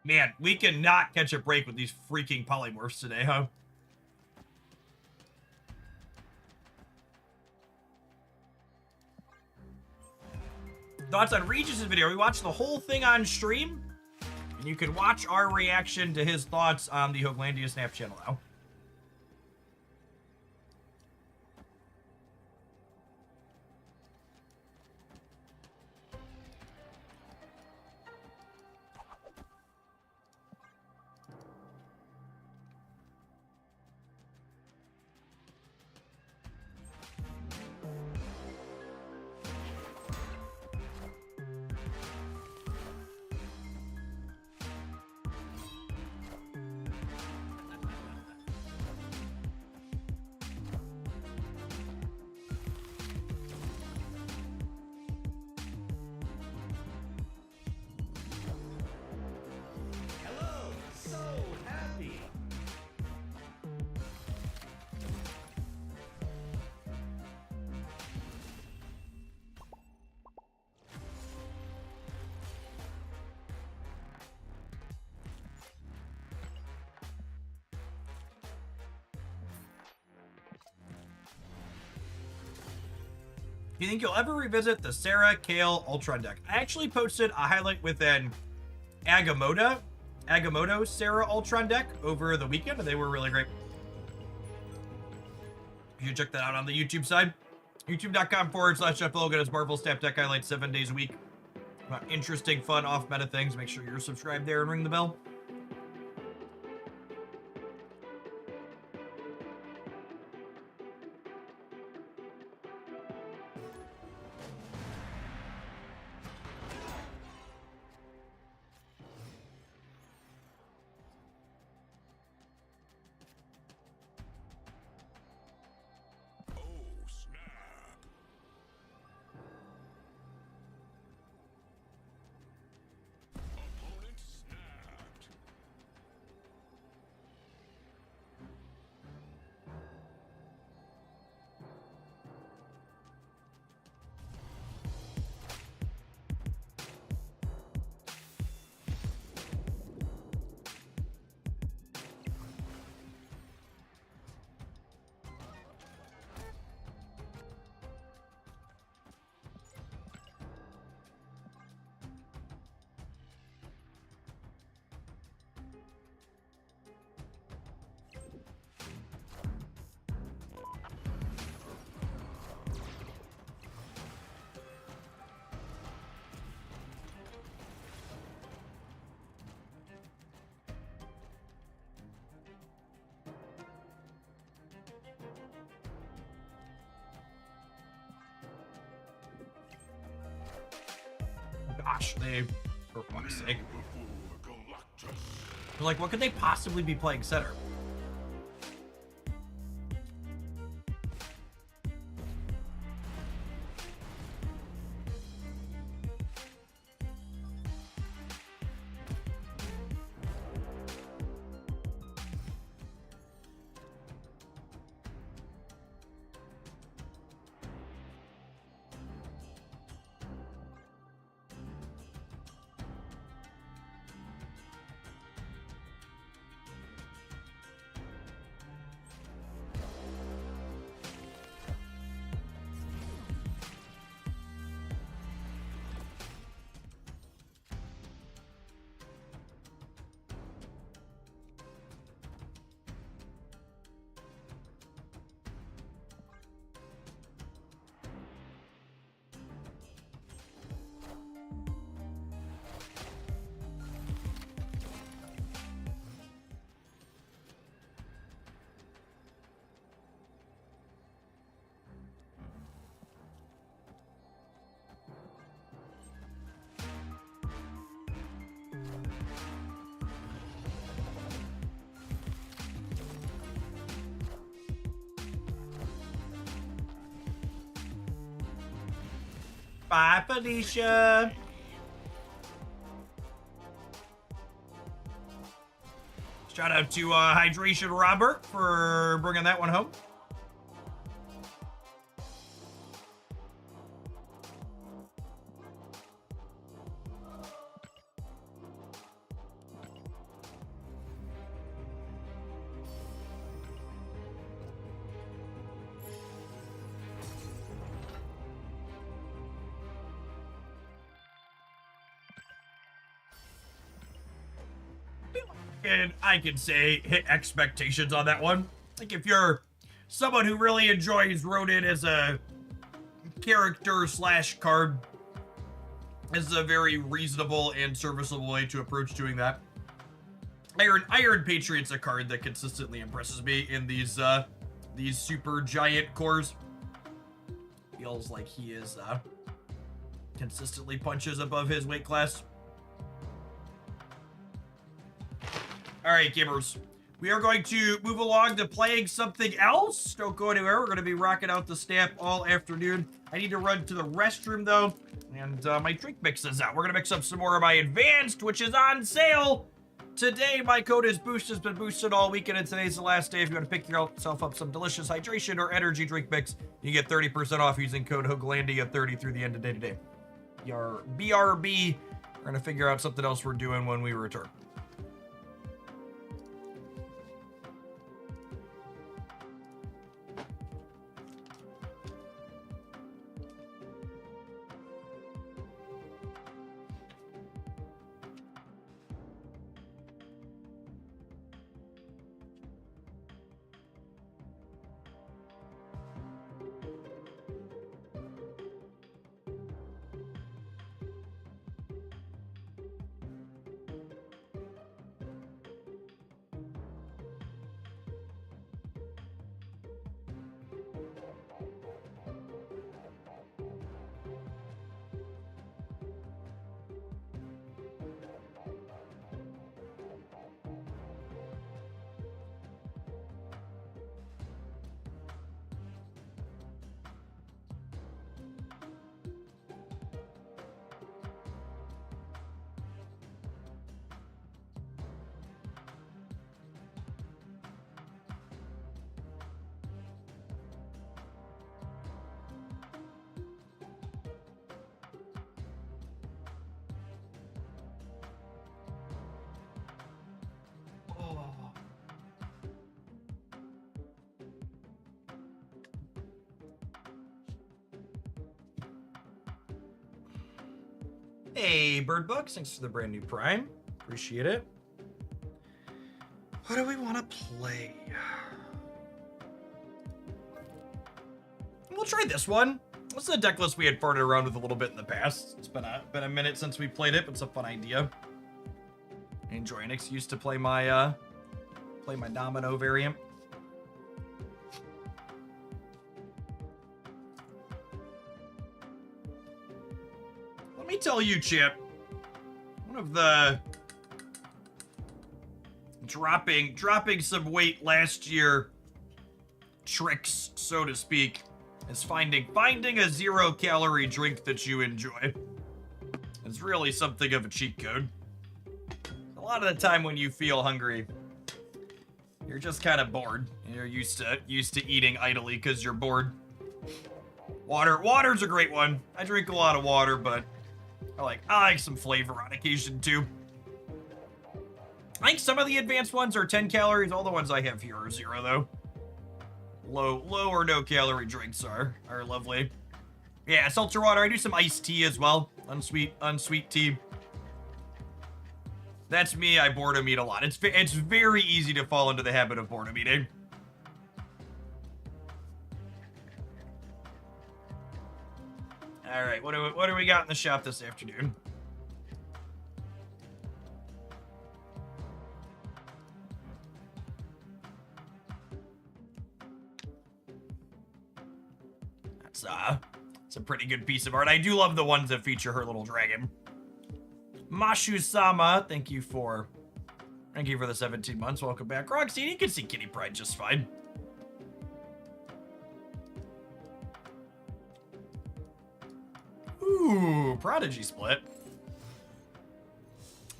Man, we cannot catch a break with these freaking polymorphs today, huh? Thoughts on Regis' video? We watched the whole thing on stream, and you can watch our reaction to his thoughts on the Hoaglandia Snap channel now. Do you think you'll ever revisit the Sarah Kale Ultron deck? I actually posted a highlight with an Agamotto Sarah Ultron deck over the weekend, and they were really great. You should check that out on the YouTube side. YouTube.com/Jeff Logan has Marvel Snap deck highlights 7 days a week. Interesting, fun, off-meta things. Make sure you're subscribed there and ring the bell. Oh, snap. Opponent snapped. Gosh, they, for fuck's sake. Before Galactus. They're like, what could they possibly be playing center? Bye, Felicia. Shout out to Hydration Robert for bringing that one home. And I can say hit expectations on that one. Like if you're someone who really enjoys Ronin as a character slash card, this is a very reasonable and serviceable way to approach doing that. Iron Patriot's a card that consistently impresses me in these super giant cores. Feels like he is consistently punches above his weight class. All right, gamers. We are going to move along to playing something else. Don't go anywhere. We're going to be rocking out the snap all afternoon. I need to run to the restroom, though. And my drink mix is out. We're going to mix up some more of my advanced, which is on sale today. My code is Boost. Has been boosted all weekend, and today's the last day. If you want to pick yourself up some delicious hydration or energy drink mix, you get 30% off using code HOOGLANDIA30 through the end of day today. Your BRB. We're going to figure out something else we're doing when we return. Hey, Birdbugs, thanks for the brand new Prime. Appreciate it. What do we want to play? We'll try this one. This is a deck list we had farted around with a little bit in the past. It's been a minute since we played it, but it's a fun idea. I enjoy an excuse to play my domino variant. Let me tell you, Chip, one of the dropping some weight last year tricks, so to speak, is finding a 0-calorie drink that you enjoy. It's really something of a cheat code. A lot of the time when you feel hungry, you're just kind of bored. You're used to eating idly because you're bored. Water's a great one. I drink a lot of water, but I like some flavor on occasion too. I think some of the advanced ones are 10 calories. All the ones I have here are 0 though. Low or no calorie drinks are lovely. Yeah, seltzer water. I do some iced tea as well. Unsweet tea. That's me. I boredom eat a lot. It's very easy to fall into the habit of boredom eating. All right, what do we got in the shop this afternoon? It's a pretty good piece of art. I do love the ones that feature her little dragon. Mashu-sama, thank you for the 17 months. Welcome back. Roxy, you can see Kitty Pryde just fine. Ooh. Prodigy split.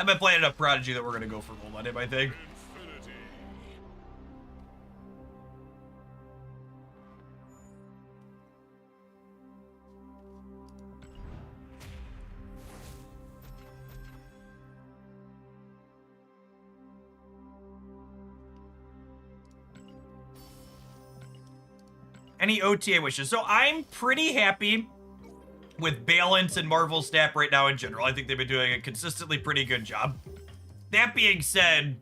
I've been playing enough Prodigy that we're gonna go for gold on him, I think. Infinity. Any OTA wishes? So I'm pretty happy with Balance and Marvel Snap right now in general. I think they've been doing a consistently pretty good job. That being said,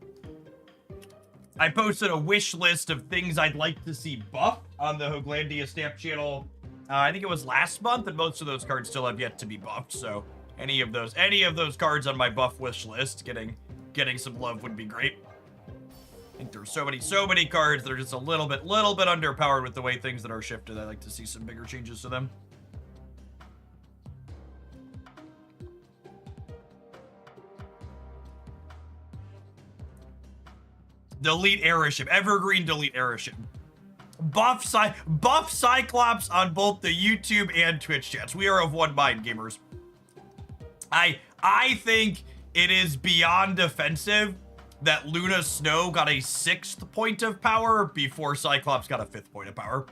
I posted a wish list of things I'd like to see buffed on the Hoaglandia Snap channel. I think it was last month, and most of those cards still have yet to be buffed. So any of those cards on my buff wish list getting some love would be great. I think there's so many cards that are just a little bit underpowered with the way things that are shifted. I'd like to see some bigger changes to them. Delete Airship. Evergreen delete Airship. Buff Cyclops on both the YouTube and Twitch chats. We are of one mind, gamers. I think it is beyond offensive that Luna Snow got a 6th point of power before Cyclops got a 5th point of power.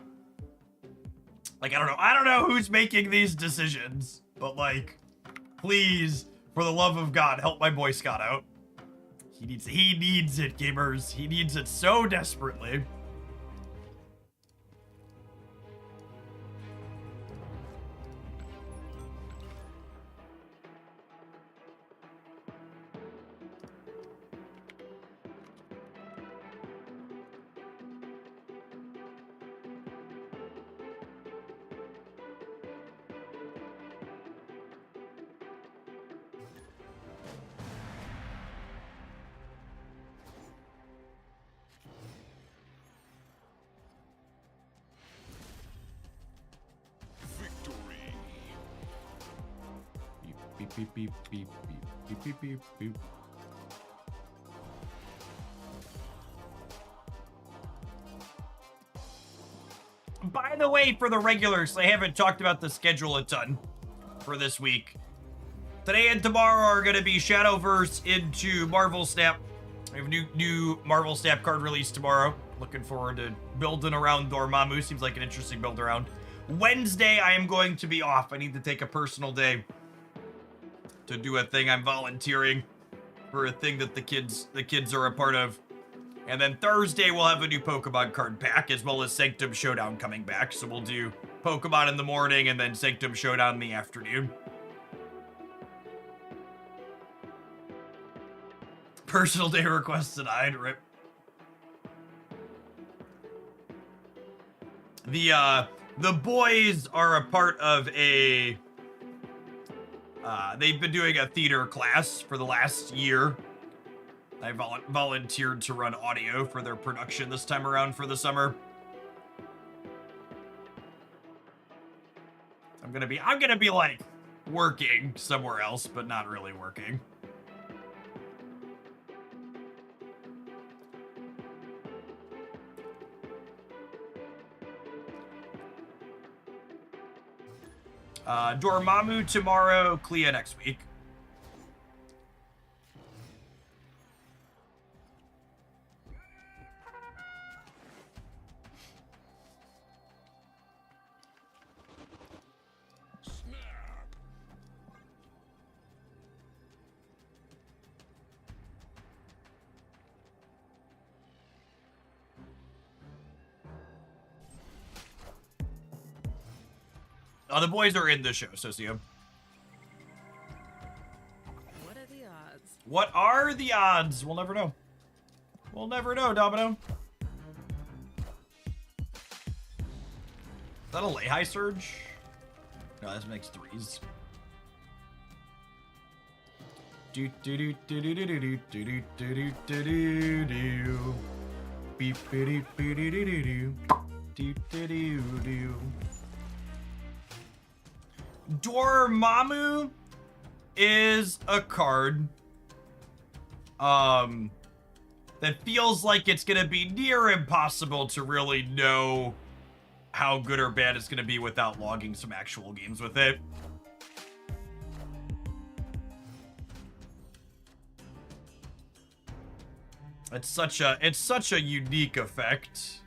Like, I don't know who's making these decisions, but like, please, for the love of God, help my boy Scott out. He needs it, gamers. He needs it so desperately. Victory. Beep, beep, beep, beep, beep, beep, beep, beep. By the way, for the regulars, I haven't talked about the schedule a ton for this week. Today and tomorrow are going to be Shadowverse into Marvel Snap. We have new Marvel Snap card release tomorrow. Looking forward to building around Dormammu. Seems like an interesting build around. Wednesday, I am going to be off. I need to take a personal day to do a thing. I'm volunteering for a thing that the kids are a part of. And then Thursday, we'll have a new Pokemon card pack, as well as Sanctum Showdown coming back. So we'll do Pokemon in the morning and then Sanctum Showdown in the afternoon. Personal day request denied, rip. The boys are a part of a, they've been doing a theater class for the last year. I volunteered to run audio for their production this time around for the summer. I'm gonna be like working somewhere else, but not really working. Dormammu tomorrow, Clea next week. Snap. The boys are in the show, Socio. What are the odds? What are the odds? We'll never know. We'll never know, Domino. Is that a lay high surge? No, this makes 3s. Do do do do do do do do do do do do. Beep beep beep do do do do do do do do. Dormammu is a card that feels like it's gonna be near impossible to really know how good or bad it's gonna be without logging some actual games with it. It's such a unique effect.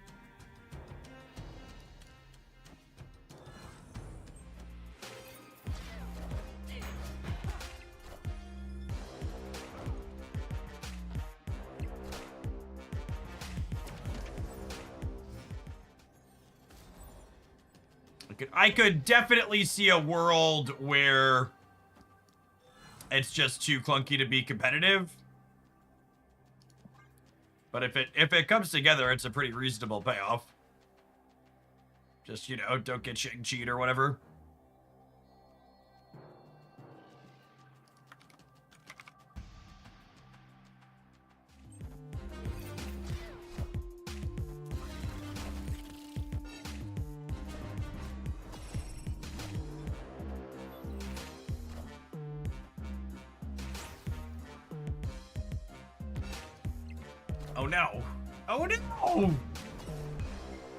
I could definitely see a world where it's just too clunky to be competitive. But if it comes together, it's a pretty reasonable payoff. Just, you know, don't get cheat or whatever. Oh no! Oh no!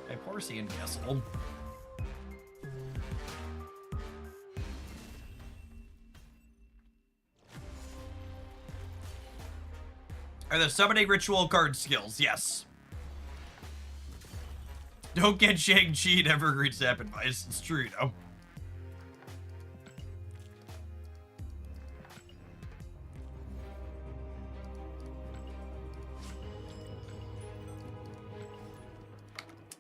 Hey, Horsey and Castle. Are the summoning ritual card skills? Yes. Don't get Shang-Chi and Evergreen Sap advice. It's true, you know.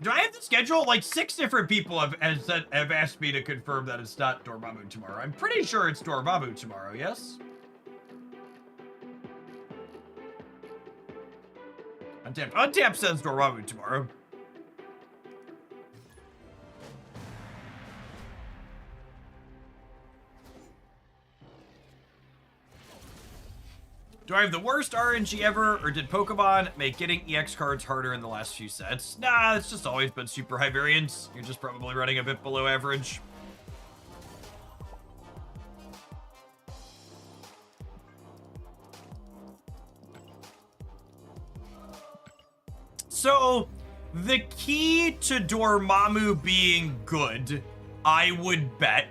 Do I have the schedule? Like 6 different people have asked me to confirm that it's not Dormammu tomorrow. I'm pretty sure it's Dormammu tomorrow, yes? Untap says Dormammu tomorrow. Do I have the worst RNG ever, or did Pokemon make getting EX cards harder in the last few sets? Nah, it's just always been super high variance. You're just probably running a bit below average. So, the key to Dormammu being good, I would bet,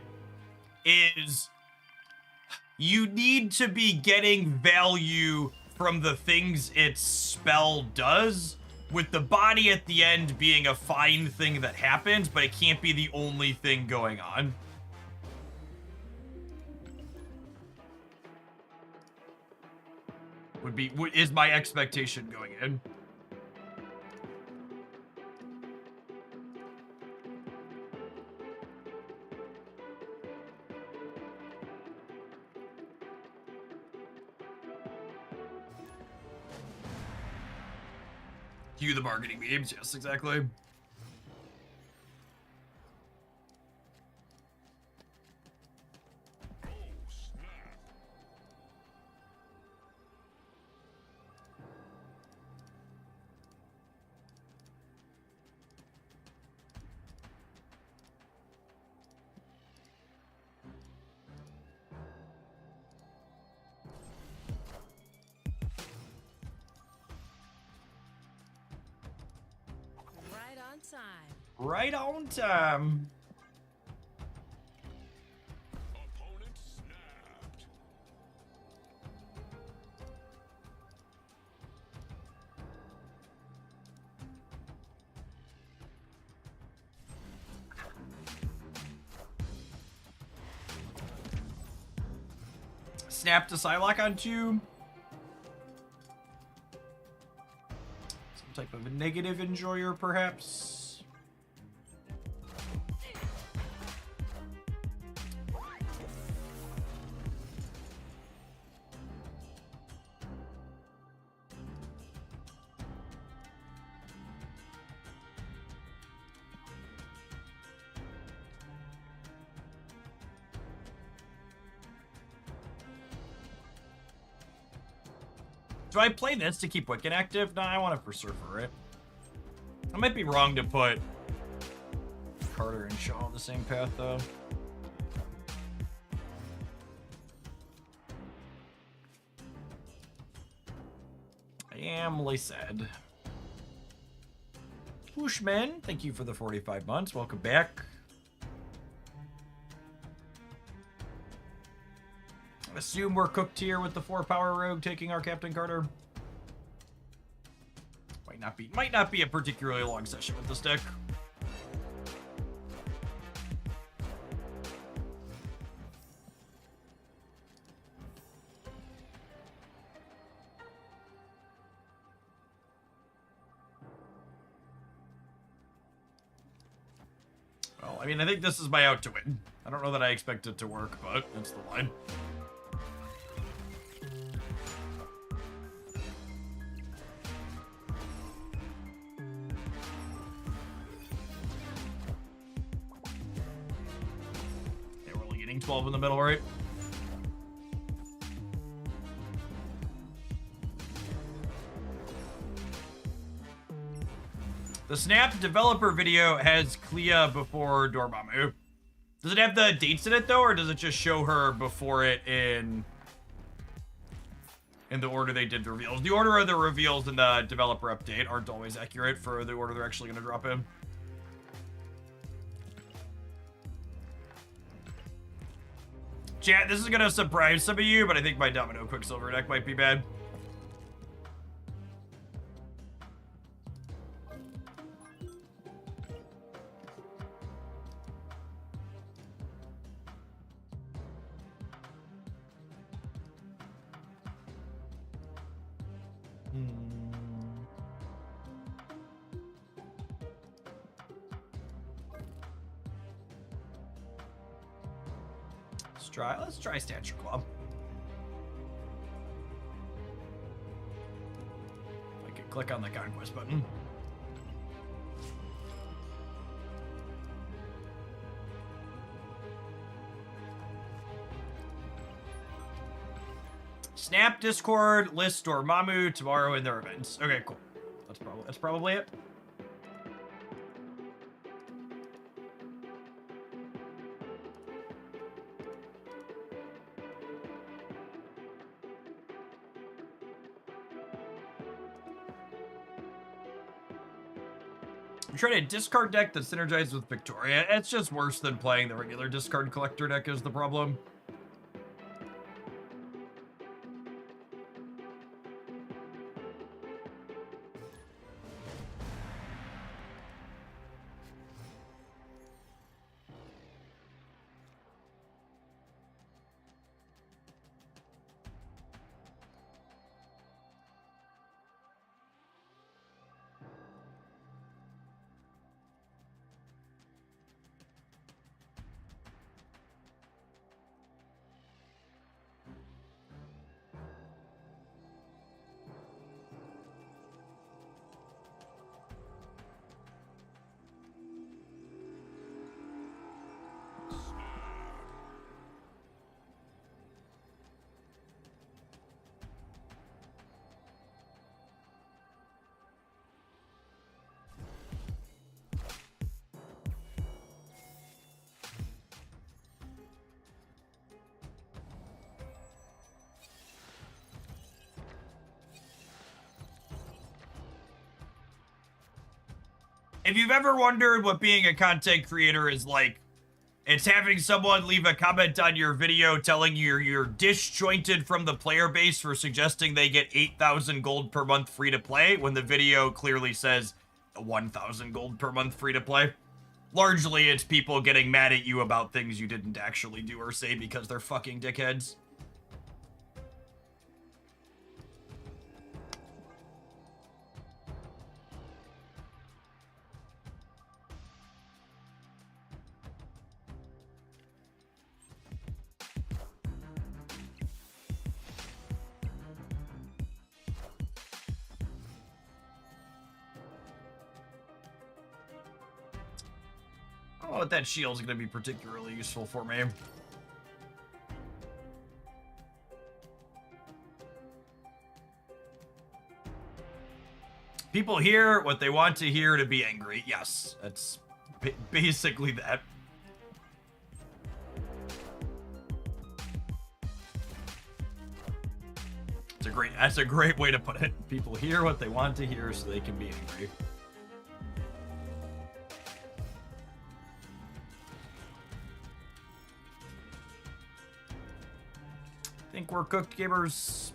is you need to be getting value from the things its spell does, with the body at the end being a fine thing that happens, but it can't be the only thing going on. Is my expectation going in. Cue the marketing memes, yes, exactly. Right on time. Right on time. Opponent snapped. Snap to Psylocke on 2. Some type of a negative enjoyer, perhaps. Do I play this to keep Wiccan active? No, I want to Berserker it. I might be wrong to put Carter and Shaw on the same path, though. I am sad. Whooshman, thank you for the 45 months. Welcome back. Assume we're cooked here with the 4 power rogue taking our Captain Carter. Might not be a particularly long session with the stick. Well, I mean, I think this is my out to win. I don't know that I expect it to work, but that's the line. Yeah, we're only getting 12 in the middle, right? The Snap developer video has Clea before Dormammu. Does it have the dates in it though, or does it just show her before it in the order they did the reveals? The order of the reveals in the developer update aren't always accurate for the order they're actually going to drop in. Chat, this is going to surprise some of you, but I think my Domino Quicksilver deck might be bad. Let's try Stature Club. I can click on the Conquest button. Snap, Discord, list Dormammu tomorrow in their events. Okay, cool. That's probably it. I'm trying to discard deck that synergizes with Victoria. It's just worse than playing the regular discard collector deck is the problem. If you've ever wondered what being a content creator is like, it's having someone leave a comment on your video telling you you're disjointed from the player base for suggesting they get 8,000 gold per month free to play when the video clearly says 1,000 gold per month free to play. Largely, it's people getting mad at you about things you didn't actually do or say because they're fucking dickheads. I don't know what that shield's going to be particularly useful for me. People hear what they want to hear to be angry. Yes, that's basically that. That's a great way to put it. People hear what they want to hear so they can be angry. I think we're cooked, gamers.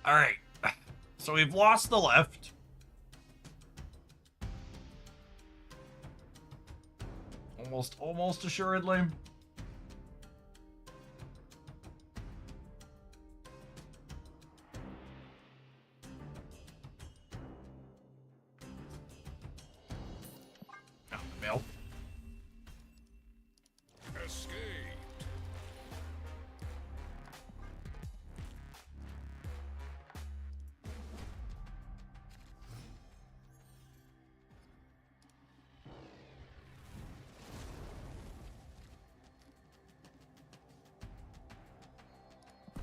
All right. So we've lost the left. Almost assuredly. Oh, mail. Escaped.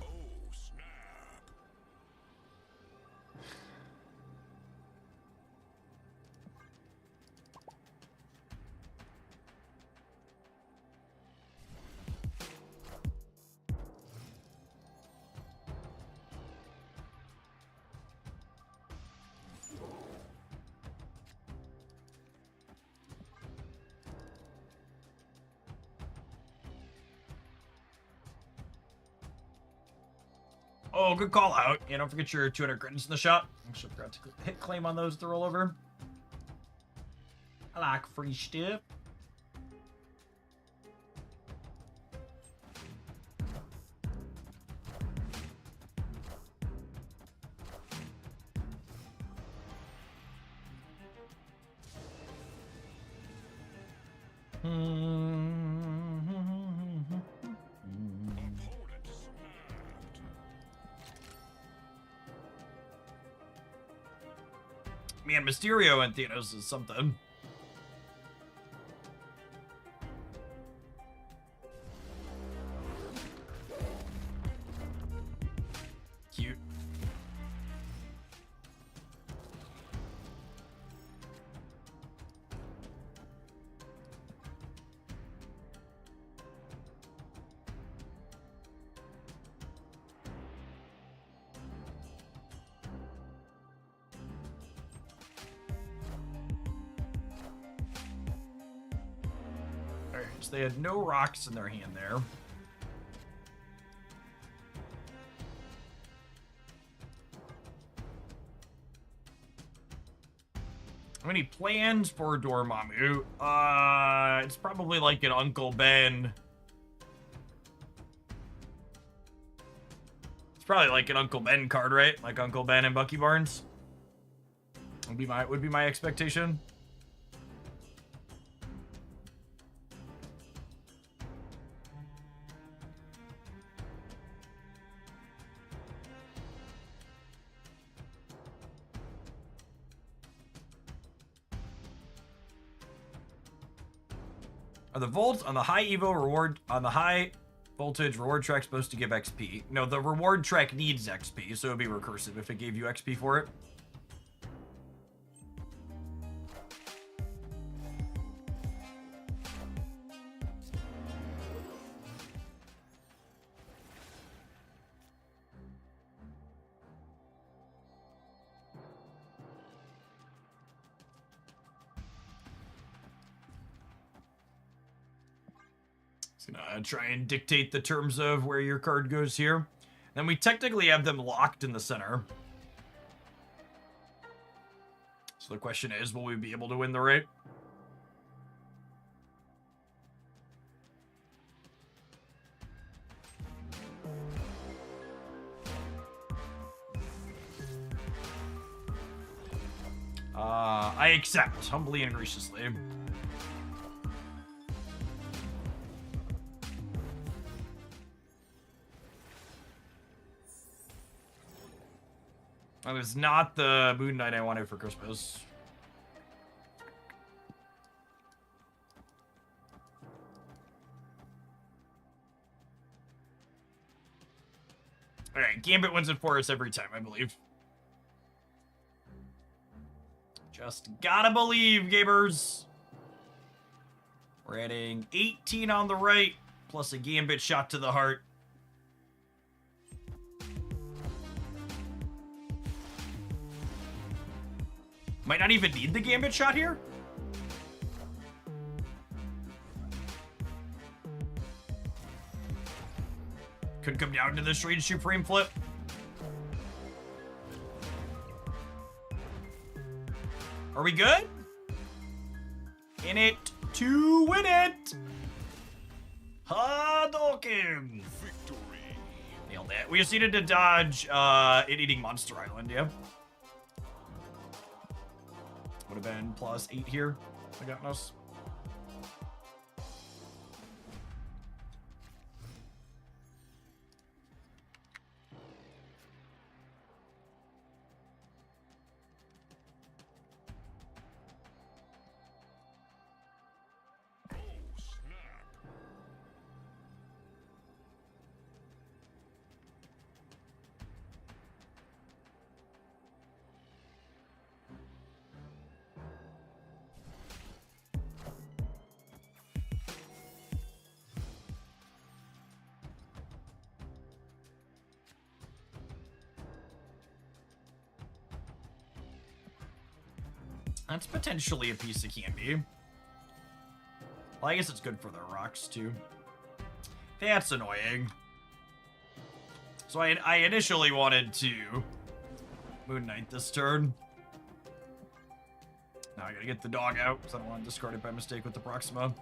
Oh, snap. Oh, good call out. Yeah, don't forget your 200 credits in the shop. I should forgot to hit claim on those to roll over. I like free stuff. Opponent snapped. Man, Mysterio and Thanos is something. Cute. Alright, so they had no rocks in their hand there. How many plans for Dormammu? It's probably like an Uncle Ben. It's probably like an Uncle Ben card, right? Like Uncle Ben and Bucky Barnes. Would be my expectation. Are the volts on the high Evo reward on the high voltage reward track supposed to give XP? No, the reward track needs XP, so it would be recursive if it gave you XP for it. It's gonna try and dictate the terms of where your card goes here. Then we technically have them locked in the center. So the question is, will we be able to win the raid? I accept, humbly and graciously. That was not the Moon Knight I wanted for Christmas. Alright, Gambit wins it for us every time, I believe. Just gotta believe, gamers. We're adding 18 on the right, plus a Gambit shot to the heart. Might not even need the Gambit shot here. Could come down to the Strange Supreme flip. Are we good? In it to win it. Hadouken. Victory. Nailed that. We just needed to dodge it eating Monster Island, yeah. Would have been +8 here. I got us. Oh, snap. That's potentially a piece of candy. Well, I guess it's good for the rocks, too. That's annoying. So I initially wanted to Moon Knight this turn. Now I gotta get the dog out, because I don't want to discard it by mistake with the Proxima.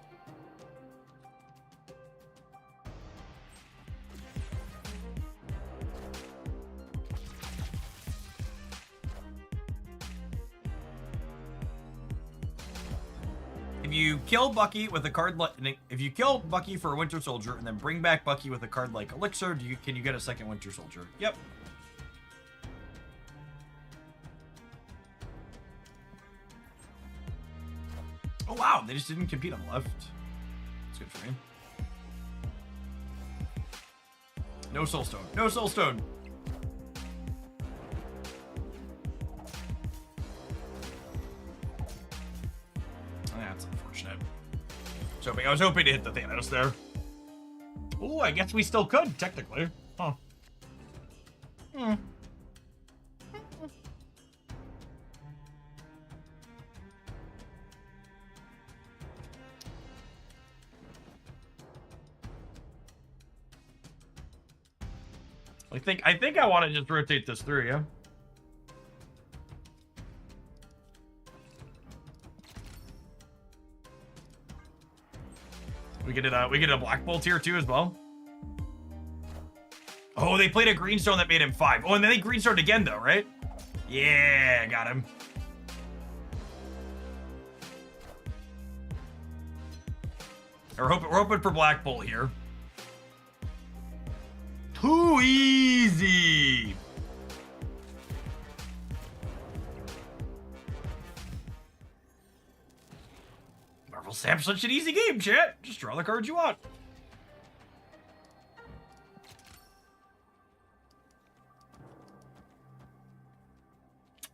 If you kill Bucky with a card like, if you kill Bucky for a Winter Soldier and then bring back Bucky with a card like Elixir, can you get a second Winter Soldier? Yep. Oh wow, they just didn't compete on the left. That's good for me. No Soul Stone. No Soul Stone. That's unfortunate. I was hoping to hit the Thanos there. Ooh, I guess we still could, technically. Huh. Hmm. I think I want to just rotate this through, yeah? We get a Black Bolt here too as well. Oh, they played a Greenstone that made him 5. Oh, and then they Greenstoned again though, right? Yeah, got him. We're hoping for Black Bolt here. Too easy. Marvel Snap's such an easy game, chat. Just draw the cards you want.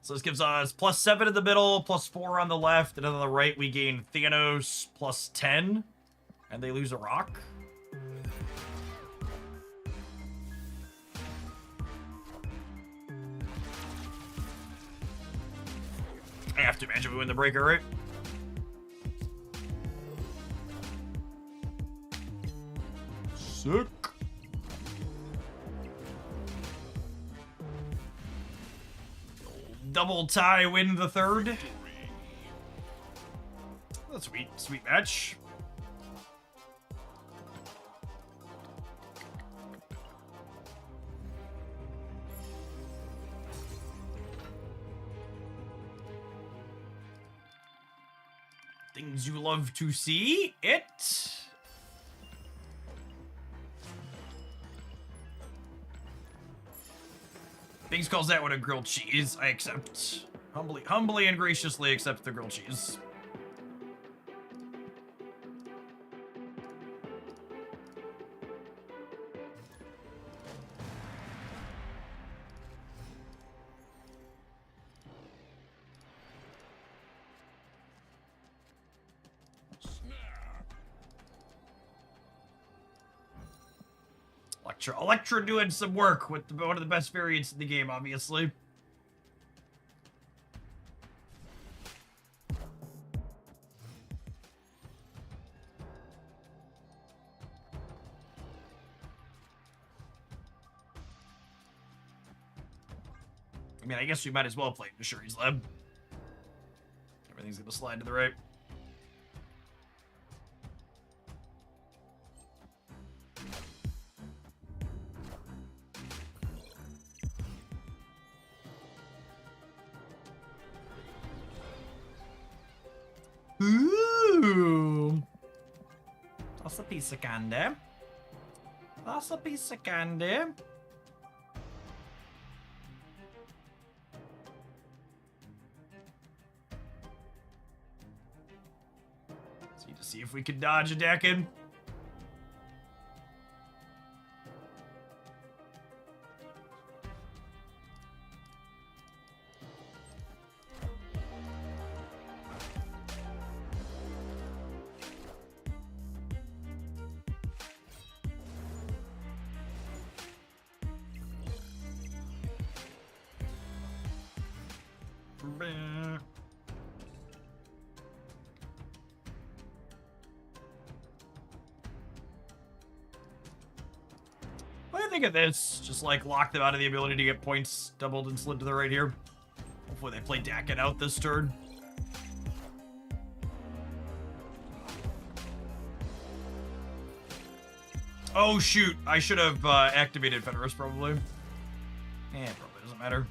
So this gives us +7 in the middle, +4 on the left, and on the right we gain Thanos +10, and they lose a rock. I have to imagine we win the breaker, right? Sick. Double tie, win the third. That's sweet, sweet match. Things you love to see. It. Biggs calls that one a grilled cheese. I accept. Humbly and graciously accept the grilled cheese. Electra doing some work with one of the best variants in the game, obviously. I mean, I guess we might as well play Nashuri's Lab. Everything's gonna slide to the right. Ooh. That's a piece of candy. That's a piece of candy. See if we can dodge a Dakin. What do you think of this? Just like lock them out of the ability to get points doubled and slid to the right here. Hopefully they play Dakin out this turn. Oh shoot, I should have activated Fenris probably. Yeah, probably doesn't matter.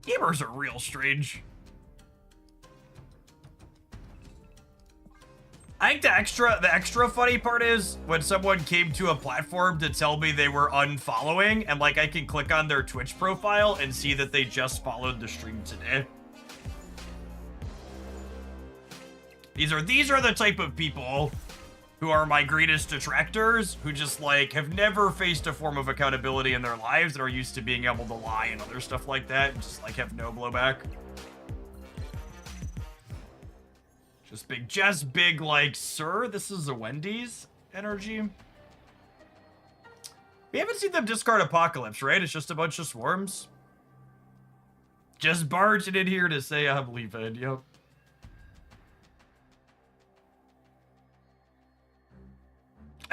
Gamers are real strange. I think the extra funny part is when someone came to a platform to tell me they were unfollowing, and like I can click on their Twitch profile and see that they just followed the stream today. These are the type of people who are my greatest detractors, who just like have never faced a form of accountability in their lives and are used to being able to lie and other stuff like that, and just like have no blowback. Just big like, sir, this is a Wendy's energy. We haven't seen them discard Apocalypse, right? It's just a bunch of swarms. Just barging in here to say I'm leaving, yep.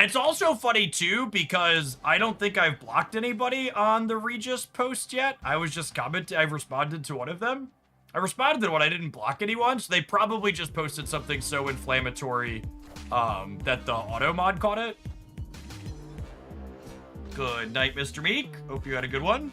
It's also funny, too, because I don't think I've blocked anybody on the Regis post yet. I was just commenting. I've responded to one of them. I responded to one. I didn't block anyone, so they probably just posted something so inflammatory that the auto mod caught it. Good night, Mr. Meek. Hope you had a good one.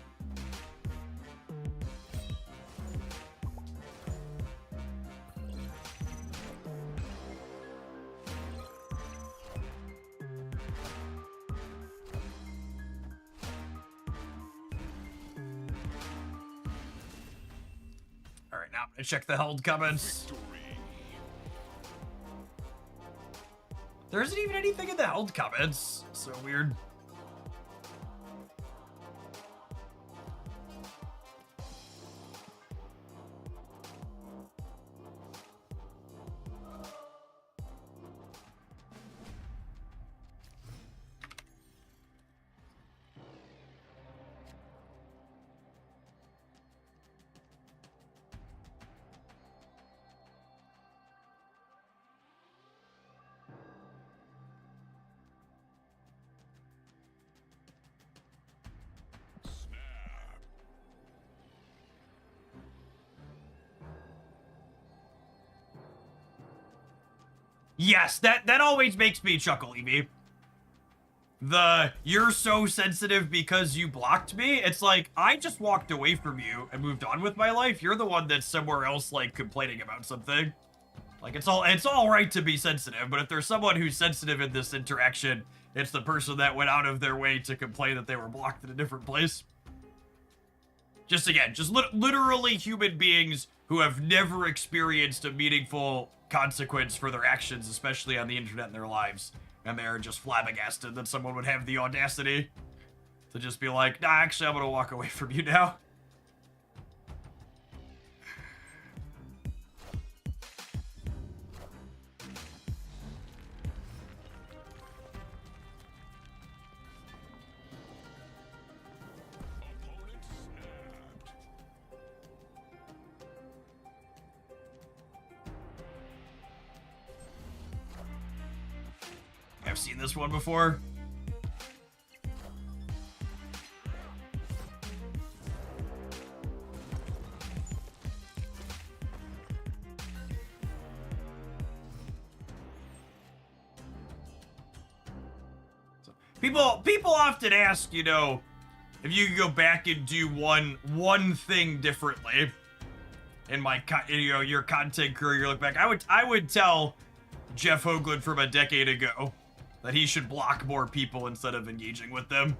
Now I'm gonna check the held comments. There isn't even anything in the held comments. So weird. Yes, that always makes me chuckle, Evie. You're so sensitive because you blocked me. It's like, I just walked away from you and moved on with my life. You're the one that's somewhere else, like, complaining about something. Like, it's all right to be sensitive, but if there's someone who's sensitive in this interaction, it's the person that went out of their way to complain that they were blocked in a different place. Just again, literally human beings who have never experienced a meaningful consequence for their actions, especially on the internet in their lives, and they're just flabbergasted that someone would have the audacity to just be like, nah, actually, I'm gonna walk away from you now. Opponent snapped. I've seen this one before. People often ask, you know, if you could go back and do one thing differently in my your content career, you look back. I would tell Jeff Hoagland from a decade ago that he should block more people instead of engaging with them.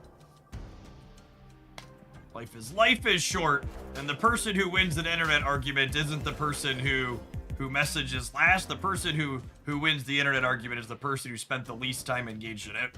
Life is short, and the person who wins an internet argument isn't the person who messages last. The person who wins the internet argument is the person who spent the least time engaged in it.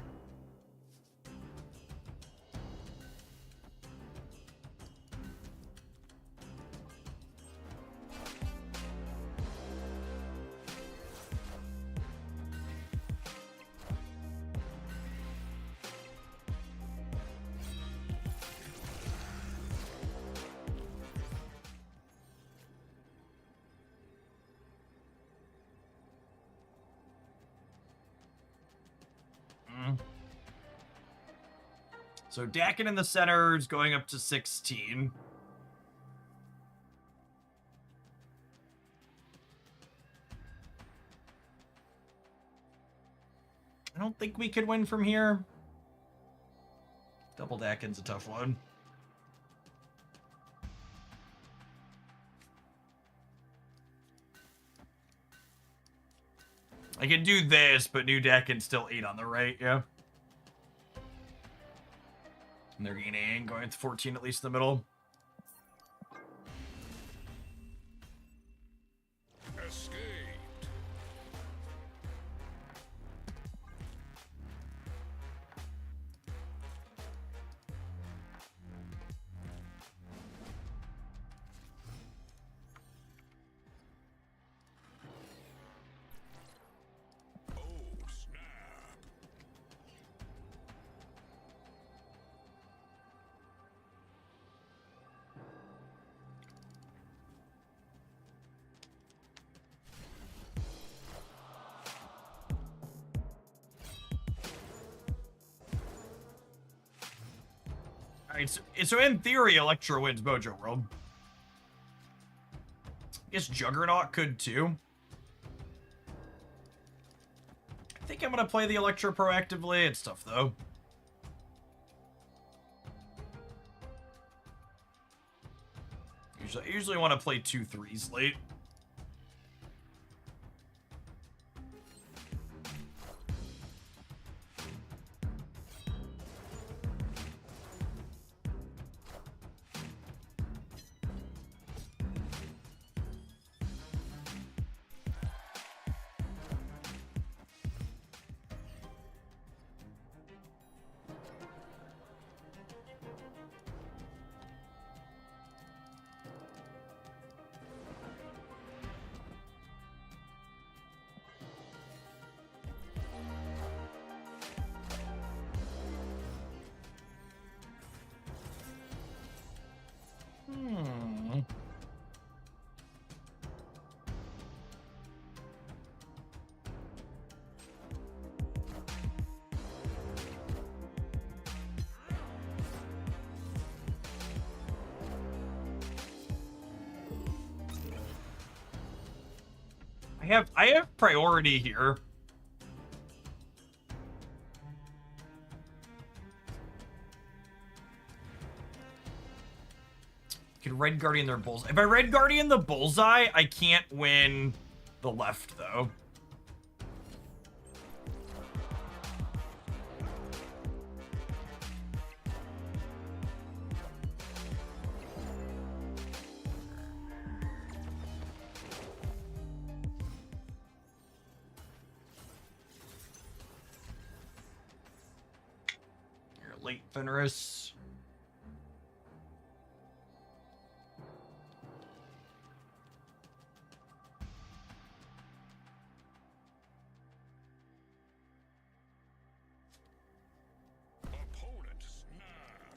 So Dakin in the center is going up to 16. I don't think we could win from here. Double Dakin's a tough one. I can do this, but New Dakin's still 8 on the right, yeah. And they're gaining, going to 14 at least in the middle. Escaped. Oh, snap. Alright, so in theory, Electro wins Mojo World. I guess Juggernaut could too. I think I'm gonna play the Electro proactively. It's tough though. I usually want to play 2 3s late. I have priority here. Can Red Guardian their bullseye? If I Red Guardian the bullseye, I can't win the left though. late Fenris. Opponent snapped.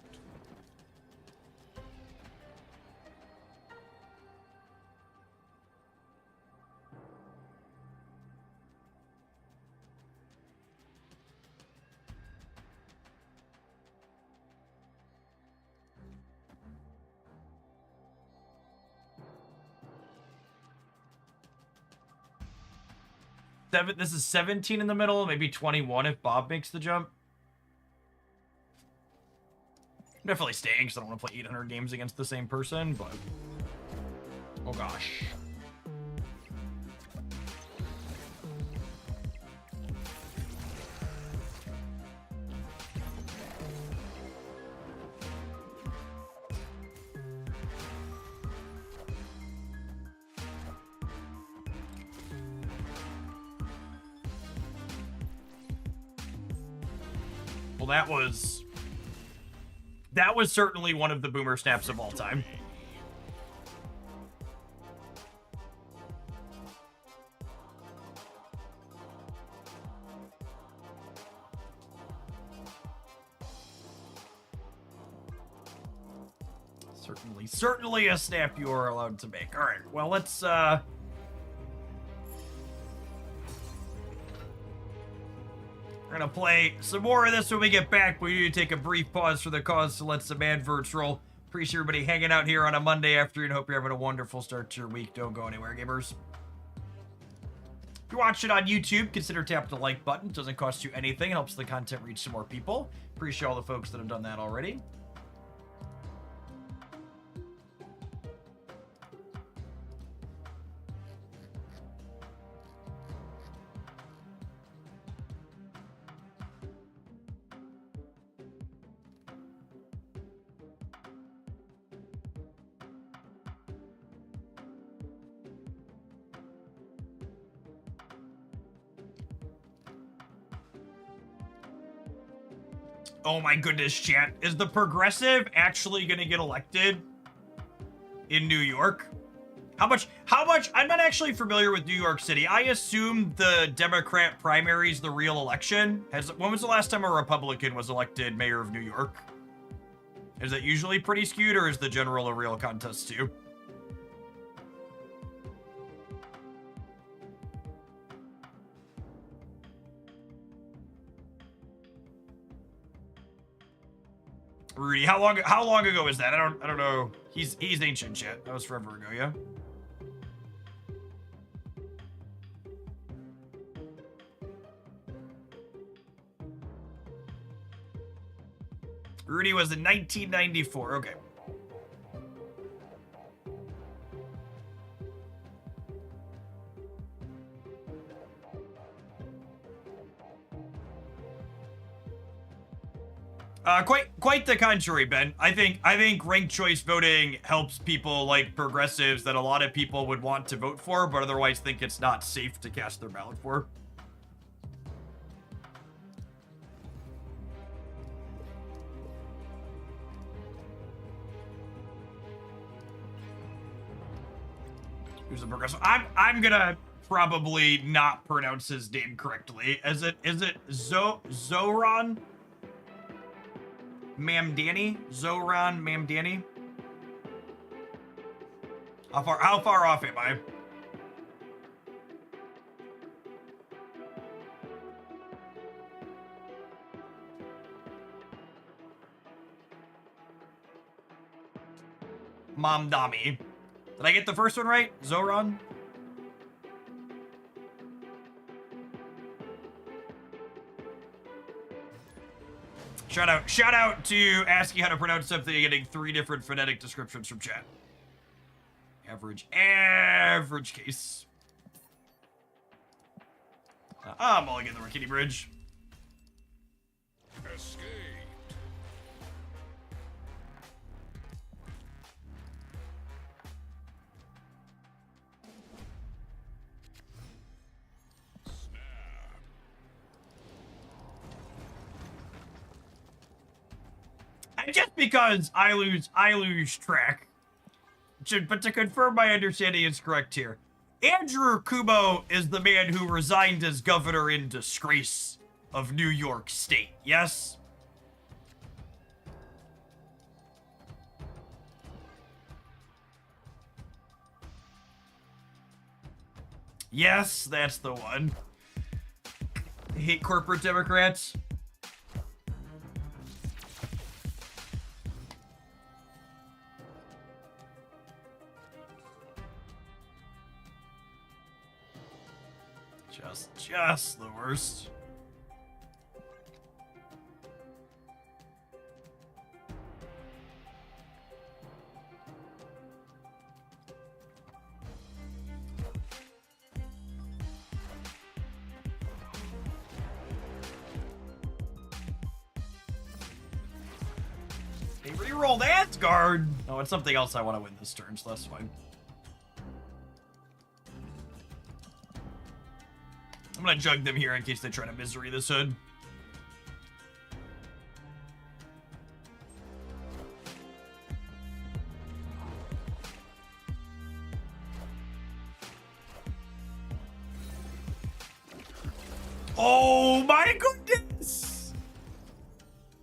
This is 17 in the middle, maybe 21 if Bob makes the jump. I'm definitely staying because I don't want to play 800 games against the same person, but... Oh gosh. Well, that was certainly one of the boomer snaps of all time. Certainly a snap you are allowed to make. All right, well, let's we're gonna play some more of this when we get back. We need to take a brief pause for the cause to let some adverts roll. Appreciate everybody hanging out here on a Monday afternoon. Hope you're having a wonderful start to your week. Don't go anywhere, gamers. If you're watching on YouTube, consider tapping the like button. It doesn't cost you anything. It helps the content reach some more people. Appreciate all the folks that have done that already. Oh my goodness, chat. Is the progressive actually gonna get elected in New York? How much, I'm not actually familiar with New York City. I assume the Democrat primary is the real election. When was the last time a Republican was elected mayor of New York? Is that usually pretty skewed, or is the general a real contest too? Rudy, how long ago is that? I don't know. He's ancient shit. That was forever ago, yeah. Rudy was in 1994. Okay. Quite the contrary, Ben. I think ranked choice voting helps people like progressives that a lot of people would want to vote for, but otherwise think it's not safe to cast their ballot for. Who's the progressive? I'm gonna probably not pronounce his name correctly. Is it Zoran Mamdani? Zoran Mamdani? How far off am I? Mamdani. Did I get the first one right? Zoran? Shout out to asking how to pronounce something and getting 3 different phonetic descriptions from chat. Average case. Mulligan the Rickety Bridge. Escaped. Snap. And just because I lose track. But to confirm my understanding is correct here, Andrew Cuomo is the man who resigned as governor in disgrace of New York State, yes? Yes, that's the one. I hate corporate Democrats. Just the worst. They rerolled Asgard. Oh, it's something else I want to win this turn, so that's fine. I'm gonna jug them here in case they try to misery this hood. Oh my goodness!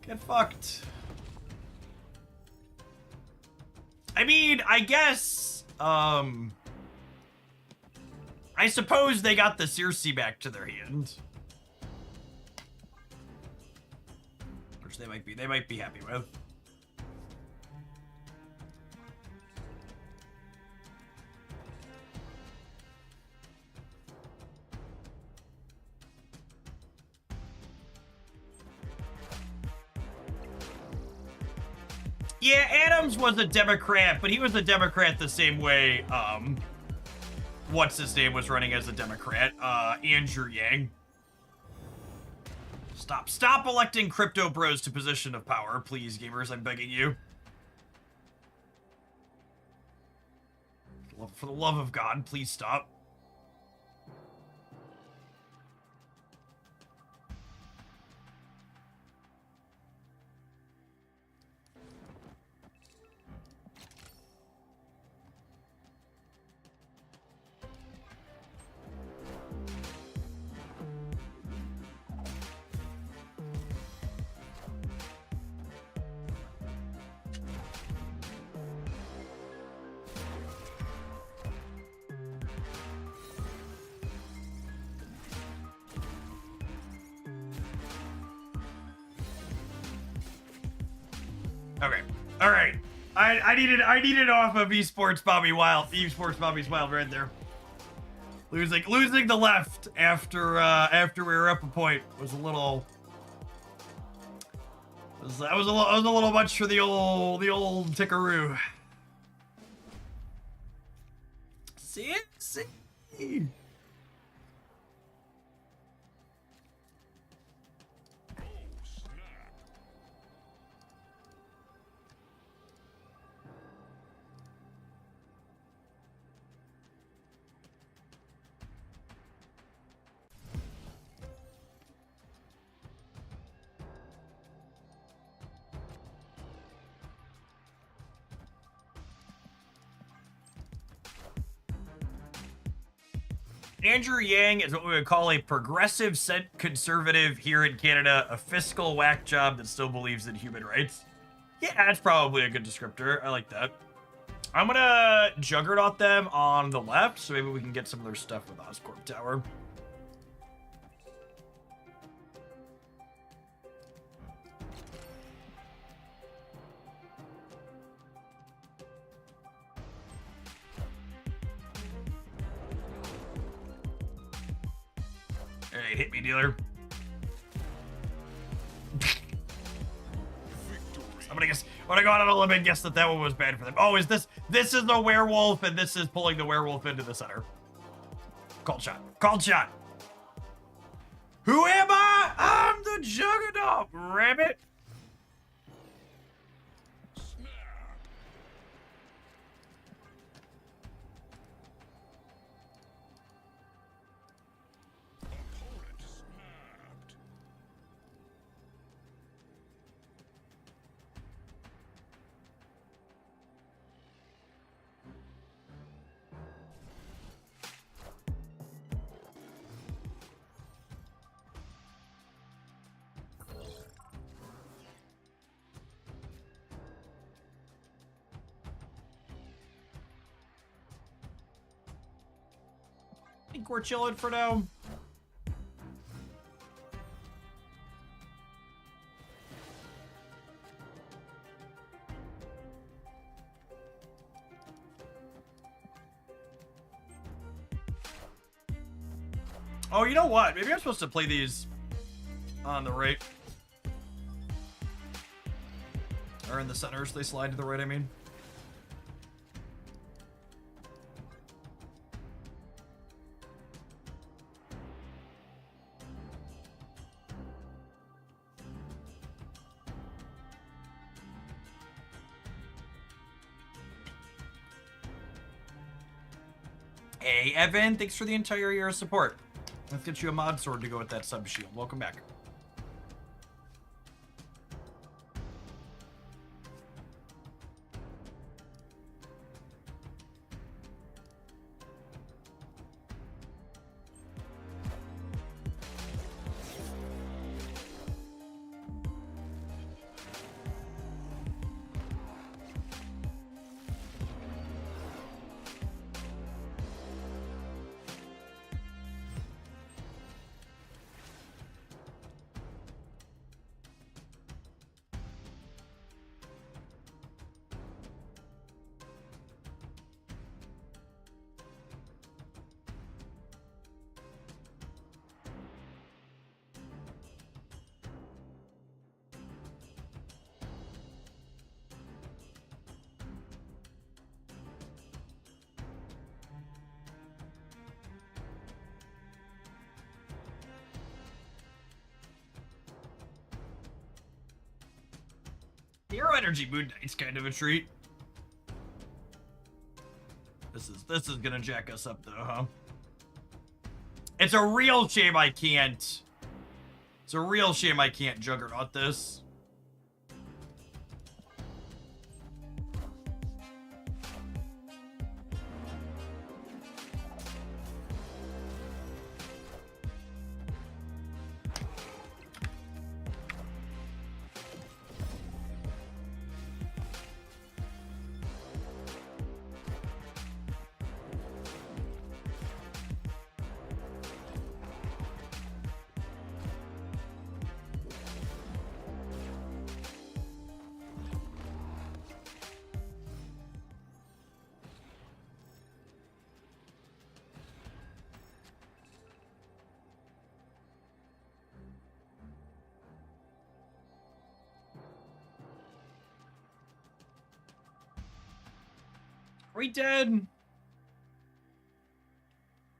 Get fucked. I mean, I guess, I suppose they got the Circe back to their hand. Which they might be happy with. Yeah, Adams was a Democrat, but he was a Democrat the same way, what's his name was running as a Democrat? Andrew Yang. Stop electing crypto bros to position of power, please, gamers, I'm begging you. For the love of God, please stop. Okay. All right. I needed off of esports Bobby's wild right there. Losing the left after we were up a point was a little that was a little much for the old Tickaroo. See? Andrew Yang is what we would call a progressive conservative here in Canada, a fiscal whack job that still believes in human rights. Yeah, that's probably a good descriptor. I like that. I'm gonna juggernaut them on the left, so maybe we can get some of their stuff with Oscorp Tower. Alright, hit me, dealer. I'm gonna go out on a limb and guess that one was bad for them. Oh, this is the werewolf, and this is pulling the werewolf into the center. Called shot. Who am I? I'm the Juggernaut, rabbit. think we're chilling for now. Oh, you know what? Maybe I'm supposed to play these on the right. Or in the center, so they slide to the right, I mean. Hey, Evan, thanks for the entire year of support. Let's get you a mod sword to go with that sub shield. Welcome back. Hero Energy Moon Knight's kind of a treat. This is gonna jack us up though, huh? It's a real shame I can't. It's a real shame I can't Juggernaut this. Are we dead?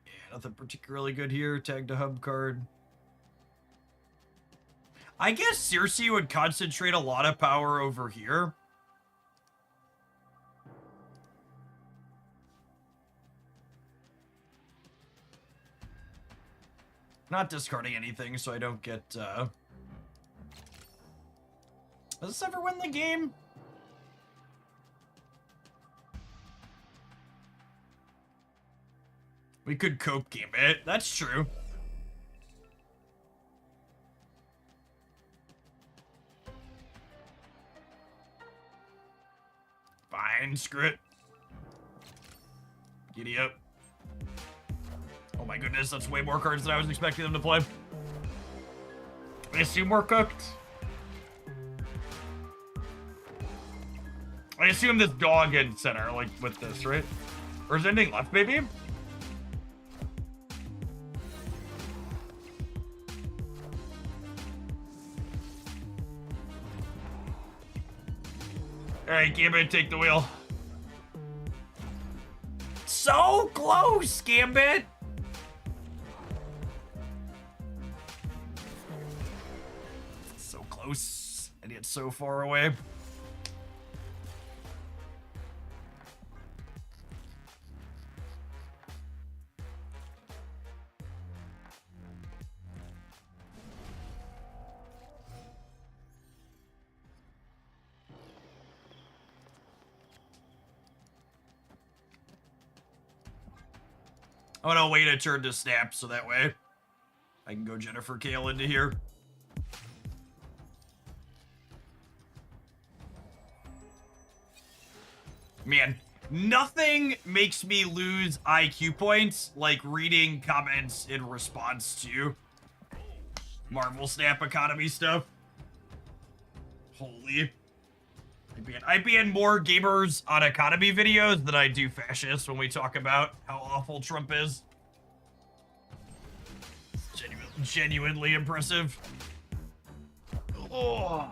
Yeah, nothing particularly good here. Tagged a hub card. I guess Circe would concentrate a lot of power over here. Not discarding anything so I don't get, Does this ever win the game? We could cope Gambit. That's true. Fine, screw it. Giddy up. Oh my goodness, that's way more cards than I was expecting them to play. I assume we're cooked. I assume this dog in center, like, with this, right? Or is anything left, baby? Alright, Gambit, take the wheel. So close, Gambit! So close, and yet so far away. I'm gonna wait a turn to snap so that way I can go Jennifer Kale into here. Man, Nothing makes me lose IQ points like reading comments in response to Marvel Snap Economy stuff. Holy. I ban more gamers on economy videos than I do fascists when we talk about how awful Trump is. It's genuinely impressive. Oh.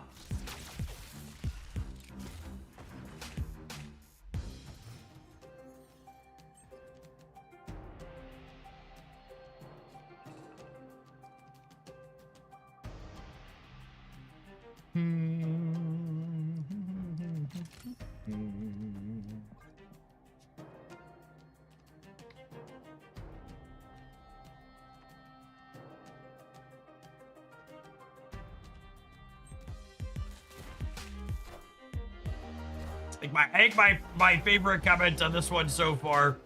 I think my favorite comment on this one so far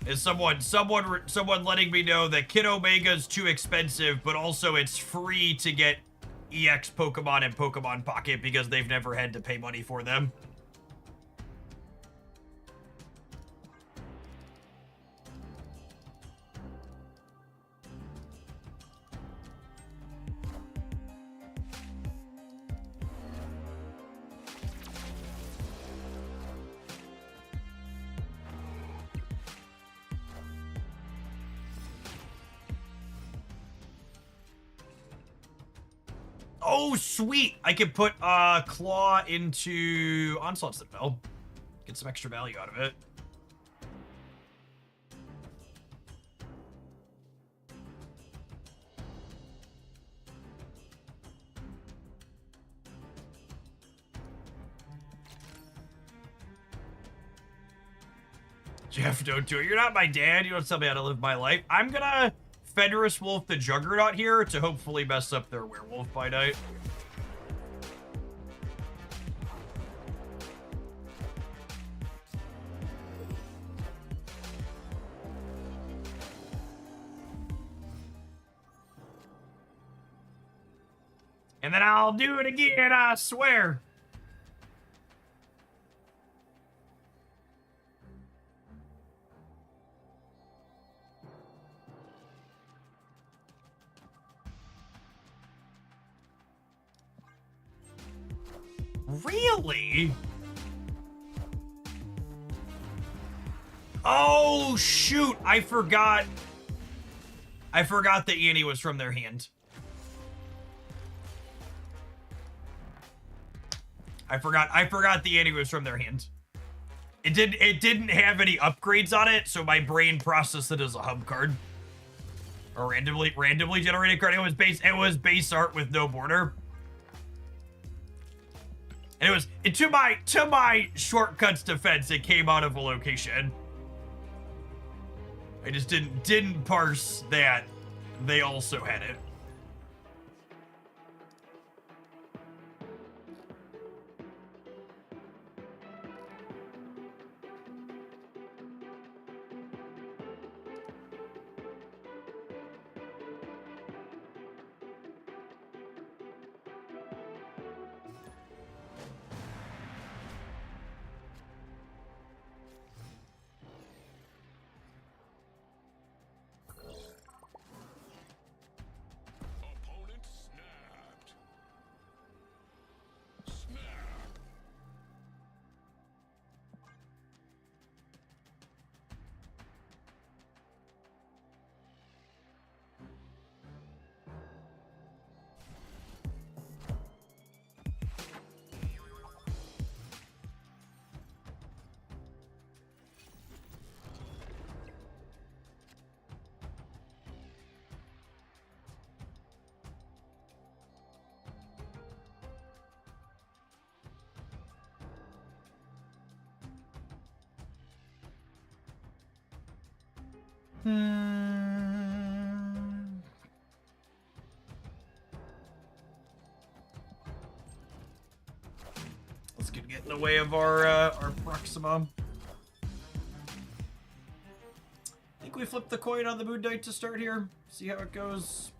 is someone letting me know that Kid Omega's too expensive, but also it's free to get EX Pokemon and Pokemon Pocket because they've never had to pay money for them. Oh, sweet! I can put Claw into Onslaught Citadel. Get some extra value out of it. Jeff, don't do it. You're not my dad. You don't tell me how to live my life. I'm gonna Fenris Wolf the Juggernaut here to hopefully mess up their werewolf by night. And then I'll do it again, I swear. Really? Oh, shoot. I forgot that Annie was from their hand. I forgot the Annie was from their hand. It didn't have any upgrades on it, so my brain processed it as a hub card. A randomly generated card. It was base art with no border. And it was to my shortcuts defense, it came out of a location. I just didn't parse that they also had it. Opponent snapped. Snap. Let's get in the way of our Proxima. I think we flip the coin on the Moon Knight to start here. See how it goes.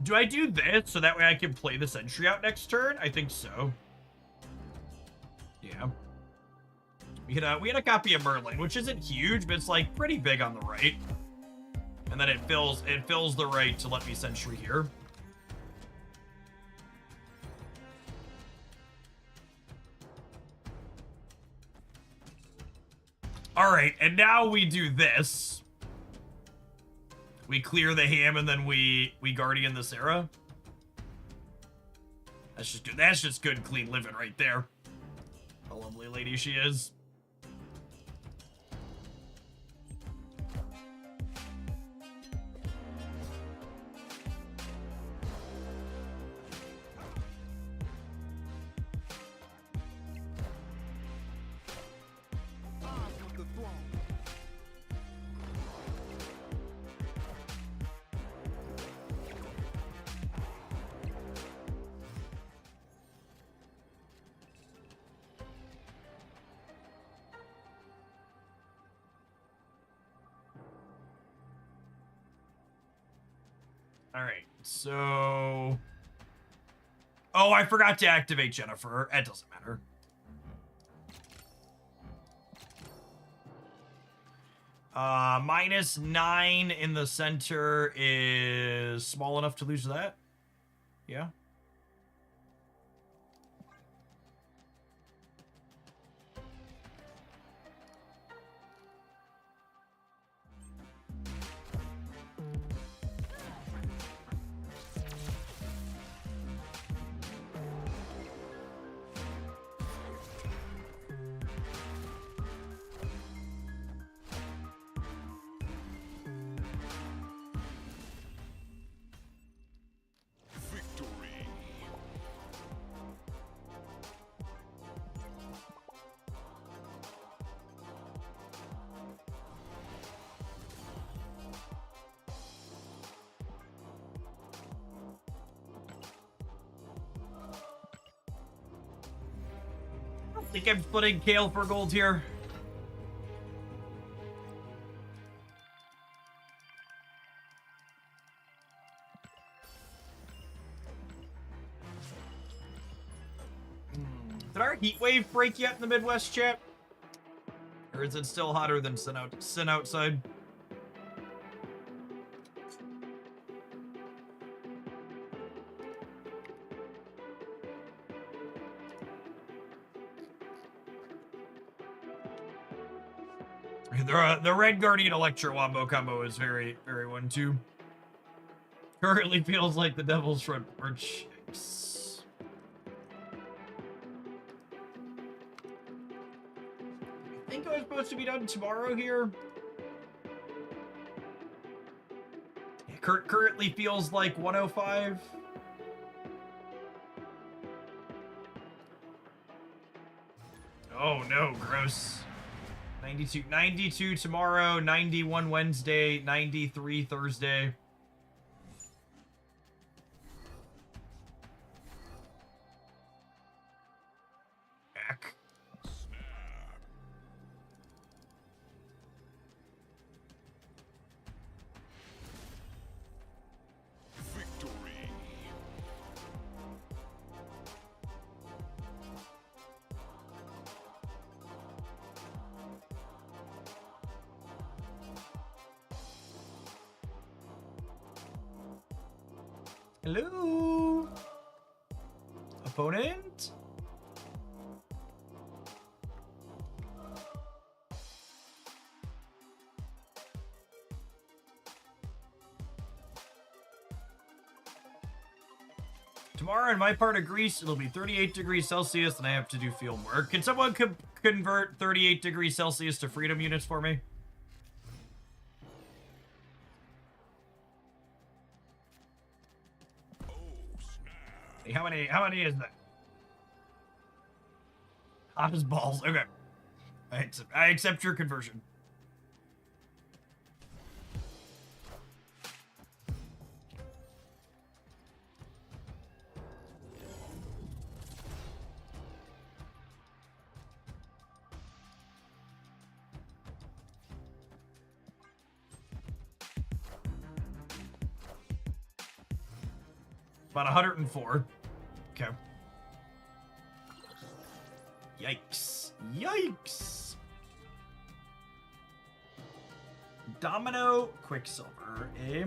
Do I do this so that way I can play the sentry out next turn? I think so. Yeah. We had a copy of Merlin, which isn't huge, but it's like pretty big on the right. And then it fills the right to let me sentry here. All right, and now we do this. We clear the ham and then we guardian the Sarah. That's just good. That's just good, clean living right there. A lovely lady she is. All right, so... Oh, I forgot to activate Jennifer. It doesn't matter. -9 in the center is small enough to lose that? Yeah. Victory. I think I'm splitting Kale for gold here. Did our heat wave break yet in the Midwest, chat? Or is it still hotter than sin outside? The Red Guardian Electro Wombo combo is very, very 1-2. Currently feels like the Devil's front porch. I think I was supposed to be done tomorrow here. Yeah, currently feels like 105. Oh no, gross. 92 tomorrow, 91 Wednesday, 93 Thursday. Back. Victory. Hello? Opponent? Tomorrow in my part of Greece, it'll be 38 degrees Celsius and I have to do field work. Can someone convert 38 degrees Celsius to freedom units for me? Oh, snap. Hey, how many is that? Hot as balls. Okay. I accept your conversion. About 104. Okay. Yikes. Yikes. Domino Quicksilver, eh?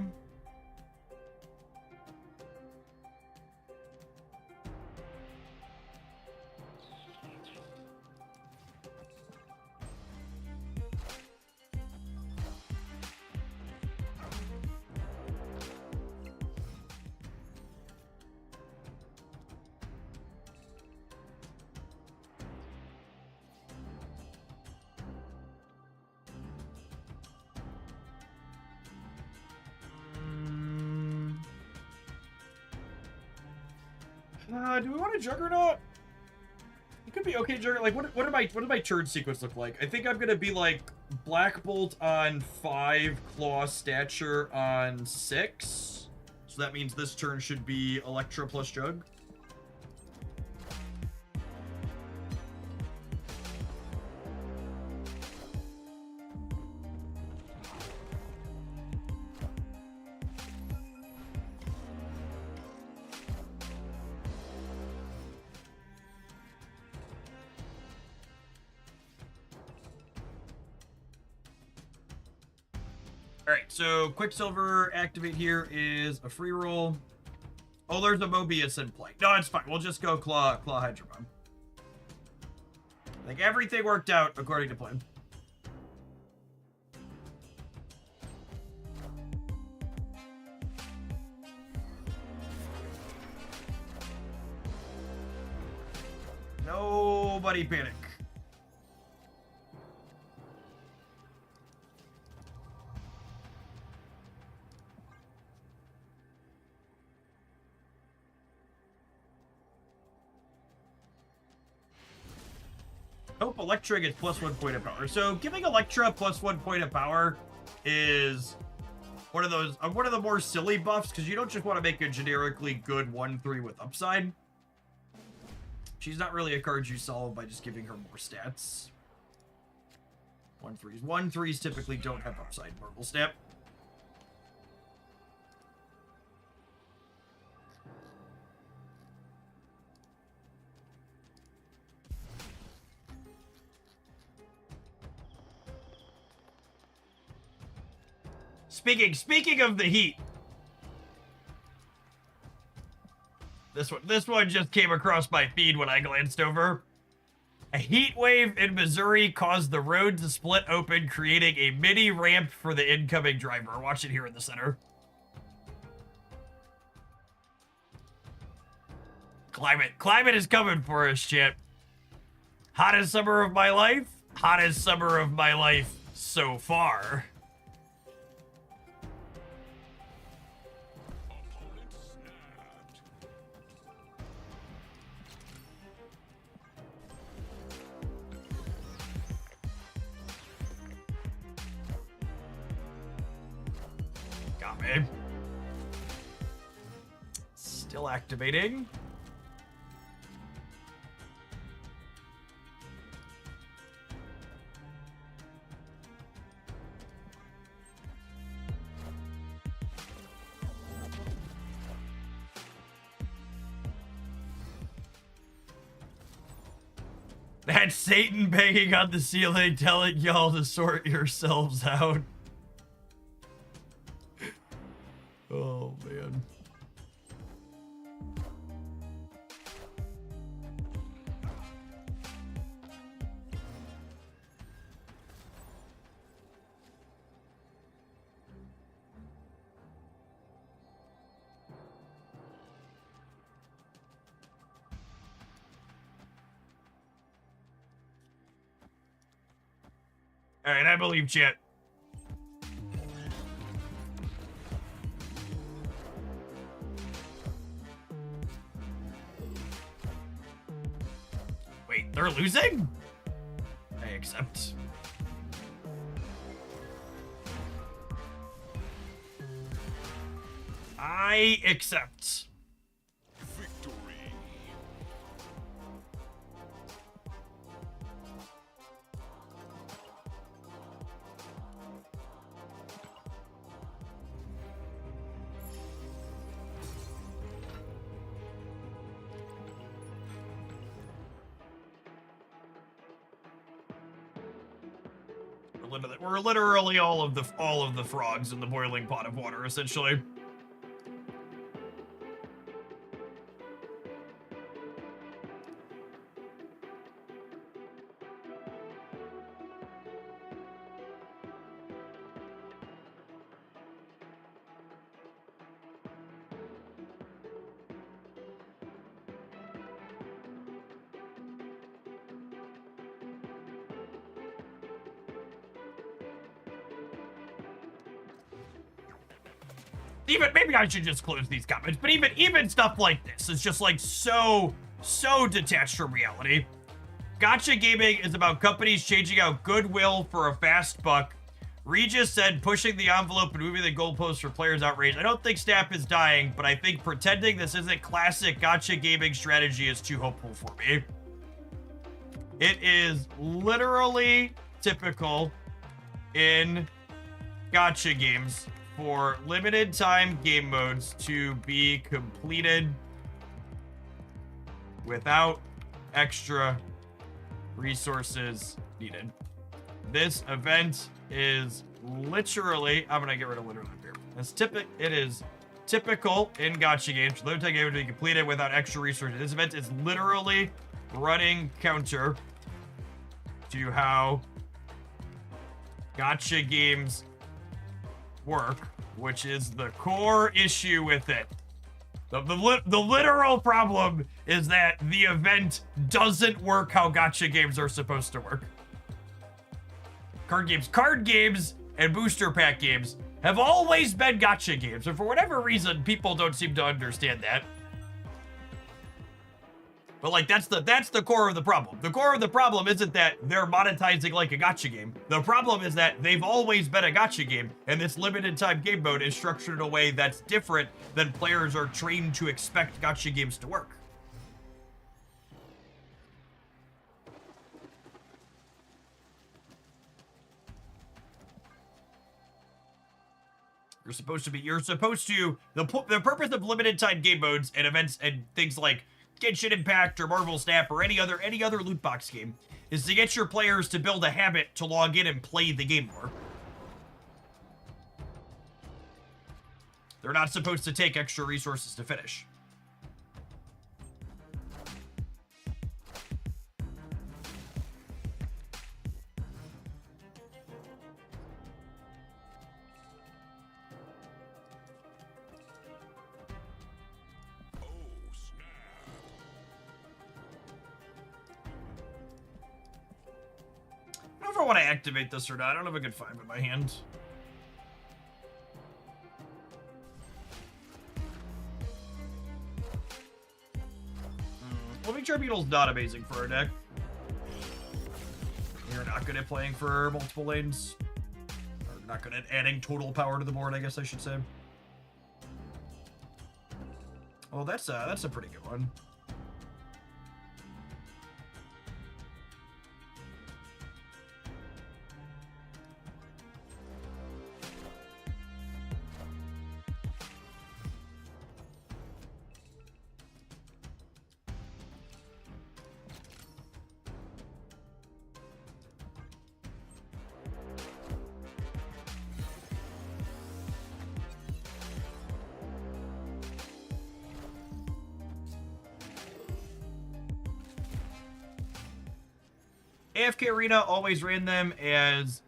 Do we want a Juggernaut? It could be okay, Juggernaut. Like, what do my turn sequence look like? I think I'm gonna be like Black Bolt on 5, Claw Stature on 6. So that means this turn should be Electra plus Jug. Alright, so Quicksilver activate here is a free roll. Oh, there's a Mobius in play. No, it's fine. We'll just go Claw Hydro Bomb. Like, everything worked out according to plan. Nobody panic. Hope Electra gets +1 point of power. So giving Electra +1 point of power is one of the more silly buffs, because you don't just want to make a generically good 1/3 with upside. She's not really a card you solve by just giving her more stats. 1/3s. 1/3s typically don't have upside Marble Snap. Speaking of the heat. This one just came across my feed when I glanced over. A heat wave in Missouri caused the road to split open, creating a mini ramp for the incoming driver. Watch it here in the center. Climate is coming for us, chat. Hottest summer of my life. Hottest summer of my life so far. Opponent snapped. Got me. Still activating. That's Satan banging on the ceiling, telling y'all to sort yourselves out. Oh, man. All right, I believe chat. Wait, they're losing? I accept. I accept. Victory. We're literally all of the frogs in the boiling pot of water, essentially. Even maybe I should just close these comments, but even stuff like this is just like so detached from reality. Gacha gaming is about companies changing out goodwill for a fast buck. Regis said pushing the envelope and moving the goalposts for players outraged. I don't think Snap is dying, but I think pretending this isn't classic gacha gaming strategy is too hopeful for me. It is literally typical in gacha games for limited time game modes to be completed without extra resources needed. This event is literally, I'm gonna get rid of literally here. It is typical in gacha games for limited time game to be completed without extra resources. This event is literally running counter to how gacha games work, which is the core issue with it. The literal problem is that the event doesn't work how gacha games are supposed to work. Card games and booster pack games have always been gacha games, and for whatever reason, people don't seem to understand that. But like that's the core of the problem. The core of the problem isn't that they're monetizing like a gacha game. The problem is that they've always been a gacha game, and this limited time game mode is structured in a way that's different than players are trained to expect gacha games to work. You're supposed to, the purpose of limited time game modes and events and things like Genshin Impact or Marvel Snap or any other loot box game is to get your players to build a habit to log in and play the game more. They're not supposed to take extra resources to finish. I don't know if I want to activate this or not. I don't have a good 5 in my hand. Living Tribunal's not amazing for our deck. You're not good at playing for multiple lanes. Or not good at adding total power to the board, I guess I should say. Well, that's a pretty good one. AFK Arena always ran them as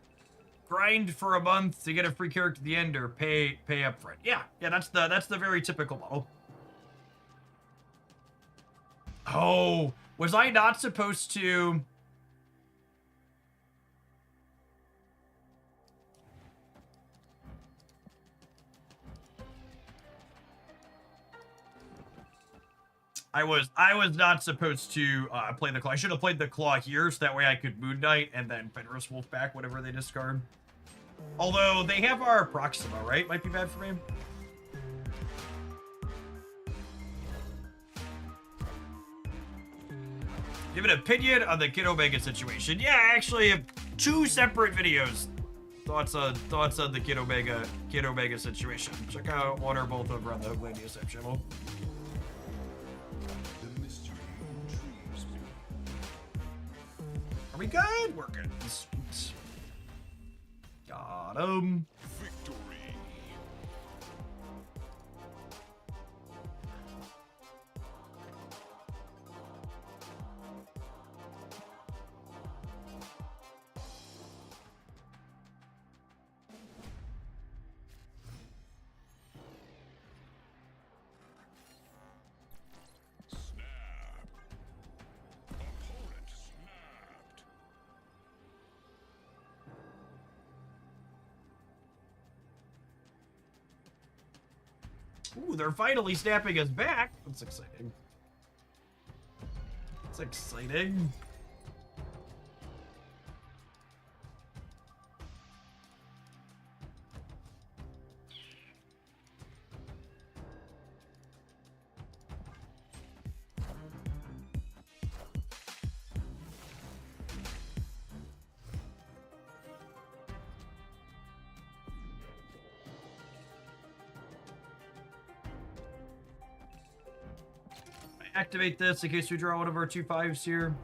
grind for a month to get a free character at the end or pay up front. Yeah, that's the very typical model. Oh, was I not supposed to? I was not supposed to play the claw. I should have played the claw here, so that way I could Moon Knight and then Fenris Wolf back whatever they discard. Although they have our Proxima, right? Might be bad for me. Give an opinion on the Kid Omega situation. Yeah, I actually have 2 separate videos. Thoughts on the Kid Omega situation. Check out one or both over on the Hooglandia Sep channel. Are we good? We're good. Got him. Victory. Snap. Opponent snapped. Ooh, they're finally snapping us back. That's exciting. That's exciting. Activate this in case we draw one of our 2/5s here.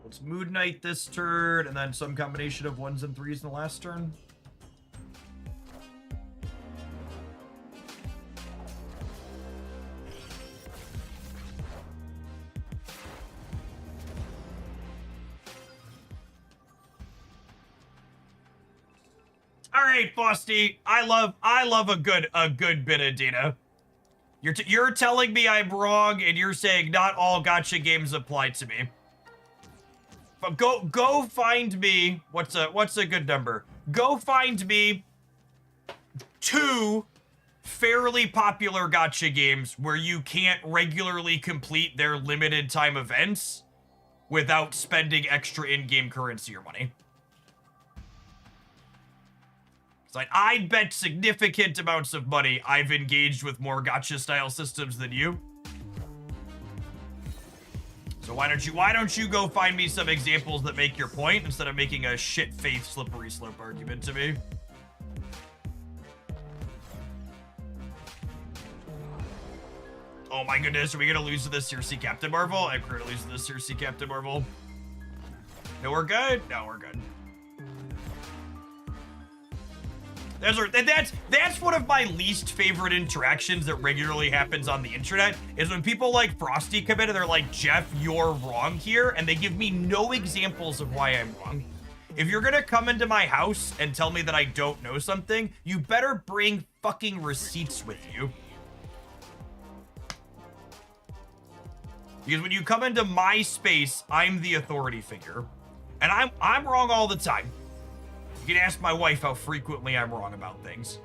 Let's Moon Knight this turn, and then some combination of 1s and 3s in the last turn. All right, Frosty. I love a good bit of data. You're telling me I'm wrong, and you're saying not all gotcha games apply to me. But go find me. What's a good number? Go find me 2 fairly popular gotcha games where you can't regularly complete their limited time events without spending extra in-game currency or money. It's like, I'd bet significant amounts of money I've engaged with more gotcha style systems than you. So why don't you go find me some examples that make your point instead of making a shit faith slippery slope argument to me. Oh my goodness, are we gonna lose to this Circe Captain Marvel? I'm currently losing to this Circe Captain Marvel. No, we're good. No, we're good. That's one of my least favorite interactions that regularly happens on the internet, is when people like Frosty come in and they're like, Jeff, you're wrong here, and they give me no examples of why I'm wrong. If you're gonna come into my house and tell me that I don't know something, you better bring fucking receipts with you. Because when you come into my space, I'm the authority figure. And I'm wrong all the time. You can ask my wife how frequently I'm wrong about things.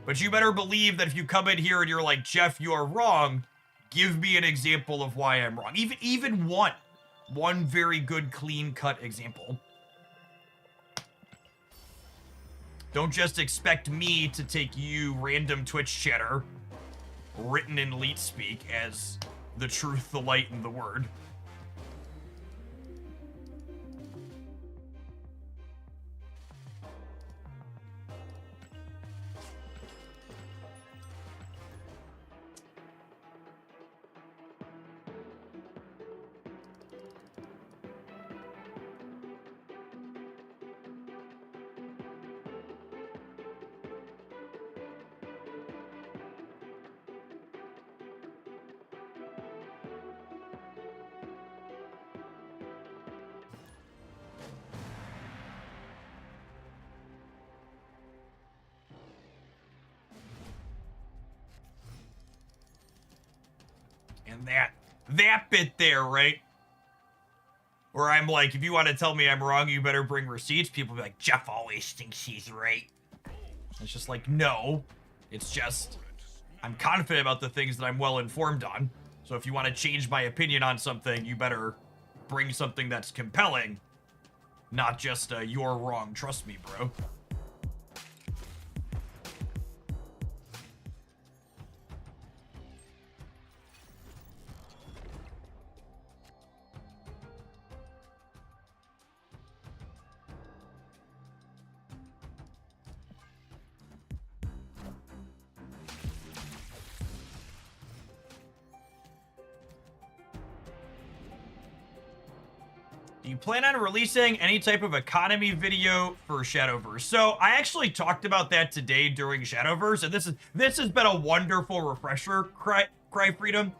But you better believe that if you come in here and you're like, Jeff, you're wrong, give me an example of why I'm wrong. Even one very good, clean-cut example. Don't just expect me to take you, random Twitch chatter, written in leet speak, as the truth, the light, and the word. And that bit there, right? Or I'm like, if you want to tell me I'm wrong, you better bring receipts. People be like, Jeff always thinks he's right. It's just like, no. It's just, I'm confident about the things that I'm well informed on. So if you want to change my opinion on something, you better bring something that's compelling. Not just you're wrong, trust me, bro. Do you plan on releasing any type of economy video for Shadowverse? So I actually talked about that today during Shadowverse, and this has been a wonderful refresher, Cry Freedom.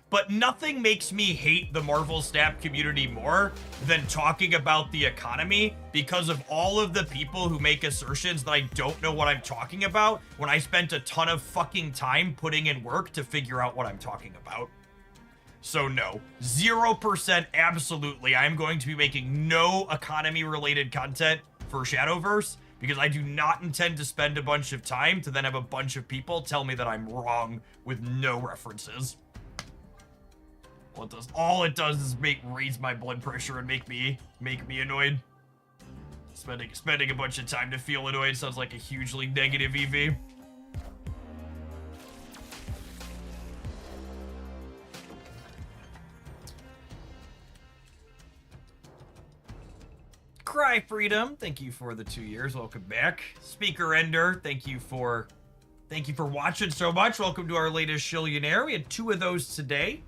But nothing makes me hate the Marvel Snap community more than talking about the economy, because of all of the people who make assertions that I don't know what I'm talking about when I spent a ton of fucking time putting in work to figure out what I'm talking about. So no, 0% absolutely. I'm going to be making no economy-related content for Shadowverse because I do not intend to spend a bunch of time to then have a bunch of people tell me that I'm wrong with no references. All it does is raise my blood pressure and make me annoyed. Spending a bunch of time to feel annoyed sounds like a hugely negative EV. Cry Freedom, thank you for the 2 years. Welcome back. Speaker Ender, thank you for watching so much. Welcome to our latest Shillionaire. We had 2 of those today.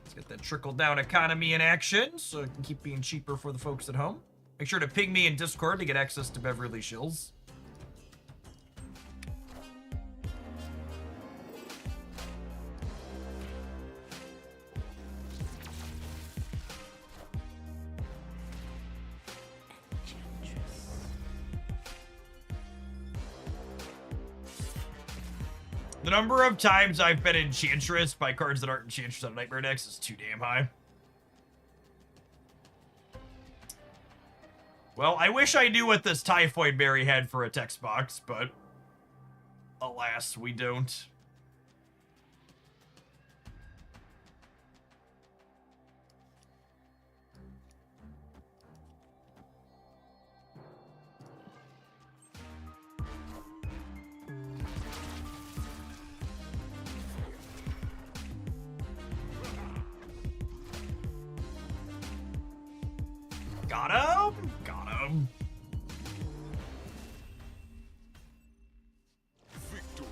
Let's get that trickle down economy in action so it can keep being cheaper for the folks at home. Make sure to ping me in Discord to get access to Beverly Shills. The number of times I've been Enchantress by cards that aren't Enchantress on Nightmare decks is too damn high. Well, I wish I knew what this Typhoid Berry had for a text box, but alas, we don't. Got him! Got him. Victory.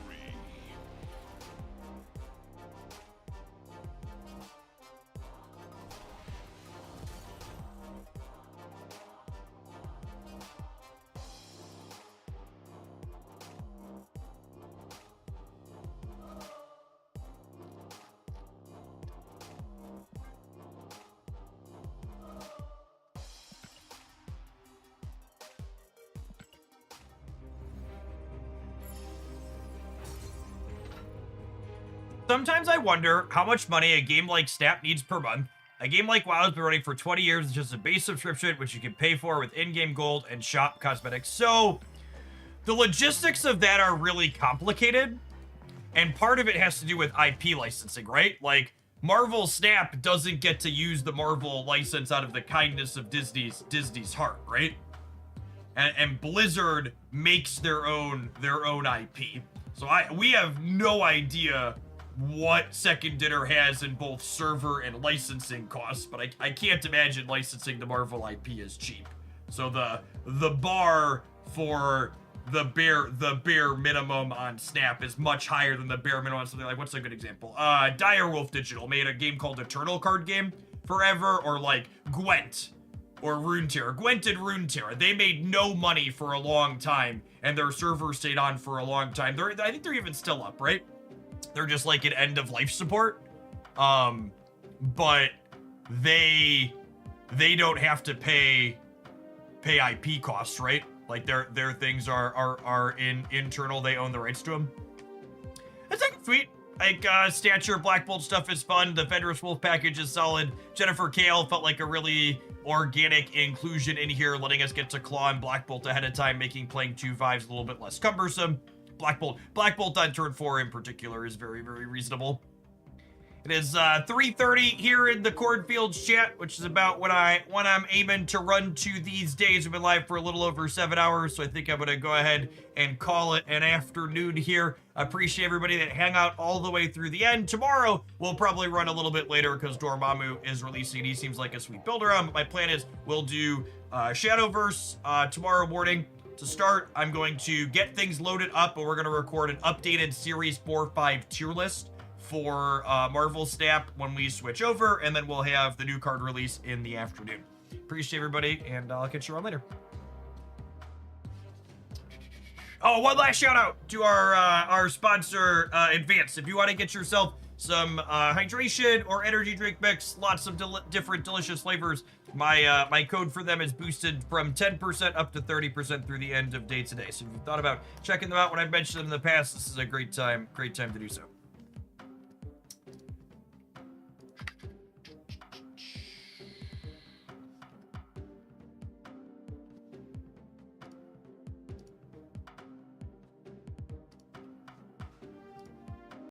Sometimes I wonder how much money a game like Snap needs per month. A game like WoW has been running for 20 years. It's just a base subscription, which you can pay for with in-game gold and shop cosmetics. So the logistics of that are really complicated. And part of it has to do with IP licensing, right? Like, Marvel Snap doesn't get to use the Marvel license out of the kindness of Disney's heart, right? And Blizzard makes their own IP. So we have no idea what Second Dinner has in both server and licensing costs, but I can't imagine licensing the Marvel IP is cheap. So the bar for the bare minimum on Snap is much higher than the bare minimum on something like, what's a good example? Direwolf Digital made a game called Eternal card game forever, or like Gwent or Runeterra. Gwent and Runeterra, they made no money for a long time, and their server stayed on for a long time. I think they're even still up, right? They're just like an end of life support. But they don't have to pay IP costs, right? Like their things are internal. They own the rights to them. It's like sweet. Like, Stature, Black Bolt stuff is fun. The Fenris Wolf package is solid. Jennifer Kale felt like a really organic inclusion in here, letting us get to Claw and Black Bolt ahead of time, making playing 2/5s a little bit less cumbersome. Black Bolt on turn 4 in particular is very, very reasonable. It is 3:30 here in the Cornfields chat, which is about when I'm aiming to run to these days. We've been live for a little over 7 hours, so I think I'm gonna go ahead and call it an afternoon here. I appreciate everybody that hang out all the way through the end. Tomorrow we'll probably run a little bit later because Dormammu is releasing. He seems like a sweet builder on, but my plan is we'll do Shadowverse tomorrow morning. To start, I'm going to get things loaded up, but we're going to record an updated Series 4-5 tier list for Marvel Snap when we switch over, and then we'll have the new card release in the afternoon. Appreciate everybody, and I'll catch you on later. Oh, one last shout out to our sponsor, Advance. If you want to get yourself some hydration or energy drink mix, lots of different delicious flavors, my code for them is boosted from 10% up to 30% through the end of day today. So if you've thought about checking them out when I've mentioned them in the past, this is a great time to do so.